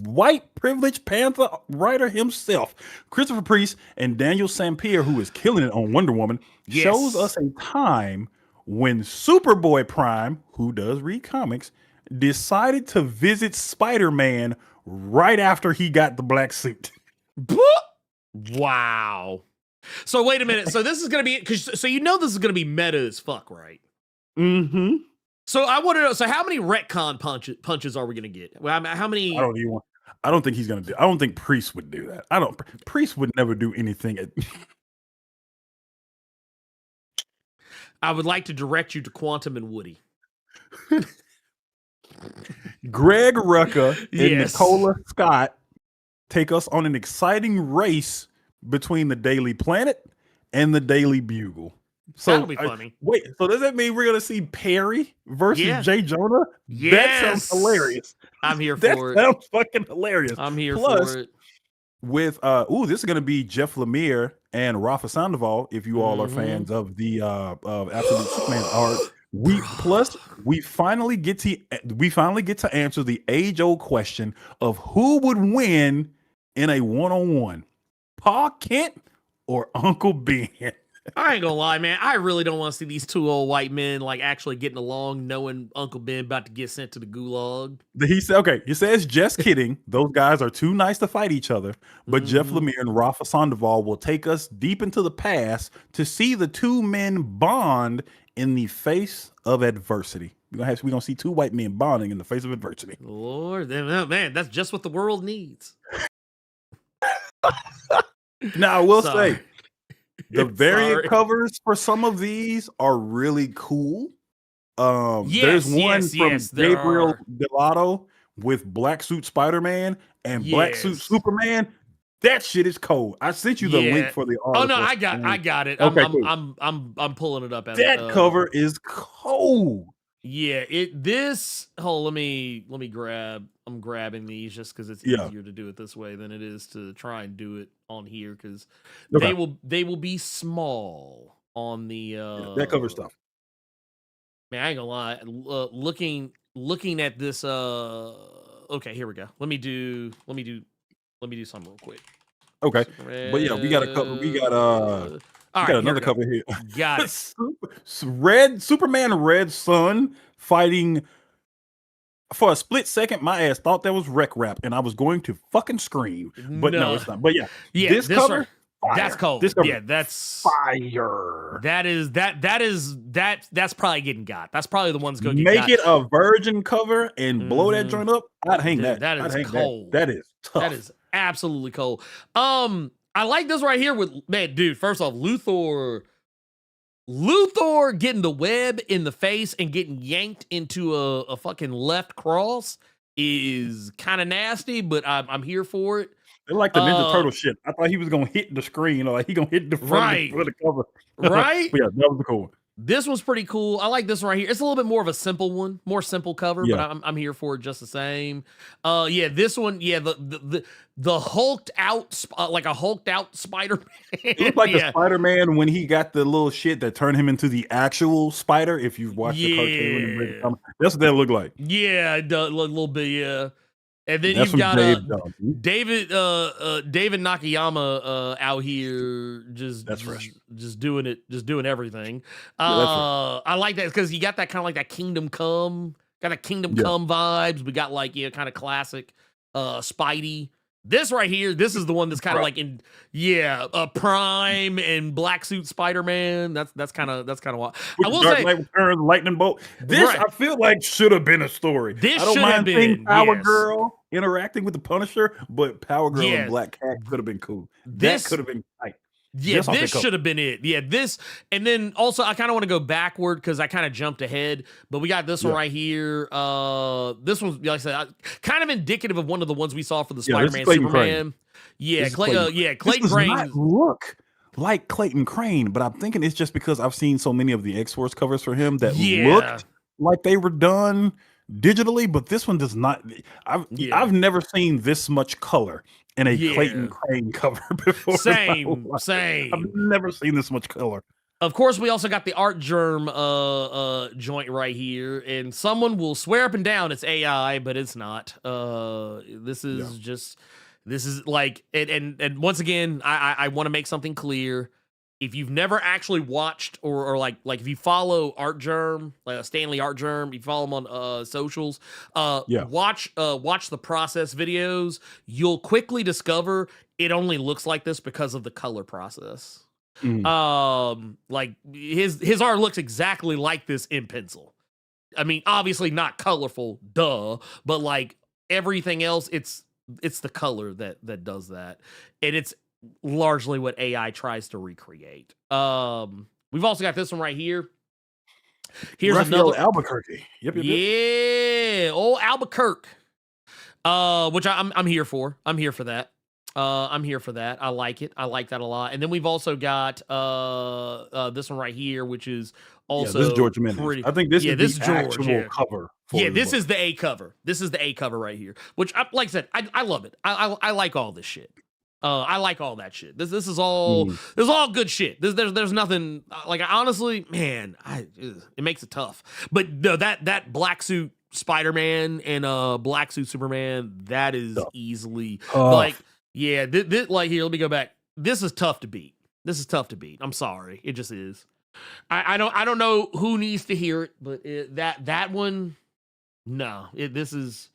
white privileged Panther writer himself, Christopher Priest, and Daniel Sampere, who is killing it on Wonder Woman, shows us a time when Superboy Prime, who does read comics, decided to visit Spider-Man right after he got the black suit. Wow. So wait a minute. So this is going to be, so you know this is going to be meta as fuck, right? Mm-hmm. So I want to know, so how many retcon punches are we going to get? How many? I don't think he's going to do. I don't think Priest would do that. Priest would never do anything. I would like to direct you to Quantum and Woody. Greg Rucka and Nicola Scott take us on an exciting race between the Daily Planet and the Daily Bugle. So that'll be funny. Wait, so does that mean we're gonna see Perry versus Jay Jonah? Yes. That sounds hilarious. I'm here for it. That sounds fucking hilarious. I'm here for it. With this is gonna be Jeff Lemire and Rafa Sandoval. If you all are fans of the of Absolute Superman art, we finally get to answer the age-old question of who would win in a one-on-one, Pa Kent or Uncle Ben. I ain't gonna lie, man. I really don't want to see these two old white men like actually getting along, knowing Uncle Ben about to get sent to the gulag. He says, just kidding. Those guys are too nice to fight each other. But Jeff Lemire and Rafa Sandoval will take us deep into the past to see the two men bond in the face of adversity. We're gonna see two white men bonding in the face of adversity. Lord, man, that's just what the world needs. Now I will say, the variant covers for some of these are really cool. There's one from Gabriel Delato with Black Suit Spider-Man and Black Suit Superman. That shit is cold. I sent you the link for the article. Oh no, I got it. Okay, I'm pulling it up. That cover is cold. Yeah, let me grab. I'm grabbing these just because it's easier to do it this way than it is to try and do it on here, because they will be small on the that cover stuff. Man, I ain't gonna lie. Looking at this. Okay, here we go. Let me do something real quick. Okay, but yeah, we got a cover. We got another cover here. Got it. Superman Red Sun fighting. For a split second, my ass thought that was Rec Rap, and I was going to fucking scream. But no it's not. But this cover, that's cold. This cover, that's fire. That's probably getting got. That's probably the one's going to make it a virgin cover and blow that joint up. I'd hang that. That is cold. That is tough. That is Absolutely cold. I like this right here with, man, dude, first off, Luthor getting the web in the face and getting yanked into a fucking left cross is kind of nasty, but I'm here for it. They're like the Ninja Turtle shit. I thought he was gonna hit the screen, or like he gonna hit the front of the cover. Right? But yeah, that was cool. This one's pretty cool. I like this one right here. It's a little bit more of a simple one, more simple cover, Yeah. but I'm here for it just the same. Yeah, this one, yeah, the hulked out, like a hulked out Spider-Man. It looked like the Spider-Man when he got the little shit that turned him into the actual spider. If you've watched the cartoon, that's what that looked like. Yeah, it does, a little bit, yeah. And then That's you've got David Nakayama out here just doing everything. I like that because you got that kind of like that Kingdom Come vibes. We got like kind of classic Spidey. This right here, this is the one that's kind of like in Prime and Black Suit Spider-Man. That's kind of what I will say. Knight Returns, Lightning Bolt. This I feel like should have been a story. This I don't should mind have been seeing Power Girl interacting with the Punisher, but Power Girl and Black Cat could have been cool. That could have been tight. Yeah, this should have been it. Yeah, this, and then also I kind of want to go backward because I kind of jumped ahead, but we got this one right here. This one's, like I said, kind of indicative of one of the ones we saw for the Spider-Man Superman. Crane. Yeah, Clayton Crane. Not look like Clayton Crane, but I'm thinking it's just because I've seen so many of the X-Force covers for him that looked like they were done digitally, but this one does not. I've never seen this much color in a Clayton Crane cover before. Same. I've never seen this much color. Of course, we also got the Art Germ joint right here, and someone will swear up and down it's AI, but it's not. This is just, this is like, and once again, I want to make something clear. If you've never actually watched or like if you follow Art Germ, like Stanley Art Germ, you follow him on socials, watch the process videos, you'll quickly discover it only looks like this because of the color process. Like his art looks exactly like this in pencil. I mean, obviously not colorful, duh, but like everything else, it's the color that does that. And it's largely what AI tries to recreate. We've also got this one right here. Here's Raphael another Albuquerque. Yep. Old Albuquerque. Which I'm here for. I'm here for that. I like it. I like that a lot. And then we've also got this one right here, which is also this is George Mendes. I think this is the actual cover. This is the A cover. This is the A cover right here. Which, like I said, I love it. I like all this shit. I like all that shit. This is all this is all good shit. There's nothing like, honestly, man, it makes it tough. But no, that Black Suit Spider-Man and Black Suit Superman, that is easily like, this, like, here, let me go back. This is tough to beat. I'm sorry, it just is. I don't know who needs to hear it, but that one, no, this is.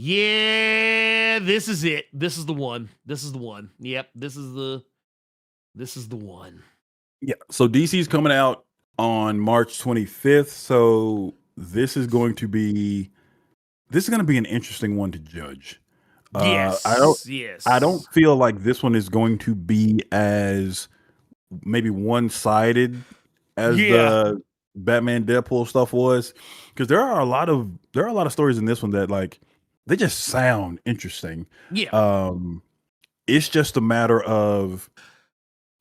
Yeah, this is it. This is the one. Yep, this is the one. Yeah. So DC's coming out on March 25th. So this is going to be an interesting one to judge. Yes. I don't feel like this one is going to be as maybe one-sided as the Batman Deadpool stuff was, because there are a lot of stories in this one that, like, they just sound interesting. Yeah. It's just a matter of,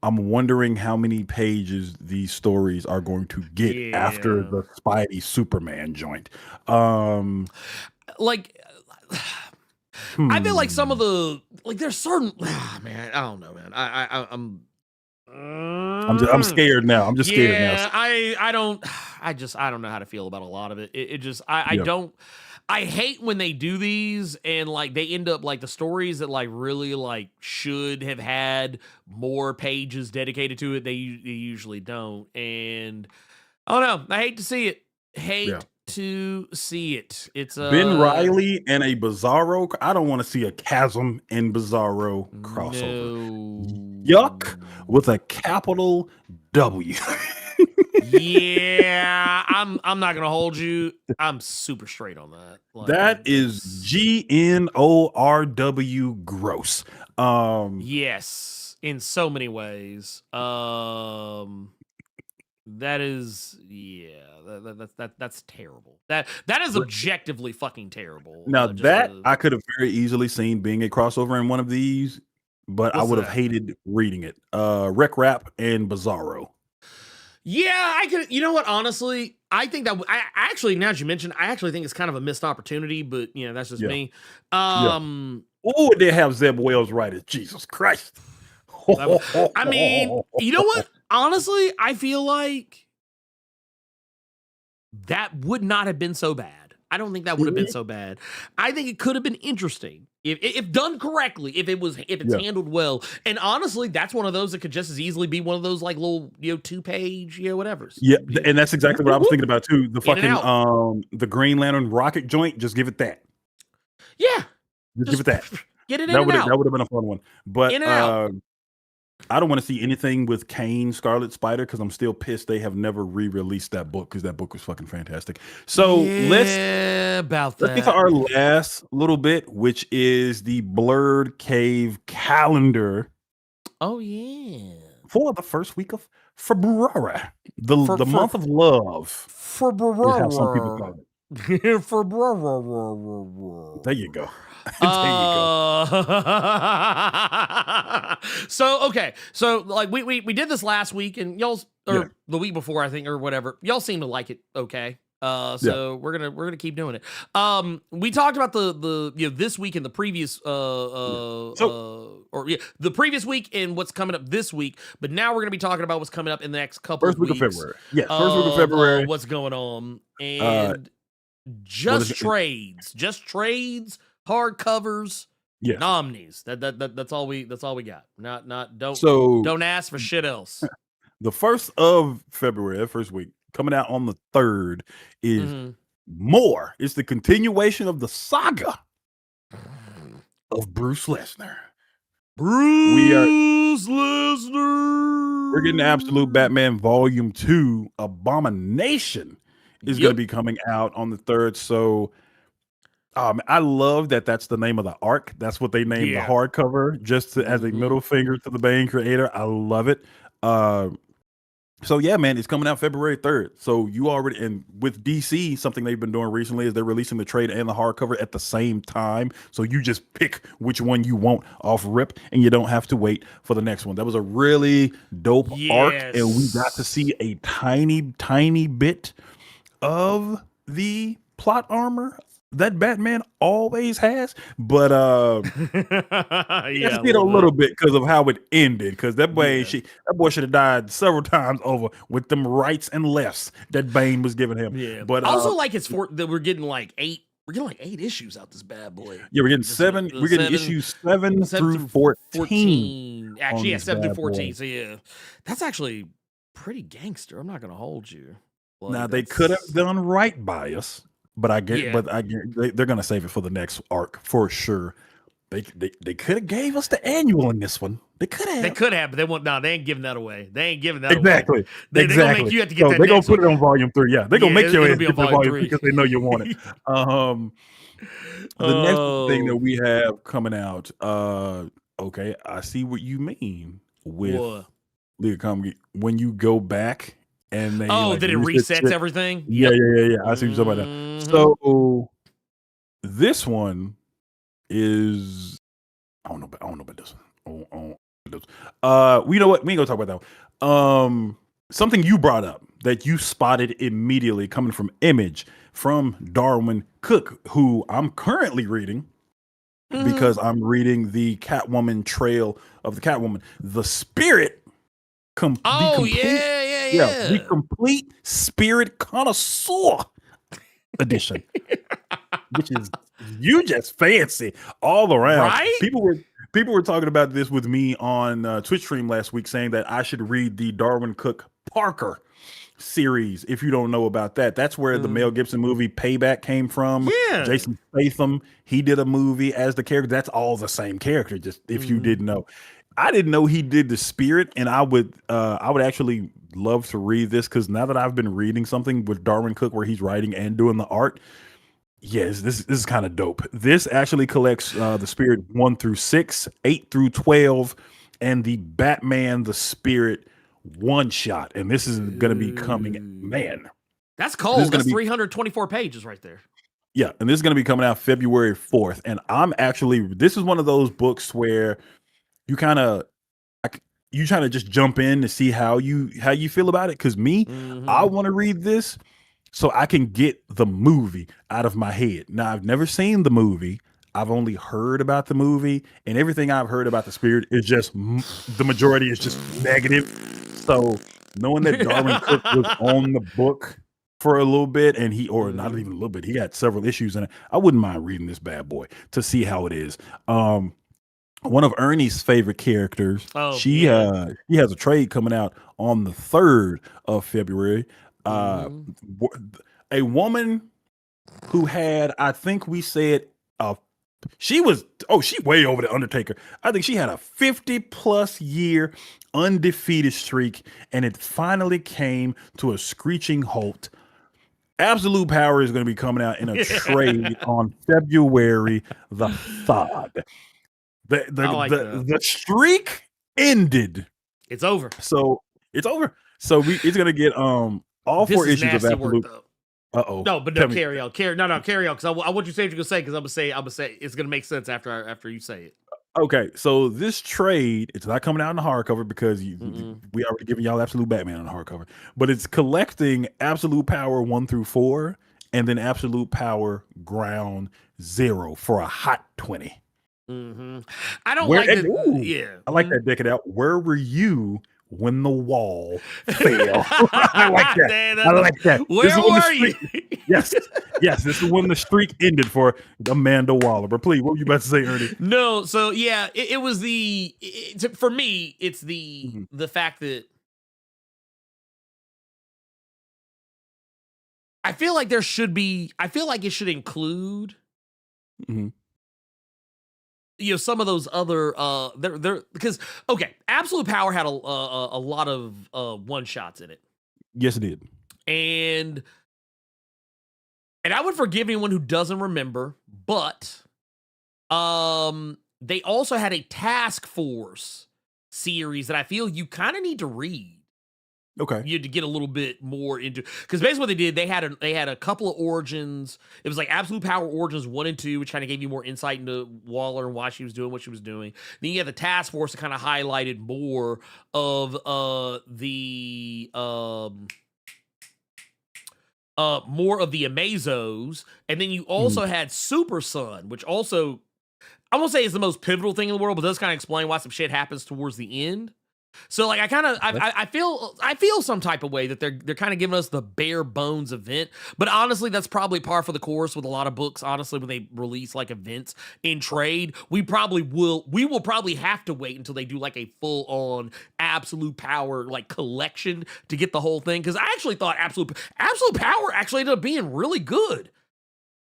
I'm wondering how many pages these stories are going to get after the Spidey Superman joint. Like, I feel like some of the, like, there's certain, man, I don't know, man. I'm scared now. I'm just scared now. I don't know how to feel about a lot of it. It just, I hate when they do these and, like, they end up, like, the stories that, like, really, like, should have had more pages dedicated to it, they usually don't. And I don't know. I hate to see it. To see it. It's Ben Reilly and a Bizarro. I don't want to see a Chasm and Bizarro crossover. No. Yuck with a capital W. Yeah, I'm not gonna hold you. I'm super straight on that. Like, That is GNORW gross. Yes, in so many ways. That is, that's terrible. That is objectively fucking terrible. Now Just that I could have very easily seen being a crossover in one of these, but I What's would have that? hated reading it. Rec Rap and Bizarro. Yeah, I could. You know what? Honestly, I think that I actually, now that you mentioned, I actually think it's kind of a missed opportunity. But that's just Yeah. me. Oh, they have Zeb Wells writers. Jesus Christ. I mean, you know what? Honestly, I feel like that would not have been so bad. I don't think that would have been so bad. I think it could have been interesting if done correctly, if it's handled well. And honestly, that's one of those that could just as easily be one of those like little 2-page whatever's. Yeah, and that's exactly what I was thinking about too. The fucking the Green Lantern rocket joint. Just give it that. Yeah, just give it that. Get it in That and out. That would have been a fun one. But in and out. I don't want to see anything with Kane Scarlet Spider because I'm still pissed they have never re-released that book because that book was fucking fantastic. So let's get to our last little bit, which is the Blerd Cave calendar. Oh yeah, for the first week of February, the month of love. February. Is how some people call it. There you go. There you go. So like we did this last week, and y'all the week before, I think, or whatever. Y'all seem to like it. Okay. So we're gonna keep doing it. We talked about the this week and the previous the previous week and what's coming up this week, but now we're gonna be talking about what's coming up in the next couple first of weeks. Week of February. Yeah, first week of February. What's going on? And just trades, hardcovers, nominees. That's all we got. Don't ask for shit else. The 1st of February, first week, coming out on the 3rd, is more. It's the continuation of the saga of Bruce Lesnar. Lesnar. We're getting Absolute Batman Volume 2. Abomination is going to be coming out on the 3rd. So I love that that's the name of the arc. That's what they named the hardcover, just as a middle finger to the Bane creator. I love it. So yeah, man, it's coming out February 3rd. So you already, and with DC, something they've been doing recently is they're releasing the trade and the hardcover at the same time. So you just pick which one you want off rip, and you don't have to wait for the next one. That was a really dope arc, and we got to see a tiny bit of the plot armor that Batman always has, but just did a little bit because of how it ended. Because that boy should have died several times over with them rights and lefts that Bane was giving him. Yeah, but also like it's that we're getting like 8. We're getting like 8 issues out this bad boy. Yeah, we're getting 7. We're getting issues 7 through 14. Actually, 7 through 14. So yeah, that's actually pretty gangster. I'm not gonna hold you. Like, now they could have done right by us. But I get, they're gonna save it for the next arc for sure. They could have gave us the annual in this one. They could have, but they won't. No, they ain't giving that away. They ain't giving that away. They gonna make you have to get that. They're gonna put it on volume 3. Yeah, they're gonna make sure it's get the volume 3 because they know you want it. The next thing that we have coming out. Okay, I see what you mean with League of Comics when you go back. And they that it resets everything. Yeah. I see what you're talking about. So this one is I don't know about this one. You know what? We ain't gonna talk about that one. Something you brought up that you spotted immediately coming from Image from Darwin Cook, who I'm currently reading because I'm reading the Catwoman Trail of the Catwoman, the Spirit. The complete Spirit Connoisseur edition, which is just fancy all around. Right? People were talking about this with me on Twitch stream last week, saying that I should read the Darwin Cook Parker series. If you don't know about that, that's where the Mel Gibson movie Payback came from. Yeah, Jason Statham, he did a movie as the character. That's all the same character. Just if you didn't know. I didn't know he did the Spirit, and I would actually love to read this because now that I've been reading something with Darwin Cook where he's writing and doing the art, yes, this is kind of dope. This actually collects the Spirit 1 through 6, 8 through 12, and the Batman the Spirit one shot. And this is going to be coming, man. That's cold. That's 324 pages right there. Yeah, and this is going to be coming out February 4th. And this is one of those books where you trying to just jump in to see how you feel about it. Because I want to read this so I can get the movie out of my head. Now, I've never seen the movie. I've only heard about the movie, and everything I've heard about the Spirit is just the majority is just negative. So knowing that Darwin Cook was on the book for a little bit, and not even a little bit, he had several issues in it. I wouldn't mind reading this bad boy to see how it is. One of Ernie's favorite characters. She has a trade coming out on the 3rd of February. A woman who had, I think we said, she way over the Undertaker. I think she had a 50+ year undefeated streak, and it finally came to a screeching halt. Absolute Power is going to be coming out in a trade on February the 3rd. The streak ended. It's over. So it's over. So it's going to get all 4 issues of Absolute. No, but no, carry on. Carry on. Because I want you to say what you're gonna say. Because I'm gonna say it's gonna make sense after you say it. Okay, so this trade, it's not coming out in the hardcover because we already given y'all Absolute Batman on the hardcover, but it's collecting Absolute Power 1 through 4, and then Absolute Power Ground 0 for a hot 20. I don't like that. Yeah, I like that decking out. Where were you when the wall fell? I like that. I like that. Where were you? Yes. This is when the streak ended for Amanda Waller. But please, what were you about to say, Ernie? No, so yeah, it was for me. It's the fact that I feel like there should be. I feel like it should include. Some of those other they're because Absolute Power had a lot of one shots in it. Yes, it did. And I would forgive anyone who doesn't remember, but they also had a Task Force series that I feel you kind of need to read. Okay. You had to get a little bit more into, because basically what they did, they had a couple of origins. It was like Absolute Power Origins 1 and 2, which kind of gave you more insight into Waller and why she was doing what she was doing. Then you had the Task Force that kind of highlighted more of more of the Amazos. And then you also had Super Sun, which also I won't say is the most pivotal thing in the world, but does kind of explain why some shit happens towards the end. So like I feel some type of way that they're kind of giving us the bare bones event, but honestly that's probably par for the course with a lot of books. Honestly, when they release like events in trade, we will probably have to wait until they do like a full on Absolute Power like collection to get the whole thing, because I actually thought Absolute Power actually ended up being really good.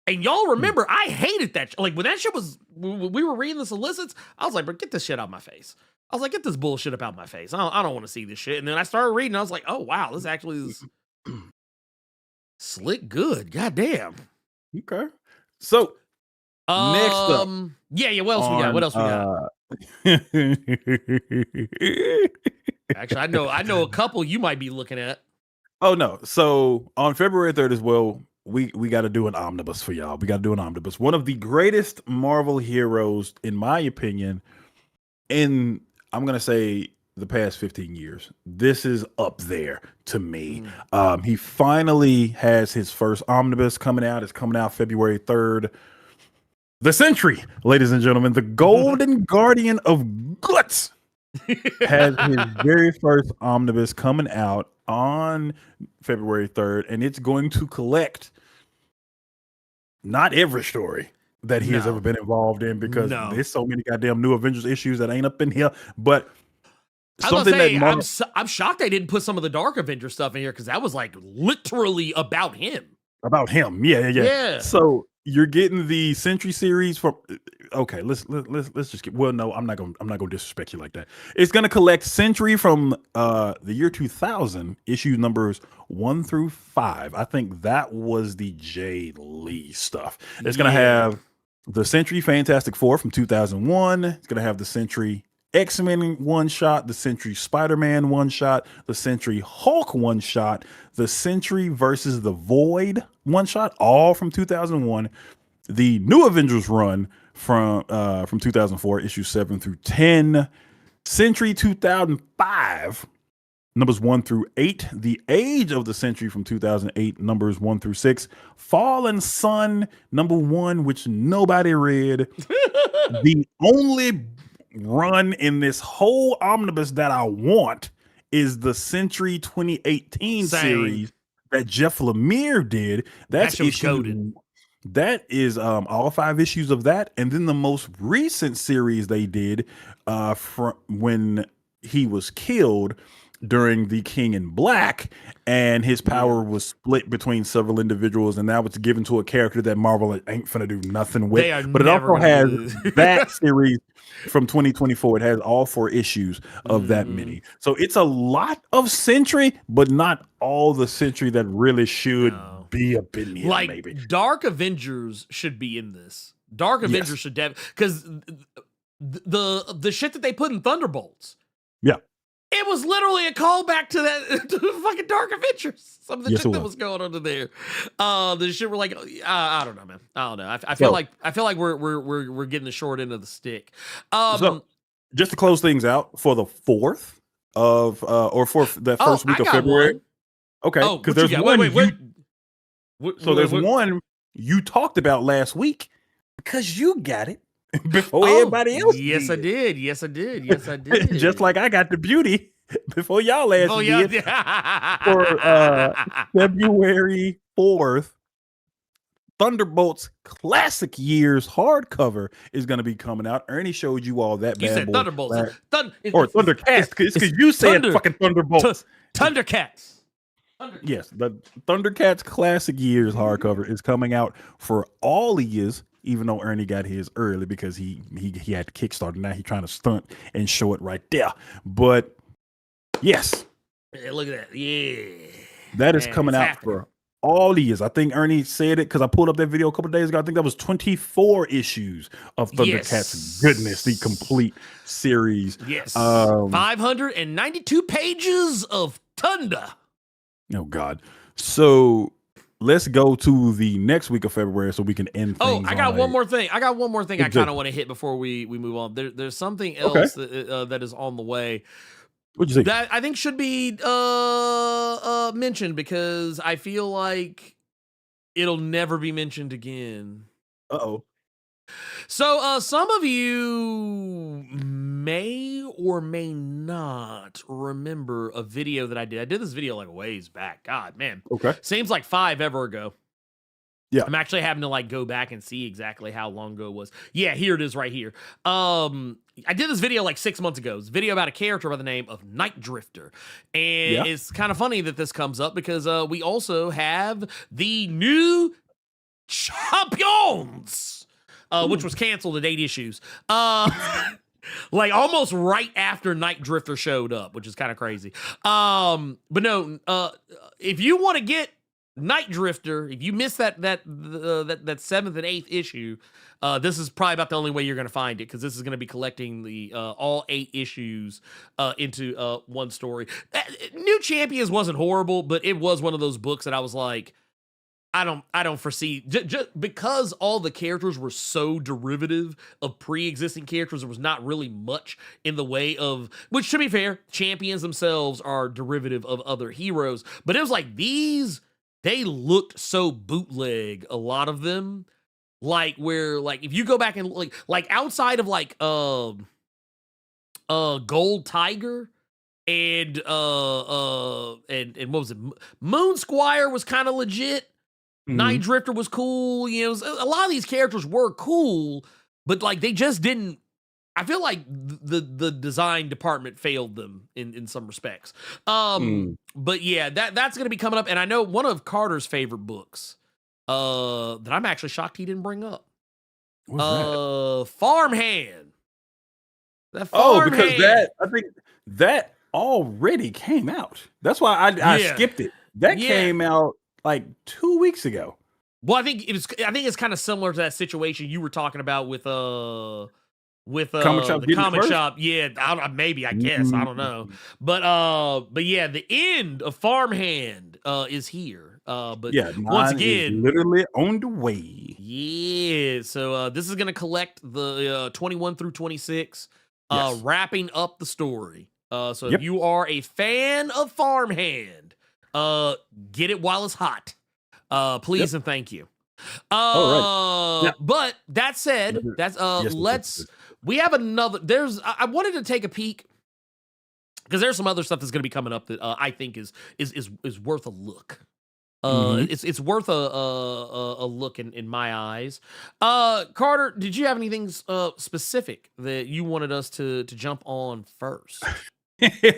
And y'all remember, I hated that. Like when that shit was, we were reading the solicits, I was like, bro, get this shit out of my face. I was like, get this bullshit up out my face. I don't want to see this shit. And then I started reading. I was like, oh, wow, this actually is slick good. Goddamn. Okay. So, next up. Yeah. What else we got? Actually, I know a couple you might be looking at. Oh, no. So, on February 3rd as well, we got to do an omnibus for y'all. We got to do an omnibus. One of the greatest Marvel heroes, in my opinion, in I'm going to say the past 15 years. This is up there to me. He finally has his first omnibus coming out. It's coming out February 3rd. The Sentry, ladies and gentlemen, the Golden Guardian of Guts has his very first omnibus coming out on February 3rd, and it's going to collect not every story that he has ever been involved in, because there's so many goddamn New Avengers issues that ain't up in here. But I'm shocked they didn't put some of the Dark Avenger stuff in here, because that was like literally about him. Yeah. So You're getting the Century series from. Okay, let's just get. Well, no, I'm not gonna disrespect you like that. It's gonna collect Century from the year 2000, issue numbers 1 through 5. I think that was the Jay Lee stuff. It's gonna have the Century Fantastic Four from 2001. It's gonna have the Century X-Men one shot, the Century Spider-Man one shot, the Century Hulk one shot, the Century versus the Void one shot, all from 2001. The New Avengers run from 2004, issue 7 through 10. Century 2005, numbers 1 through 8. The Age of the Century from 2008, numbers 1 through 6. Fallen Sun, number 1, which nobody read. The only run in this whole omnibus that I want is the Century 2018 series that Jeff Lemire did. That's issue. That is all 5 issues of that, and then the most recent series they did from when he was killed during the King in Black, and his power was split between several individuals, and that was given to a character that Marvel ain't finna do nothing with. But it also has that series from 2024. It has all 4 issues of that many. So it's a lot of Century, but not all the Century that really should be up in here. Like maybe Dark Avengers should be in this. Dark Avengers should because the shit that they put in Thunderbolts. Yeah. It was literally a callback to that to fucking Dark Avengers. Some of the shit that was going on in there. The shit were like, I don't know, man. I don't know. I feel like we're getting the short end of the stick. So just to close things out for the 4th of or for the first week of February. One. Okay, because there's one. There's one you talked about last week because you got it before everybody else. Yes, I did. Yes, I did. Yes, I did. Just like I got the beauty before y'all did. For February 4th, Thunderbolts Classic Years hardcover is going to be coming out. Ernie showed you all that. You said Thunderbolts. Or Thundercats. It's because you said fucking Thunderbolts. ThunderCats. Yes, the ThunderCats Classic Years hardcover is coming out for all years, even though Ernie got his early because he had Kickstarter. Now he's trying to stunt and show it right there. But yes. Yeah, look at that. Yeah. That is coming out for all years. I think Ernie said it because I pulled up that video a couple of days ago. I think that was 24 issues of ThunderCats. Yes. Goodness, the complete series. Yes. 592 pages of Thunder. Oh God! So let's go to the next week of February so we can end. I got one more thing. I got one more thing I kind of want to hit before we move on. There's something else that is on the way. What'd you say? That I think should be mentioned because I feel like it'll never be mentioned again. Uh-oh. So some of you may or may not remember a video that I did. I did this video like ways back. God, man. Okay. Seems like 5 ever ago. Yeah. I'm actually having to like go back and see exactly how long ago it was. Yeah, here it is right here. I did this video like 6 months ago. It's a video about a character by the name of Night Drifter. And it's kind of funny that this comes up because we also have the new Champions. Which was canceled at 8 issues. Like almost right after Night Drifter showed up, which is kind of crazy. But no, if you want to get Night Drifter, if you missed that 7th and 8th issue, this is probably about the only way you're going to find it because this is going to be collecting the all 8 issues into one story. New Champions wasn't horrible, but it was one of those books that I was like, I don't foresee just because all the characters were so derivative of pre-existing characters. There was not really much in the way of, which to be fair, champions themselves are derivative of other heroes. But it was like they looked so bootleg. A lot of them, like where like if you go back and like outside of like Gold Tiger. And what was it? Moon Squire was kind of legit. Night Drifter was cool. You know, a lot of these characters were cool, but like they just didn't. I feel like the design department failed them in some respects. But yeah, that's gonna be coming up, and I know one of Carter's favorite books that I'm actually shocked he didn't bring up. What's that? Farmhand. Because I think that already came out. That's why I skipped it. That came out like 2 weeks ago. Well, I think it's kind of similar to that situation you were talking about with the comic shop. Yeah, maybe I guess I don't know, but yeah, the end of Farmhand is here. But once again, literally on the way. Yeah, so this is gonna collect the 21 through 26, wrapping up the story. So if you are a fan of Farmhand, get it while it's hot. Please and thank you. But that said, we have another. I wanted to take a peek because there's some other stuff that's going to be coming up that I think is worth a look. It's worth a look in my eyes. Carter, did you have anything specific that you wanted us to jump on first?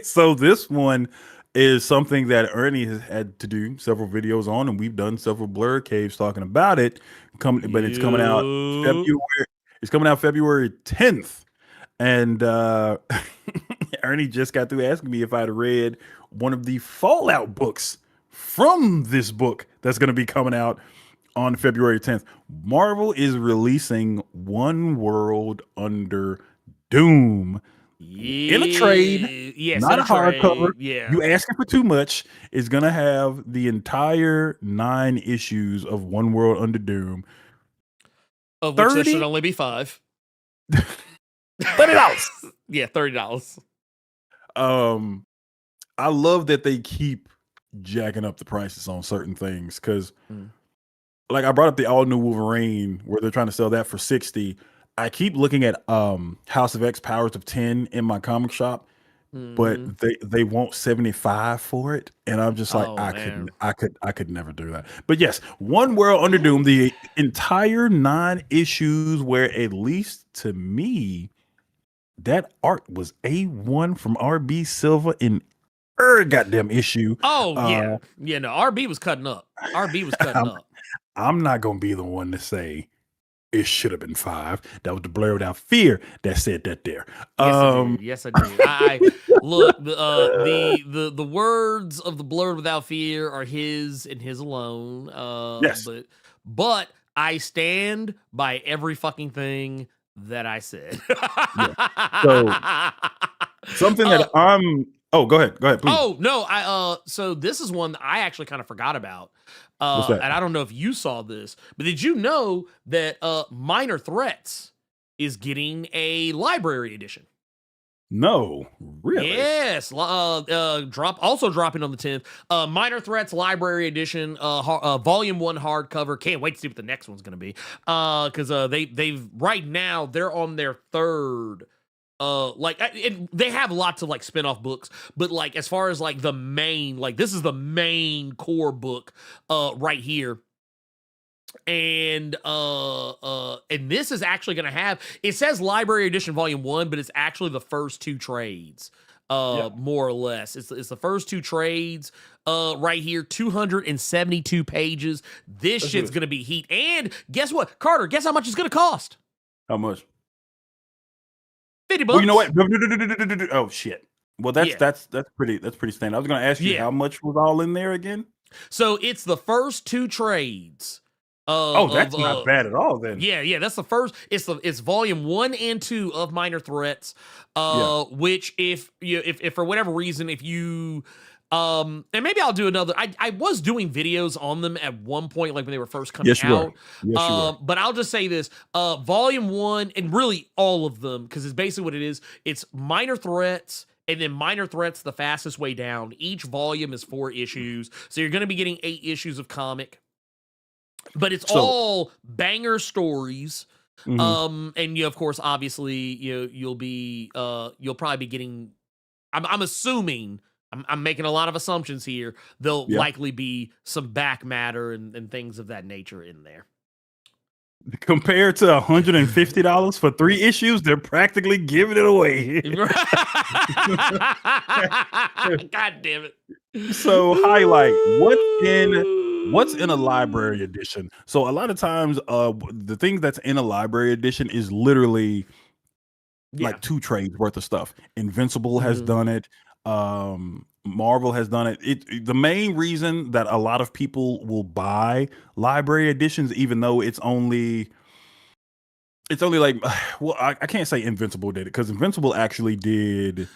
So this one is something that Ernie has had to do several videos on, and we've done several Blerd caves talking about it. But it's coming out February. It's coming out February 10th, and Ernie just got through asking me if I'd read one of the Fallout books from this book that's going to be coming out on February 10th. Marvel is releasing One World Under Doom. In a trade, not a hardcover. You asking for too much. Is gonna have the entire 9 issues of One World Under Doom. Of which there should only be 5. $30. Yeah, $30. I love that they keep jacking up the prices on certain things because, like, I brought up the all new Wolverine where they're trying to sell that for $60. I keep looking at House of X Powers of 10 in my comic shop, but they want $75 for it, and I'm just like, I could never do that. But yes, One World Under Doom, the entire 9 issues, where at least to me, that art was A1 from RB Silva in goddamn issue. No, RB was cutting up. RB was cutting up. I'm not gonna be the one to say it should have been 5. That was the Blerd Without Fear that said that there. Yes, I did. I look, the words of the Blerd Without Fear are his and his alone. Yes. But I stand by every fucking thing that I said. So something that go ahead, please. Oh no, so this is one that I actually kind of forgot about. And I don't know if you saw this, but did you know that Minor Threats is getting a library edition? No, really? Yes. Also dropping on the 10th. Minor Threats Library Edition, Volume 1 hardcover. Can't wait to see what the next one's going to be. Because they've right now they're on their 3rd. They have lots of like spin-off books, but like as far as like the main, like this is the main core book right here. And this is actually going to have, it says Library Edition Volume 1, but it's actually the first 2 trades, more or less. It's the first 2 trades right here, 272 pages. This shit's going to be heat. And guess what, Carter, guess how much it's going to cost? How much? $50. Well, you know what? Oh shit. Well, that's pretty standard. I was going to ask you how much was all in there again. So it's the first 2 trades. That's not bad at all then. Yeah, that's the first. It's volume 1 and 2 of Minor Threats. Which if for whatever reason, if you and maybe I'll do another. I was doing videos on them at one point, like when they were first coming out. Yes, you were. But I'll just say this: volume 1, and really all of them, because it's basically what it is. It's Minor Threats, and then Minor Threats: The Fastest Way Down. Each volume is 4 issues, so you're going to be getting 8 issues of comic. But it's all banger stories. And you, of course, obviously, you'll probably be getting. I'm assuming. I'm making a lot of assumptions here. There'll likely be some back matter and things of that nature in there. Compared to $150 for 3 issues, they're practically giving it away. God damn it. So highlight, what can what's in a library edition? So a lot of times, the thing that's in a library edition is literally like 2 trades worth of stuff. Invincible has done it. Marvel has done it. The main reason that a lot of people will buy library editions, even though it's only like, well, I can't say Invincible did it, because Invincible actually did.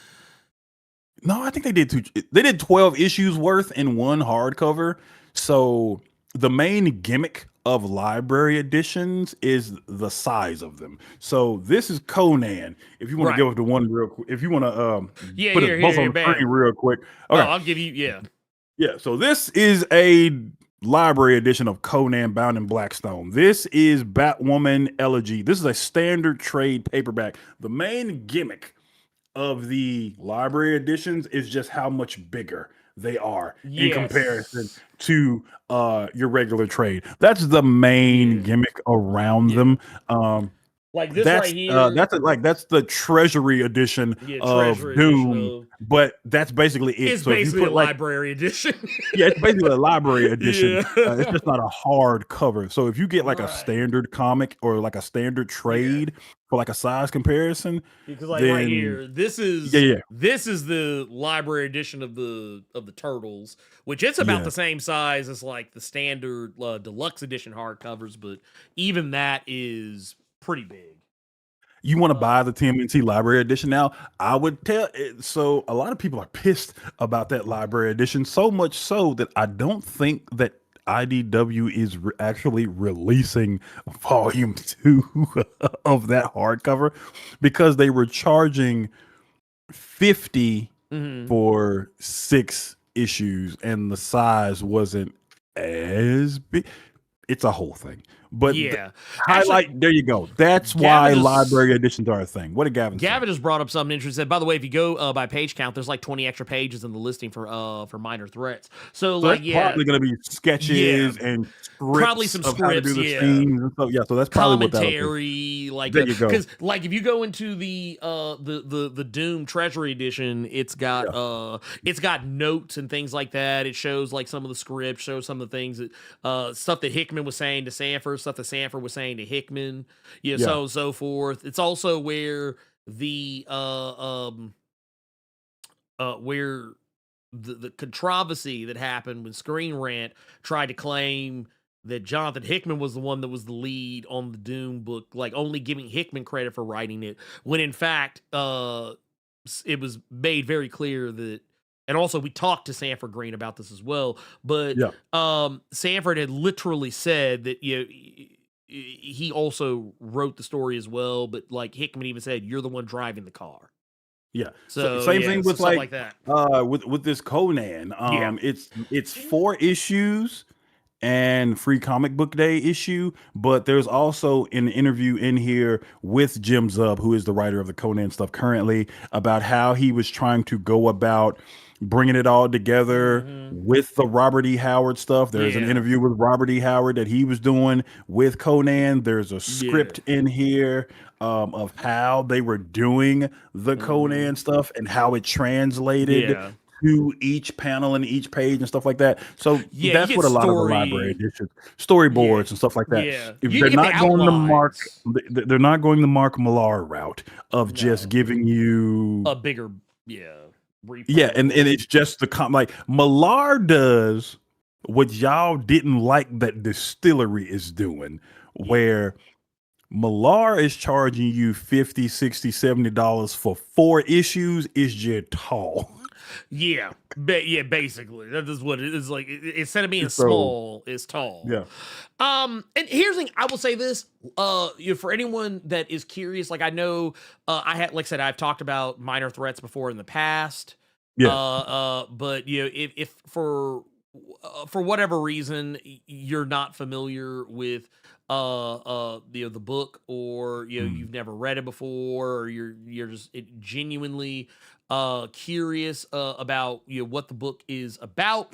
No, I think they did 2. They did 12 issues worth in one hardcover. So the main gimmick of library editions is the size of them. So this is Conan. If you want to go up to one real quick, if you want to put it both on the screen real quick. Okay. I'll give you Yeah. So this is a library edition of Conan bound in Blackstone. This is Batwoman Elegy. This is a standard trade paperback. The main gimmick of the library editions is just how much bigger they are in comparison to your regular trade. That's the main gimmick around them. Like this right here. That's the Treasury edition of Doom, but that's basically it. It's basically a library edition. Yeah, it's basically a library edition. It's just not a hard cover. So if you get like a standard comic or like a standard trade for like a size comparison, because like right here, this is the library edition of the Turtles, which it's about the same size as like the standard deluxe edition hardcovers, but even that is pretty big. You want to buy the TMNT library edition now? I would tell it. So a lot of people are pissed about that library edition, so much so that I don't think that IDW is actually releasing volume 2 of that hardcover, because they were charging $50 for 6 issues and the size wasn't as big. It's a whole thing. But highlight, there you go. That's why library editions are a thing. What did Gavin say? Gavin just brought up something interesting. By the way, if you go by page count, there's like 20 extra pages in the listing for Minor Threats. So like, probably going to be sketches and scripts, probably some scripts, and stuff. Yeah, so that's probably commentary. Like, there you go. Because like if you go into the Doom Treasury edition, it's got notes and things like that. It shows like some of the scripts, shows some of the things that stuff that Hickman was saying to Sanford, stuff that Sanford was saying to Hickman, so on and so forth. It's also where the controversy that happened when Screen Rant tried to claim that Jonathan Hickman was the one that was the lead on the Doom book, like only giving Hickman credit for writing it, when in fact it was made very clear that. And also, we talked to Sanford Green about this as well. But Sanford had literally said that he also wrote the story as well. But like Hickman even said, "You're the one driving the car." Yeah. So same thing with like that. With this Conan. It's 4 issues and Free Comic Book Day issue, but there's also an interview in here with Jim Zub, who is the writer of the Conan stuff currently, about how he was trying to go about bringing it all together with the Robert E. Howard stuff. There's an interview with Robert E. Howard that he was doing with Conan. There's a script in here of how they were doing the Conan stuff and how it translated to each panel and each page and stuff like that. So that's what a lot of the library editions, storyboards and stuff like that. If they're not going they're not going the Mark Millar route of just giving you a bigger and it's just the like Millar does what y'all didn't like that Distillery is doing, where Millar is charging you $50, $60, $70 for 4 issues is just tall. Basically that is what it is. Like instead of being small, it's tall. And here's the thing, I will say this, for anyone that is curious, like I know I've talked about Minor Threats before in the past, but if for whatever reason you're not familiar with the book, or you've never read it before, or you're just genuinely curious about what the book is about.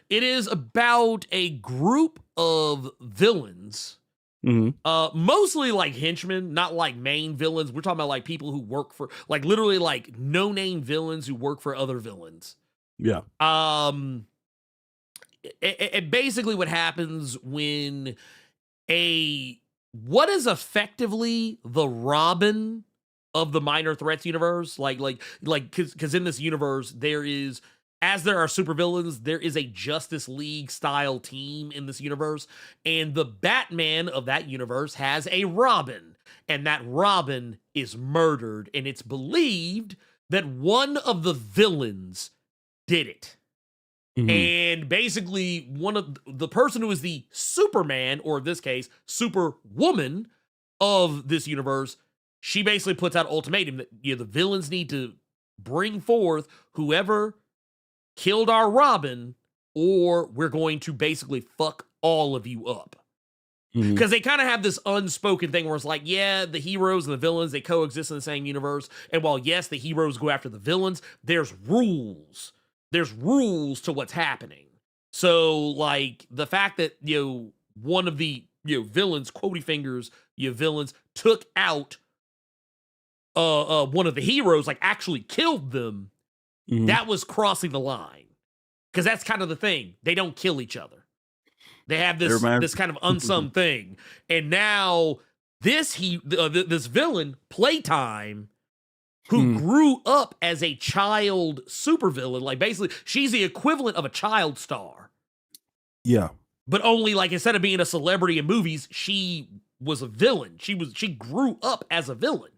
It is about a group of villains, mostly like henchmen, not like main villains. We're talking about like people who work for, like literally like no name villains who work for other villains. basically what happens when what is effectively the Robin of the Minor Threats universe, because in this universe there are supervillains, there is a Justice League style team in this universe, and the Batman of that universe has a Robin, and that Robin is murdered, and it's believed that one of the villains did it. And basically, one of the person who is the Superman, or in this case, Superwoman of this universe, she basically puts out an ultimatum that the villains need to bring forth whoever killed our Robin, or we're going to basically fuck all of you up. Because they kind of have this unspoken thing where it's like, yeah, the heroes and the villains, they coexist in the same universe. And while, yes, the heroes go after the villains, there's rules. There's rules to what's happening. So, like, the fact that, one of the, villains, quotey fingers, villains, took out one of the heroes, like, actually killed them, that was crossing the line. Because that's kind of the thing. They don't kill each other. They have this kind of unsung thing. And now, this villain, Playtime, who grew up as a child supervillain, like basically she's the equivalent of a child star. Yeah. But only like instead of being a celebrity in movies, she was a villain. She grew up as a villain.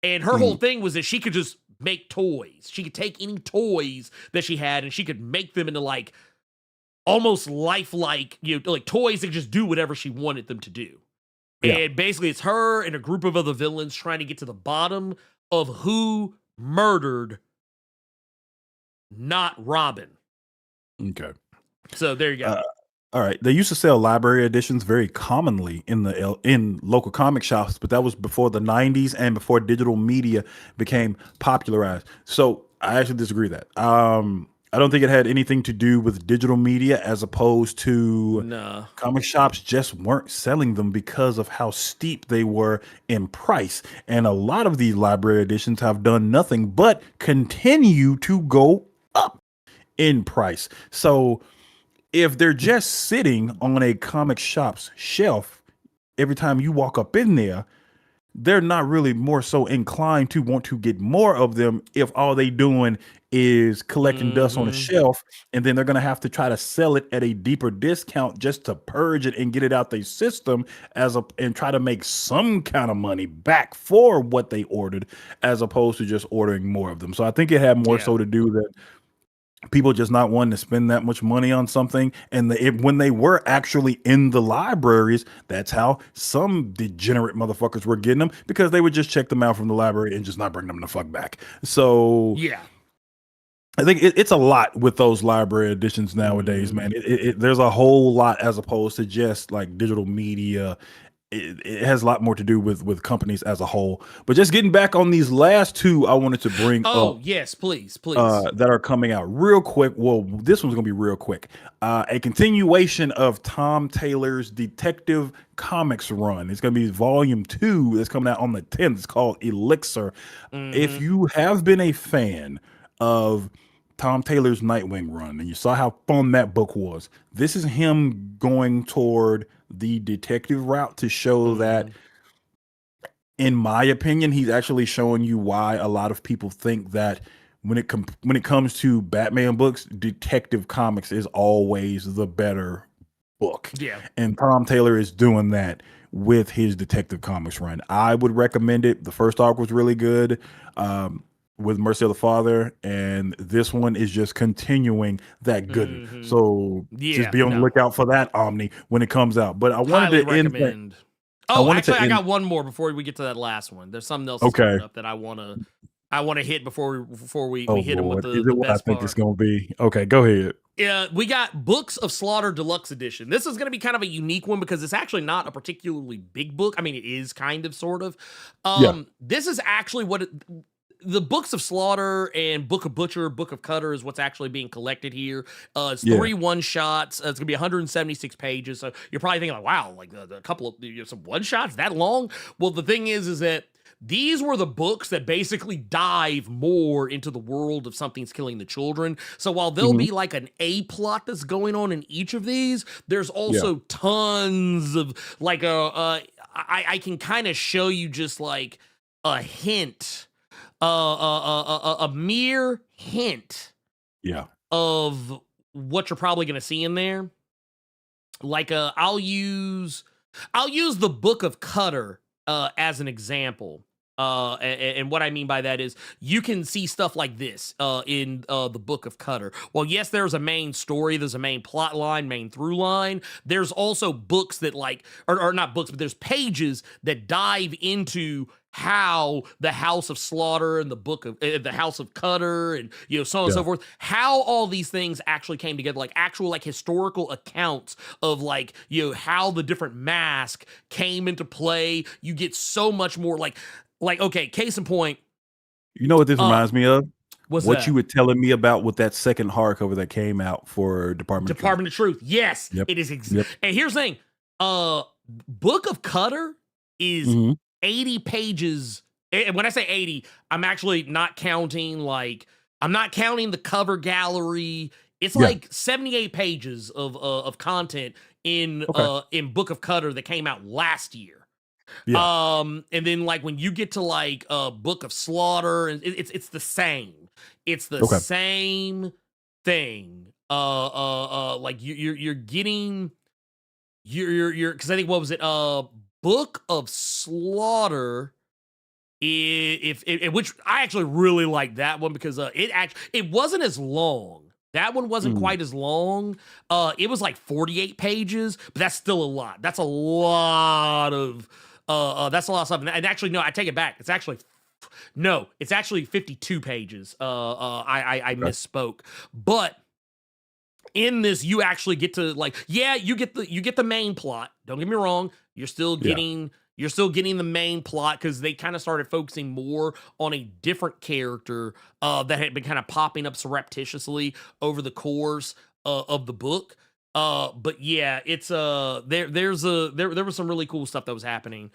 And her whole thing was that she could just make toys. She could take any toys that she had and she could make them into like almost lifelike, like toys that could just do whatever she wanted them to do. Yeah. And basically it's her and a group of other villains trying to get to the bottom of who murdered not Robin. Okay. So there you go. All right. They used to sell library editions very commonly in local comic shops, but that was before the 90s and before digital media became popularized. So I actually disagree with that. I don't think it had anything to do with digital media as opposed to comic shops just weren't selling them because of how steep they were in price. And a lot of these library editions have done nothing but continue to go up in price. So if they're just sitting on a comic shop's shelf, every time you walk up in there, they're not really more so inclined to want to get more of them if all they doing is collecting dust on a shelf, and then they're going to have to try to sell it at a deeper discount just to purge it and get it out their system and try to make some kind of money back for what they ordered as opposed to just ordering more of them. So I think it had more so to do that people just not wanting to spend that much money on something. And when they were actually in the libraries, that's how some degenerate motherfuckers were getting them, because they would just check them out from the library and just not bring them the fuck back. So yeah, I think it's a lot with those library editions nowadays, man. There's a whole lot as opposed to just like digital media. It has a lot more to do with companies as a whole. But just getting back on these last two, I wanted to bring up. Oh, yes, please. That are coming out real quick. Well, this one's going to be real quick. A continuation of Tom Taylor's Detective Comics run. It's going to be volume 2 that's coming out on the 10th. It's called Elixir. If you have been a fan of Tom Taylor's Nightwing run and you saw how fun that book was, this is him going toward the detective route to show that, in my opinion, he's actually showing you why a lot of people think that when it comes to Batman books, Detective Comics is always the better book. Yeah. And Tom Taylor is doing that with his Detective Comics run. I would recommend it. The first arc was really good. With Mercy of the Father, and this one is just continuing that good. So just be on the lookout for that, Omni, when it comes out. But I wanted to end. I got one more before we get to that last one. There's something else coming up that I want to hit before we hit them with the best I think it's gonna be. Okay, go ahead. Yeah, we got Books of Slaughter Deluxe Edition. This is going to be kind of a unique one because it's actually not a particularly big book. I mean, it is kind of, sort of. This is actually the Books of Slaughter and Book of Butcher, Book of Cutter is what's actually being collected here. It's Yeah. 3 one-shots. It's gonna be 176 pages. So you're probably thinking like, wow, like a couple of some one-shots that long. Well, the thing is that these were the books that basically dive more into the world of Something's Killing the Children. So while there'll be like an A plot that's going on in each of these, there's also tons of like I can kind of show you just like a hint, a mere hint Yeah. of what you're probably going to see in there. Like I'll use the Book of Cutter as an example. And what I mean by that is you can see stuff like this in the Book of Cutter. Well, yes, there's a main story, there's a main plot line, main through line. There's also books that like, or not books, but there's pages that dive into how the House of Slaughter and the Book of the House of Cutter and so on and so forth, how all these things actually came together, like actual like historical accounts of like how the different masks came into play. You get so much more like okay, case in point. You know what this reminds me of? What's what that? you were telling me about with that second hardcover that came out for Department of Truth. Yes, it is. And here's the thing: Book of Cutter is 80 pages. And when I say 80, I'm actually not counting the cover gallery. It's like 78 pages of content in Book of Cutter that came out last year. Yeah. And then like when you get to like Book of Slaughter, and it's the same. It's the same thing. Like you're getting you're because I think what was it? Book of Slaughter. Which I actually really like that one because it wasn't as long. That one wasn't quite as long. It was like 48 pages, but that's still a lot. That's a lot of stuff. And actually, no, I take it back. It's actually 52 pages. I misspoke. But in this, you actually get to you get the main plot. Don't get me wrong. You're still getting the main plot because they kind of started focusing more on a different character that had been kind of popping up surreptitiously over the course of the book. But yeah, it's there was some really cool stuff that was happening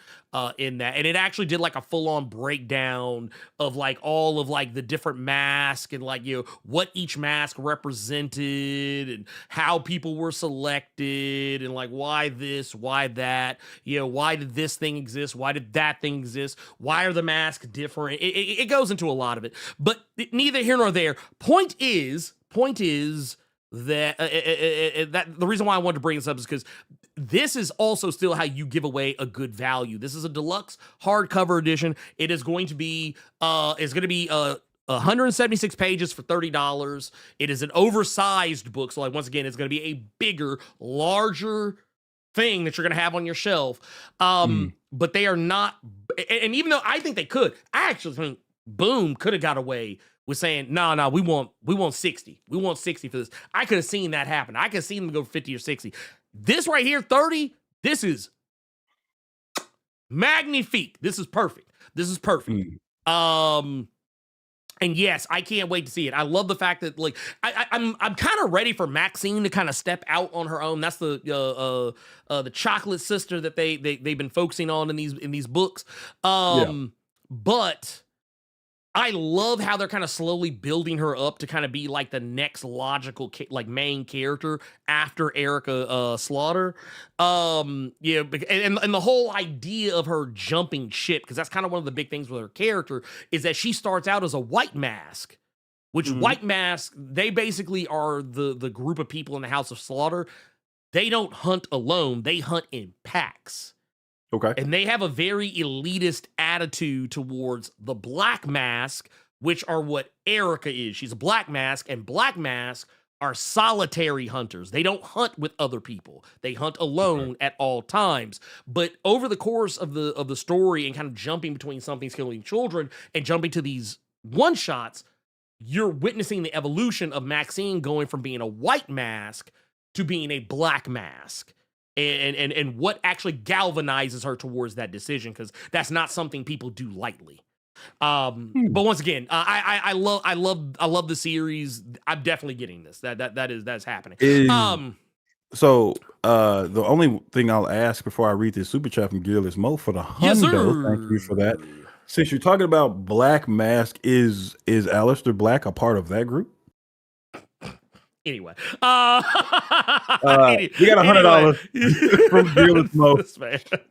in that, and it actually did like a full-on breakdown of like all of like the different masks and like what each mask represented and how people were selected and like why this, why that, why did this thing exist, why did that thing exist, why are the masks different. It goes into a lot of it, but neither here nor there. Point is that that the reason why I wanted to bring this up is because this is also still how you give away a good value. This is a deluxe hardcover edition. It is going to be 176 pages for $30. It is an oversized book, so like once again, it's going to be a bigger, larger thing that you're going to have on your shelf. But they are not, and even though I think they could, I actually think Boom could have got away with saying, no, we want 60. We want 60 for this. I could have seen that happen. I could have seen them go 50 or 60. This right here, 30, this is magnifique. This is perfect. And yes, I can't wait to see it. I love the fact that like I'm kind of ready for Maxine to kind of step out on her own. That's the chocolate sister that they've been focusing on in these books. But I love how they're kind of slowly building her up to kind of be like the next logical main character after Erica Slaughter. And the whole idea of her jumping ship, because that's kind of one of the big things with her character, is that she starts out as a white mask, which white mask, they basically are the group of people in the House of Slaughter. They don't hunt alone, they hunt in packs. Okay. And they have a very elitist attitude towards the black mask, which are what Erica is. She's a black mask, and black masks are solitary hunters. They don't hunt with other people. They hunt alone at all times. But over the course of the story and kind of jumping between Something's Killing Children and jumping to these one-shots, you're witnessing the evolution of Maxine going from being a white mask to being a black mask. And what actually galvanizes her towards that decision, because that's not something people do lightly. But once again, I love the series. I'm definitely getting this. That's happening. So the only thing I'll ask before I read this super chat from Gearless Mo for the Yes, hundo, thank you for that. Since you're talking about Black Mask, is Aleister Black a part of that group? Anyway, we got $100 from Gearless Mo.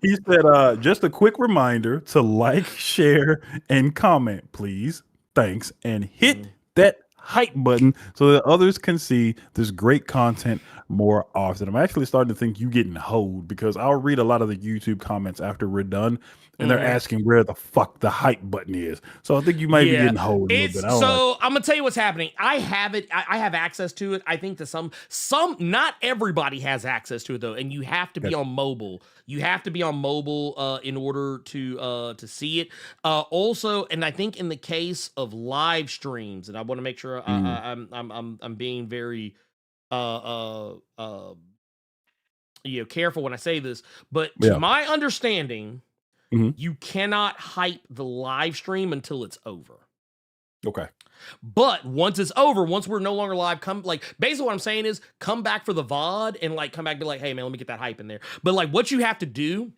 He said, just a quick reminder to like, share, and comment, please. Thanks. And hit that hype button so that others can see this great content more often. I'm actually starting to think you getting hoed because I'll read a lot of the YouTube comments after we're done, and they're asking where the fuck the hype button is. So I think you might be getting hoed a little bit. So I'm gonna tell you what's happening. I have it. I have access to it. I think to some. Not everybody has access to it though, and you have to be on mobile. You have to be on mobile in order to see it. Also, and I think in the case of live streams, and I want to make sure I'm being very careful when I say this, but to my understanding, you cannot hype the live stream until it's over. Okay. But once it's over, once we're no longer live, basically what I'm saying is come back for the VOD and come back and be like, hey man, let me get that hype in there. But what you have to do,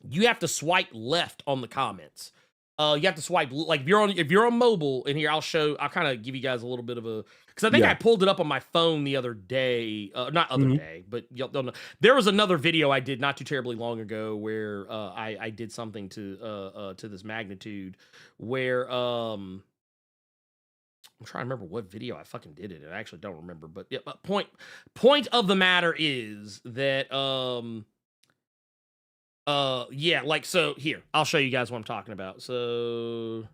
you have to swipe left on the comments. You have to swipe if you're on mobile, and here I'll kind of give you guys a little bit of a, because I think I pulled it up on my phone the other day, not other day, but y'all don't know. There was another video I did not too terribly long ago where I did something to this magnitude where I'm trying to remember what video I fucking did it. I actually don't remember, but yeah. But point of the matter is that so here, I'll show you guys what I'm talking about. So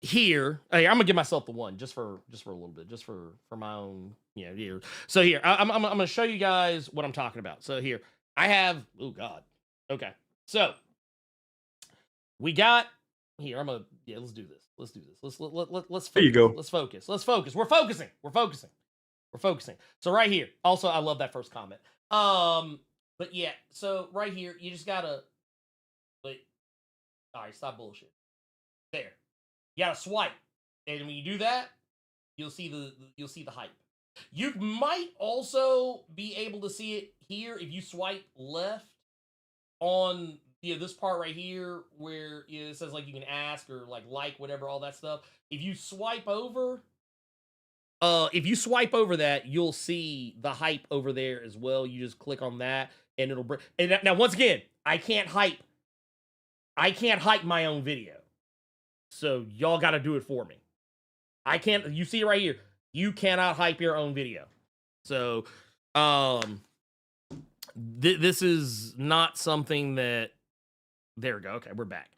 here, hey, I'm gonna give myself the one just for a little bit, just for my own, here. So here, I'm gonna show you guys what I'm talking about. So here, I have, oh god, okay. So we got here. Let's do this. Let's do this. Let's focus. There you go. Let's focus. We're focusing. So right here. Also, I love that first comment. But yeah, so right here, you just gotta wait. All right, stop bullshit. There, you gotta swipe, and when you do that, you'll see the hype. You might also be able to see it here if you swipe left on this part right here where it says you can ask or like whatever, all that stuff. If you swipe over that, you'll see the hype over there as well. You just click on that, and it'll bring. And now, once again, I can't hype my own video, so y'all got to do it for me. I can't. You see it right here. You cannot hype your own video. So, this is not something that. There we go. Okay, we're back.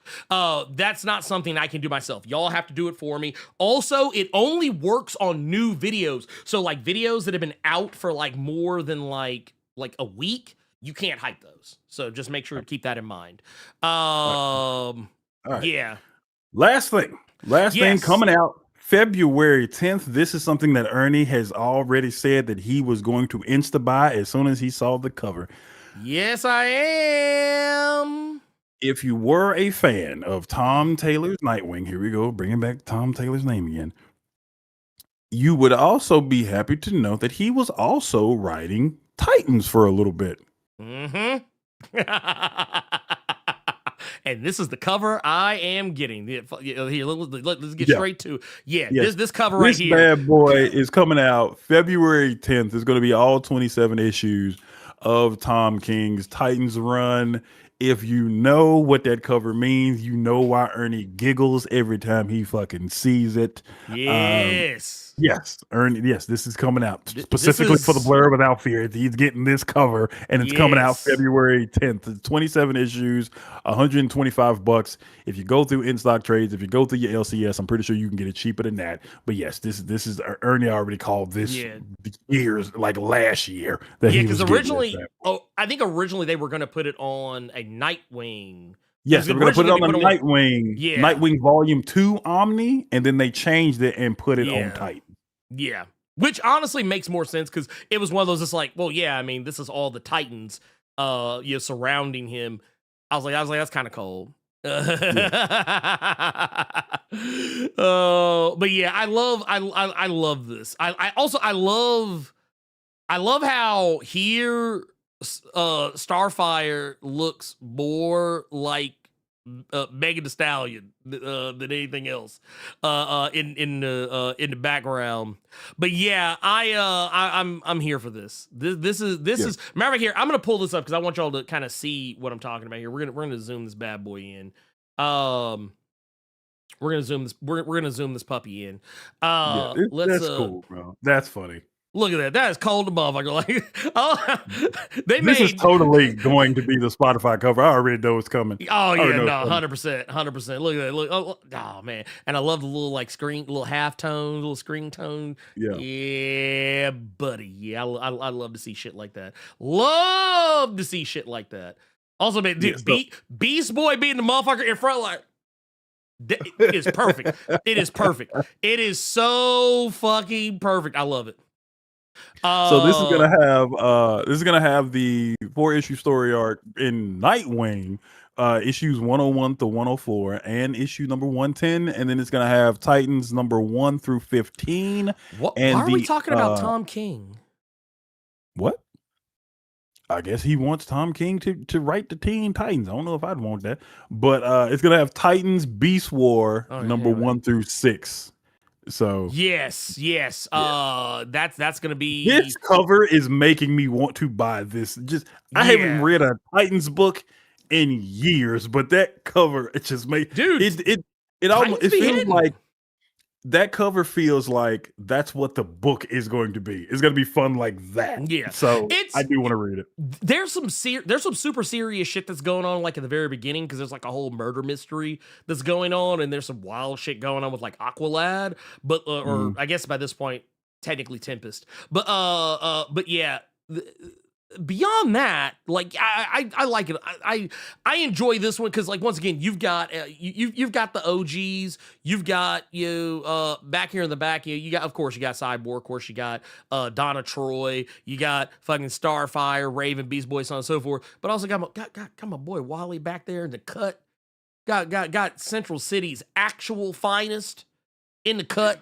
That's not something I can do myself. Y'all have to do it for me. Also, it only works on new videos. So videos that have been out for more than like a week, you can't hype those. So just make sure to keep that in mind. All right. Yeah. Last thing coming out February 10th. This is something that Ernie has already said that he was going to insta buy as soon as he saw the cover. Yes, I am. If you were a fan of Tom Taylor's Nightwing, here we go, bringing back Tom Taylor's name again, you would also be happy to know that he was also writing Titans for a little bit. Mm-hmm. And this is the cover I am getting. Here, let's get straight to this cover right here. This bad boy is coming out February 10th. It's going to be all 27 issues of Tom King's Titans run. If you know what that cover means, you know why Ernie giggles every time he fucking sees it. Yes. Yes, Ernie. Yes, this is coming out specifically for the Blerd Without Fear. He's getting this cover, and it's coming out February 10th. It's 27 issues, $125. If you go through in-stock trades, if you go through your LCS, I'm pretty sure you can get it cheaper than that. But yes, this is Ernie already called this years last year. Because originally, I think originally they were going to put it on a Nightwing. Yes, they were going to put it on the Nightwing, Nightwing Volume 2 Omni, and then they changed it and put it on Titan. Yeah, which honestly makes more sense because it was one of those. It's this is all the Titans, surrounding him. I was like, that's kind of cold. But yeah, I love this. I also I love how here Starfire looks more like Megan Thee Stallion than anything else in the background. But yeah, I'm here for this. This is matter of fact, here I'm gonna pull this up because I want y'all to kind of see what I'm talking about here. We're gonna zoom this bad boy in. We're gonna zoom this. We're gonna zoom this puppy in. That's cool, bro. That's funny. Look at that. That is cold to motherfucker. Like, this is totally going to be the Spotify cover. I already know it's coming. Oh yeah, no, 100%, 100%. Look at that. Look, oh man, and I love the little like little half tone, little screen tone. Yeah, buddy. Yeah, I love to see shit like that. Love to see shit like that. Also, man, dude, Beast Boy being the motherfucker in front, like. It is perfect. It is perfect. It is so fucking perfect. I love it. So this is gonna have the 4-issue story arc in Nightwing, issues 101 to 104, and issue number 110, and then it's gonna have Titans number 1 through 15. Why are we talking about Tom King? What? I guess he wants Tom King to write the Teen Titans. I don't know if I'd want that, but it's gonna have Titans Beast War number 1 through 6. So yes. That's gonna be. This cover is making me want to buy this. I haven't read a Titans book in years, but that cover it just makes it almost feels like. That cover feels like that's what the book is going to be. It's going to be fun like that. Yeah. So I do want to read it. There's some super serious shit that's going on like at the very beginning because there's like a whole murder mystery that's going on, and there's some wild shit going on with like Aqualad, but or I guess by this point technically Tempest. But yeah. Beyond that, like I like it. I enjoy this one because, like, once again, you've got you've got the OGs. You've got back here in the back. You got, of course, you got Cyborg. Of course, you got Donna Troy. You got fucking Starfire, Raven, Beast Boy, so on and so forth. But also got my boy Wally back there in the cut. Got Central City's actual finest in the cut.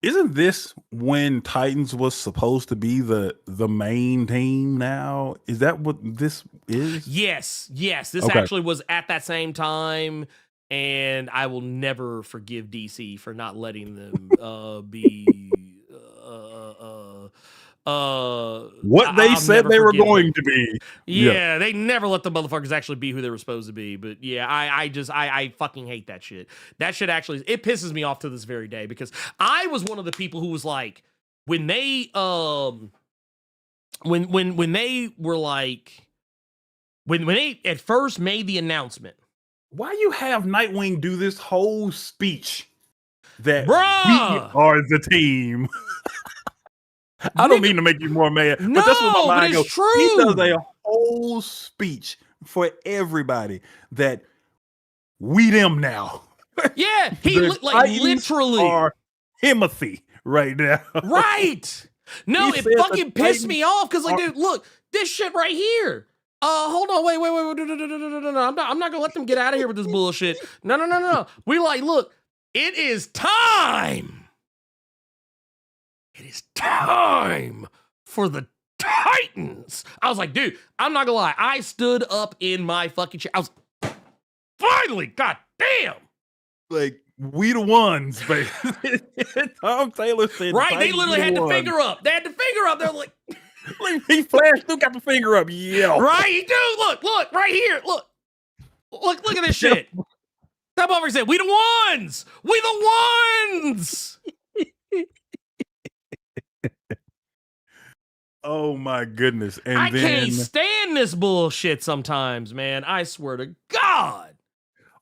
Isn't this when Titans was supposed to be the main team now? Is that what this is? Yes. This actually was at that same time, and I will never forgive DC for not letting them be what they said they were going to be. Yeah, they never let the motherfuckers actually be who they were supposed to be. But yeah, I fucking hate that shit. That shit actually, it pisses me off to this very day because I was one of the people who was like, when they when they were like, when they at first made the announcement. Why you have Nightwing do this whole speech that Bruh! we are the team? I don't mean to make you more mad, but that's what my mind goes. True. He does a whole speech for everybody that we them now. Yeah, he literally are Timothy right now. Right. No, it fucking pissed me off because, like, dude, look, this shit right here. Hold on, wait. No. I'm not gonna let them get out of here with this bullshit. No. We like, look, it is time. It is time for the Titans. I was like, dude, I'm not gonna lie. I stood up in my fucking chair. I was finally, god damn. Like, we the ones, baby. Tom Taylor said, right? They literally had the finger up. They had the finger up. They're like, he flashed, still got the finger up. Yeah. Right, he do. Look, right here. Look at this shit. That motherfucker said, we the ones. We the ones. Oh my goodness. And I can't stand this bullshit sometimes, man. I swear to God.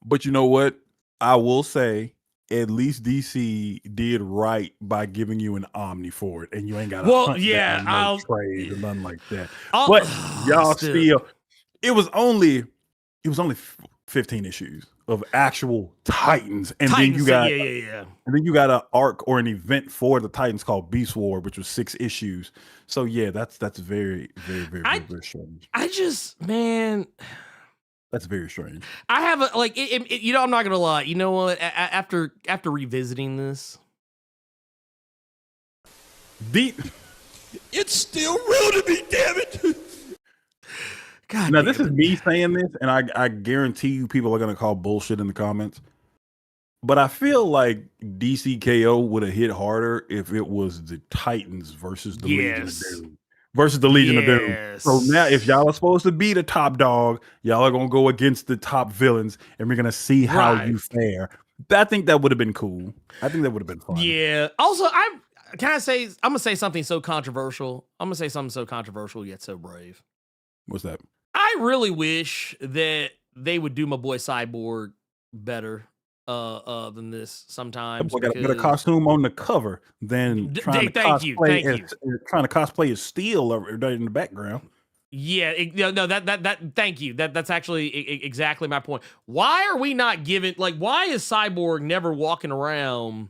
But you know what? I will say, at least DC did right by giving you an Omni for it, and you ain't got to hunt that trade or nothing like that. But y'all still, it was only 15 issues of actual Titans, and then you got and then you got an arc or an event for the Titans called Beast War, which was 6 issues. So yeah, that's very strange. I just, man, That's very strange. I have a like you know, I'm not gonna lie. You know what? After revisiting this, it's still real to me, damn it. God. Now this is me saying this, and I guarantee you people are gonna call bullshit in the comments. But I feel like DCKO would have hit harder if it was the Titans versus the Legion of Doom. Versus the Legion of Doom. So now, if y'all are supposed to be the top dog, y'all are gonna go against the top villains, and we're gonna see how you fare. I think that would have been cool. I think that would have been fun. Yeah. Also, I'm gonna say something so controversial. I'm gonna say something so controversial yet so brave. What's that? I really wish that they would do my boy Cyborg better than this sometimes. Got a better costume on the cover than trying to cosplay as Steel in the background. Yeah, thank you. That's actually exactly my point. Why are we not giving, like, why is Cyborg never walking around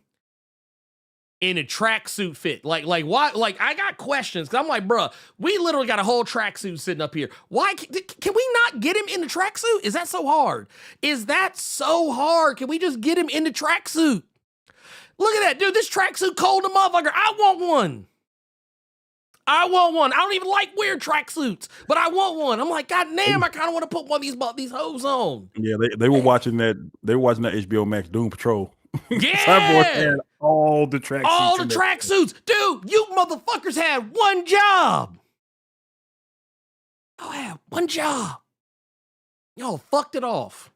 in a tracksuit fit? Like why? Like, I got questions, because I'm like, bruh, we literally got a whole tracksuit sitting up here. Why can we not get him in the tracksuit? Is that so hard? Is that so hard? Can we just get him in the tracksuit? Look at that, dude. This tracksuit cold a motherfucker. I want one. I don't even like weird tracksuits, but I want one. I'm like, God damn, I kind of want to put one of these hose on. Yeah, they were watching that. They were watching that HBO Max Doom Patrol. Yeah, Cyborg had all the tracksuits. All the tracksuits, dude. You motherfuckers had one job. Y'all had one job. Y'all fucked it off.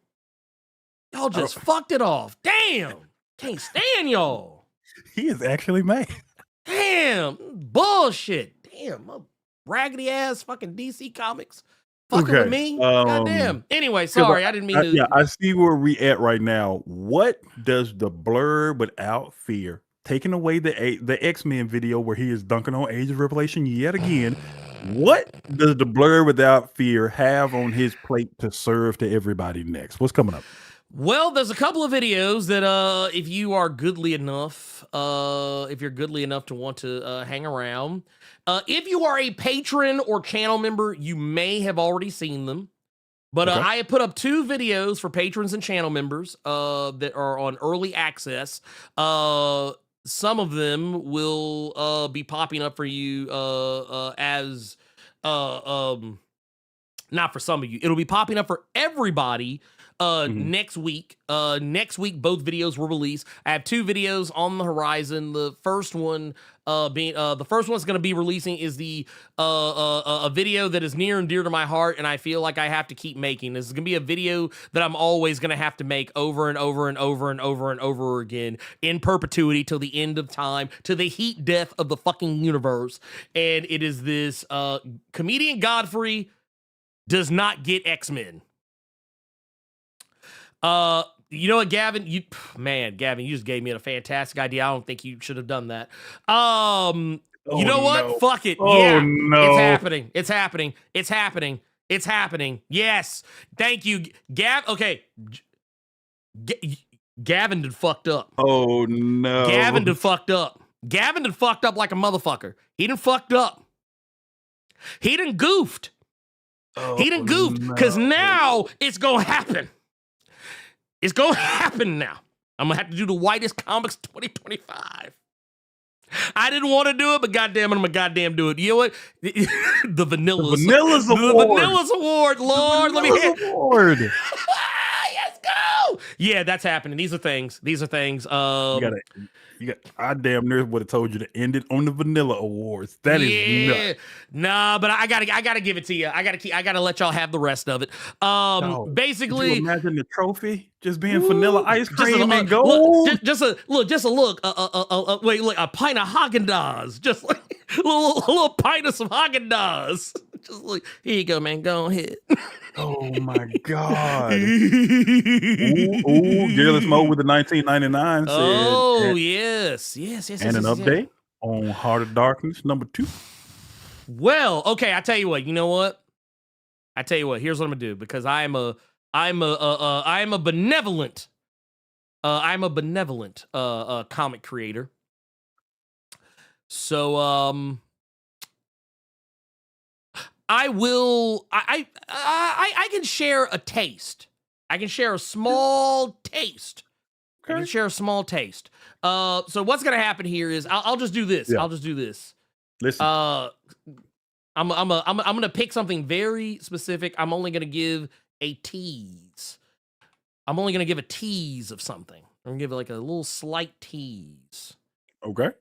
Y'all just fucked it off. Damn, can't stand y'all. He is actually mad. Damn, bullshit. Damn, raggedy ass fucking DC Comics fucking with me. Goddamn. Anyway, sorry, I didn't mean to. Yeah, I see where we at right now. What does the Blerd Without Fear, taking away the X-Men video where he is dunking on Age of Revelation yet again? What does the Blerd Without Fear have on his plate to serve to everybody next? What's coming up? Well, there's a couple of videos that if you are goodly enough, if you're goodly enough to want to hang around, if you are a patron or channel member, you may have already seen them. But I have put up 2 videos for patrons and channel members that are on early access. Some of them will be popping up for you as not for some of you. It'll be popping up for everybody next week. Next week, both videos will release. I have 2 videos on the horizon. The first one being the first one's going to be releasing is the a video that is near and dear to my heart, and I feel like I have to keep making. This is going to be a video that I'm always going to have to make over and over and over and over and over again in perpetuity till the end of time, to the heat death of the fucking universe. And it is this comedian Godfrey does not get X-Men. You know what, Gavin? Gavin, you just gave me a fantastic idea. I don't think you should have done that. You know what? No. Fuck it. Oh, yeah, no. It's happening. It's happening. It's happening. It's happening. Yes. Thank you, Gav. Okay. Gavin did fucked up. Oh no. Gavin did fucked up. Gavin did fucked up like a motherfucker. He done fucked up. He done goofed. He done goofed because now it's gonna happen. It's gonna happen now. I'm gonna have to do the whitest comics 2025. I didn't want to do it, but goddamn it, I'm gonna goddamn do it. You know what? The Vanillas Award. The Vanillas Award, Lord. Let me hit. Award. Let's go. Yeah, that's happening. These are things. I damn near would have told you to end it on the Vanilla Awards. That is nuts. Nah, but I gotta give it to you. I gotta let y'all have the rest of it. Basically, could you imagine the trophy just being vanilla ice cream and gold. Wait, look, a pint of Haagen-Dazs, just like a little pint of some Haagen-Dazs. Just like, here you go, man. Go ahead. Oh my God. Ooh, Garrett Mo with the 1999 said. Oh, yes. And an update on Heart of Darkness #2. Well, okay, I tell you what. You know what? Here's what I'm gonna do, because I'm a benevolent comic creator. So I will. I can share a taste. I can share a small taste. Okay. I can share a small taste. So what's gonna happen here is I'll just do this. Yeah. I'll just do this. Listen. I'm gonna pick something very specific. I'm only gonna give a tease. I'm only gonna give a tease of something. I'm gonna give it like a little slight tease. Okay.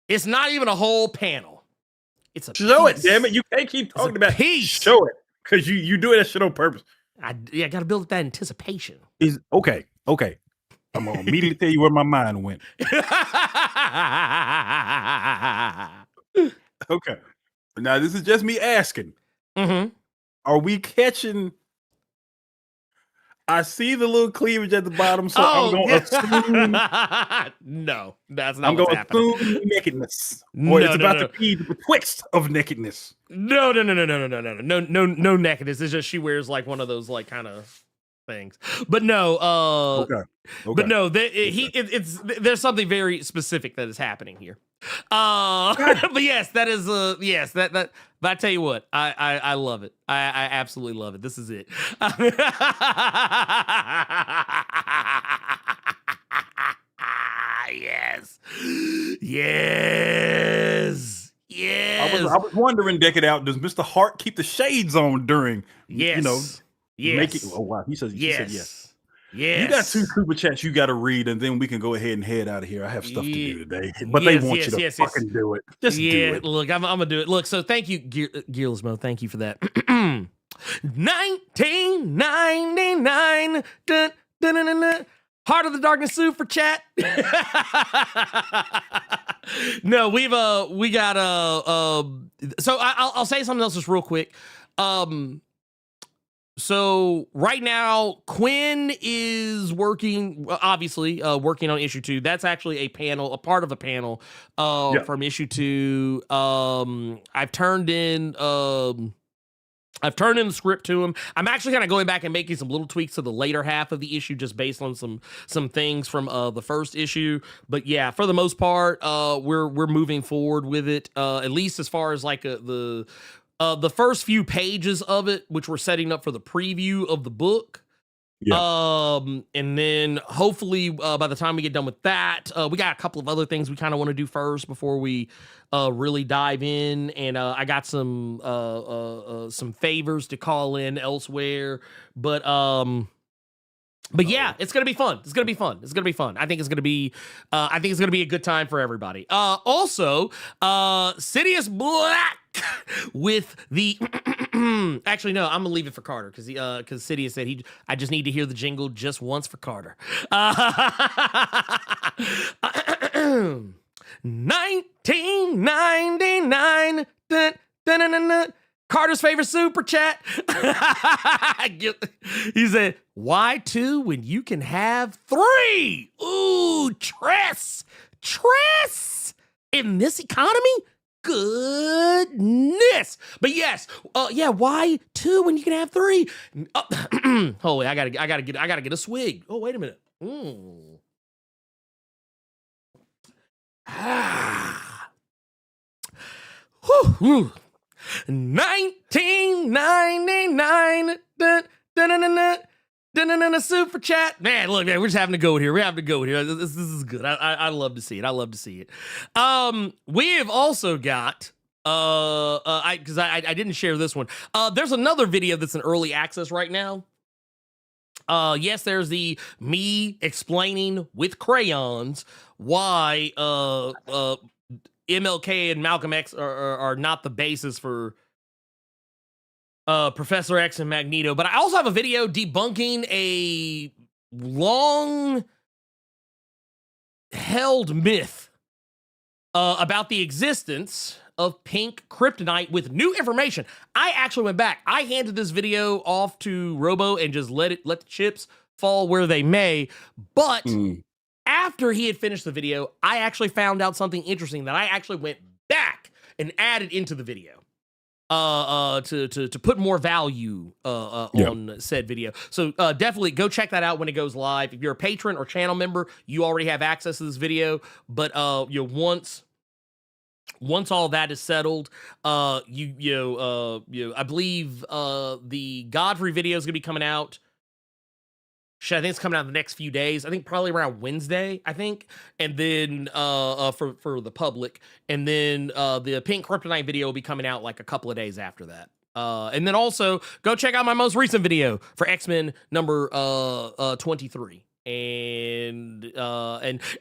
It's not even a whole panel. It's a show piece. It, damn it! You can't keep talking about piece. Show it, because you do that shit on purpose. I gotta build that anticipation. Is okay. I'm gonna immediately tell you where my mind went. Okay. Now this is just me asking. Mm-hmm. Are we catching? I see the little cleavage at the bottom, so I'm going to assume. No, that's not what's happening. I'm going to assume nakedness. Or it's about to be the betwixt of nakedness. No nakedness. It's just she wears like one of those like kind of things. But no, okay. But no, there's something very specific that is happening here. But yes, that is yes, that but I tell you what, I love it. I absolutely love it. This is it. Yes. I was wondering, Deck It Out, does Mr. Hart keep the shades on during yes. Make it, oh wow, he said yes. Yes. You got 2 super chats you got to read, and then we can go ahead and head out of here. I have stuff to do today, but they want you to fucking do it. Just do it. Look, I'm gonna do it. Look, so thank you, Gearlessmo. Thank you for that. 1999. Dun, dun, dun, dun, dun. Heart of the Darkness super chat. No, we got so I'll say something else just real quick. So right now, Quinn is working, obviously, working on issue 2. That's actually a part of a panel from issue 2. I've turned in the script to him. I'm actually kind of going back and making some little tweaks to the later half of the issue, just based on some things from the first issue. But yeah, for the most part, we're moving forward with it. At least as far as like the first few pages of it, which we're setting up for the preview of the book. Yeah. And then hopefully by the time we get done with that, we got a couple of other things we kind of want to do first before we really dive in. And I got some favors to call in elsewhere, but yeah, it's gonna be fun. It's gonna be fun. I think it's gonna be a good time for everybody. Also, Sidious Black with the actually no, I'm gonna leave it for Carter because Sidious said I just need to hear the jingle just once for Carter. 1999. Dun, dun, dun, dun, dun. Carter's favorite super chat. He said, "Why 2 when you can have 3? Ooh, Tress. In this economy? Goodness." But yes, why 2 when you can have 3? Oh wait, I gotta get a swig. Oh, wait a minute. Whew. 1999. Dun, dun, dun, dun, dun, dun, dun, dun, super chat. Man, look, man, we're just having to go here. This is good. I love to see it. We have also got because I didn't share this one. There's another video that's in early access right now. Yes, there's the me explaining with crayons why MLK and Malcolm X are not the basis for Professor X and Magneto. But I also have a video debunking a long-held myth about the existence of pink kryptonite with new information. I actually went back. I handed this video off to Robo and just let the chips fall where they may. But after he had finished the video, I actually found out something interesting that I actually went back and added into the video to put more value on said video. So definitely go check that out when it goes live. If you're a patron or channel member, you already have access to this video. But once all that is settled, I believe the Godfrey video is gonna be coming out. Shit, I think it's coming out in the next few days. I think probably around Wednesday, I think. And then for the public. And then the Pink Kryptonite video will be coming out like a couple of days after that. And then also go check out my most recent video for X-Men number 23. And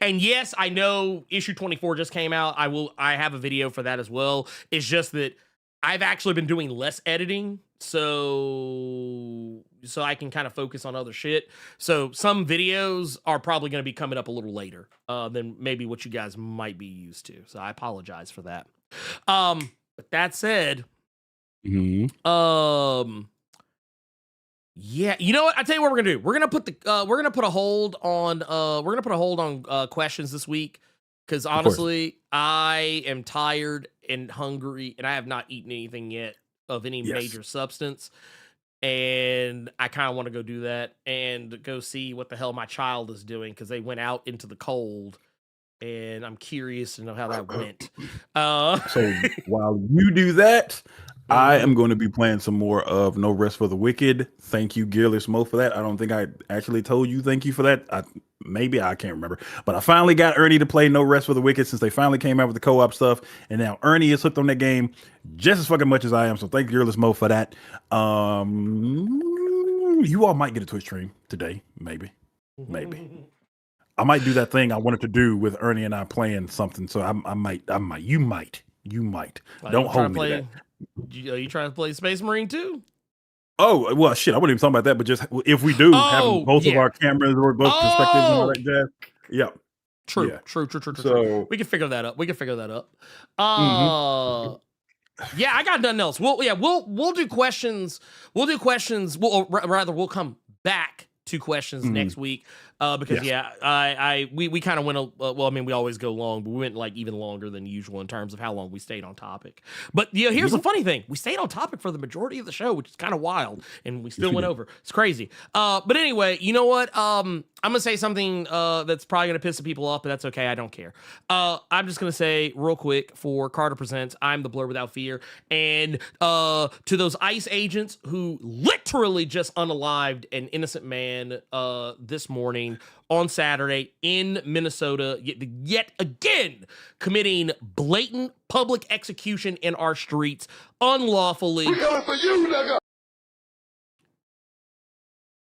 yes, I know issue 24 just came out. I have a video for that as well. It's just that I've actually been doing less editing, so I can kind of focus on other shit. So some videos are probably going to be coming up a little later than maybe what you guys might be used to. So I apologize for that. But that said, yeah, you know what? I tell you what we're gonna do. We're gonna put a hold on questions this week, because honestly, I am tired and hungry, and I have not eaten anything yet of any major substance, and I kind of want to go do that and go see what the hell my child is doing, because they went out into the cold, and I'm curious to know how that went. So while you do that, I am going to be playing some more of No Rest for the Wicked. Thank you, Gearless Mo, for that. I don't think I actually told you thank you for that. Maybe I can't remember. But I finally got Ernie to play No Rest for the Wicked since they finally came out with the co-op stuff. And now Ernie is hooked on that game just as fucking much as I am. So thank you, Gearless Mo, for that. You all might get a Twitch stream today. Maybe. I might do that thing I wanted to do with Ernie and I playing something. So I might. You might. Don't hold me to that. You trying to play Space Marine 2? Oh, well, shit. I wasn't even talking about that, but just if we do have both of our cameras or both perspectives and all that jazz. Yeah. True. So we can figure that up. Yeah, I got nothing else. We'll do questions. We'll come back to questions next week. Because we kind of went we always go long, but we went like even longer than usual in terms of how long we stayed on topic. But here's the funny thing: we stayed on topic for the majority of the show, which is kind of wild, and we still went over. It's crazy. But anyway, you know what? I'm gonna say something that's probably gonna piss some people off, but that's okay. I don't care. I'm just gonna say real quick for Carter Presents. I'm the Blerd Without Fear, and to those ICE agents who literally just unalived an innocent man this morning on Saturday in Minnesota, yet again committing blatant public execution in our streets unlawfully. We're coming for you, nigga.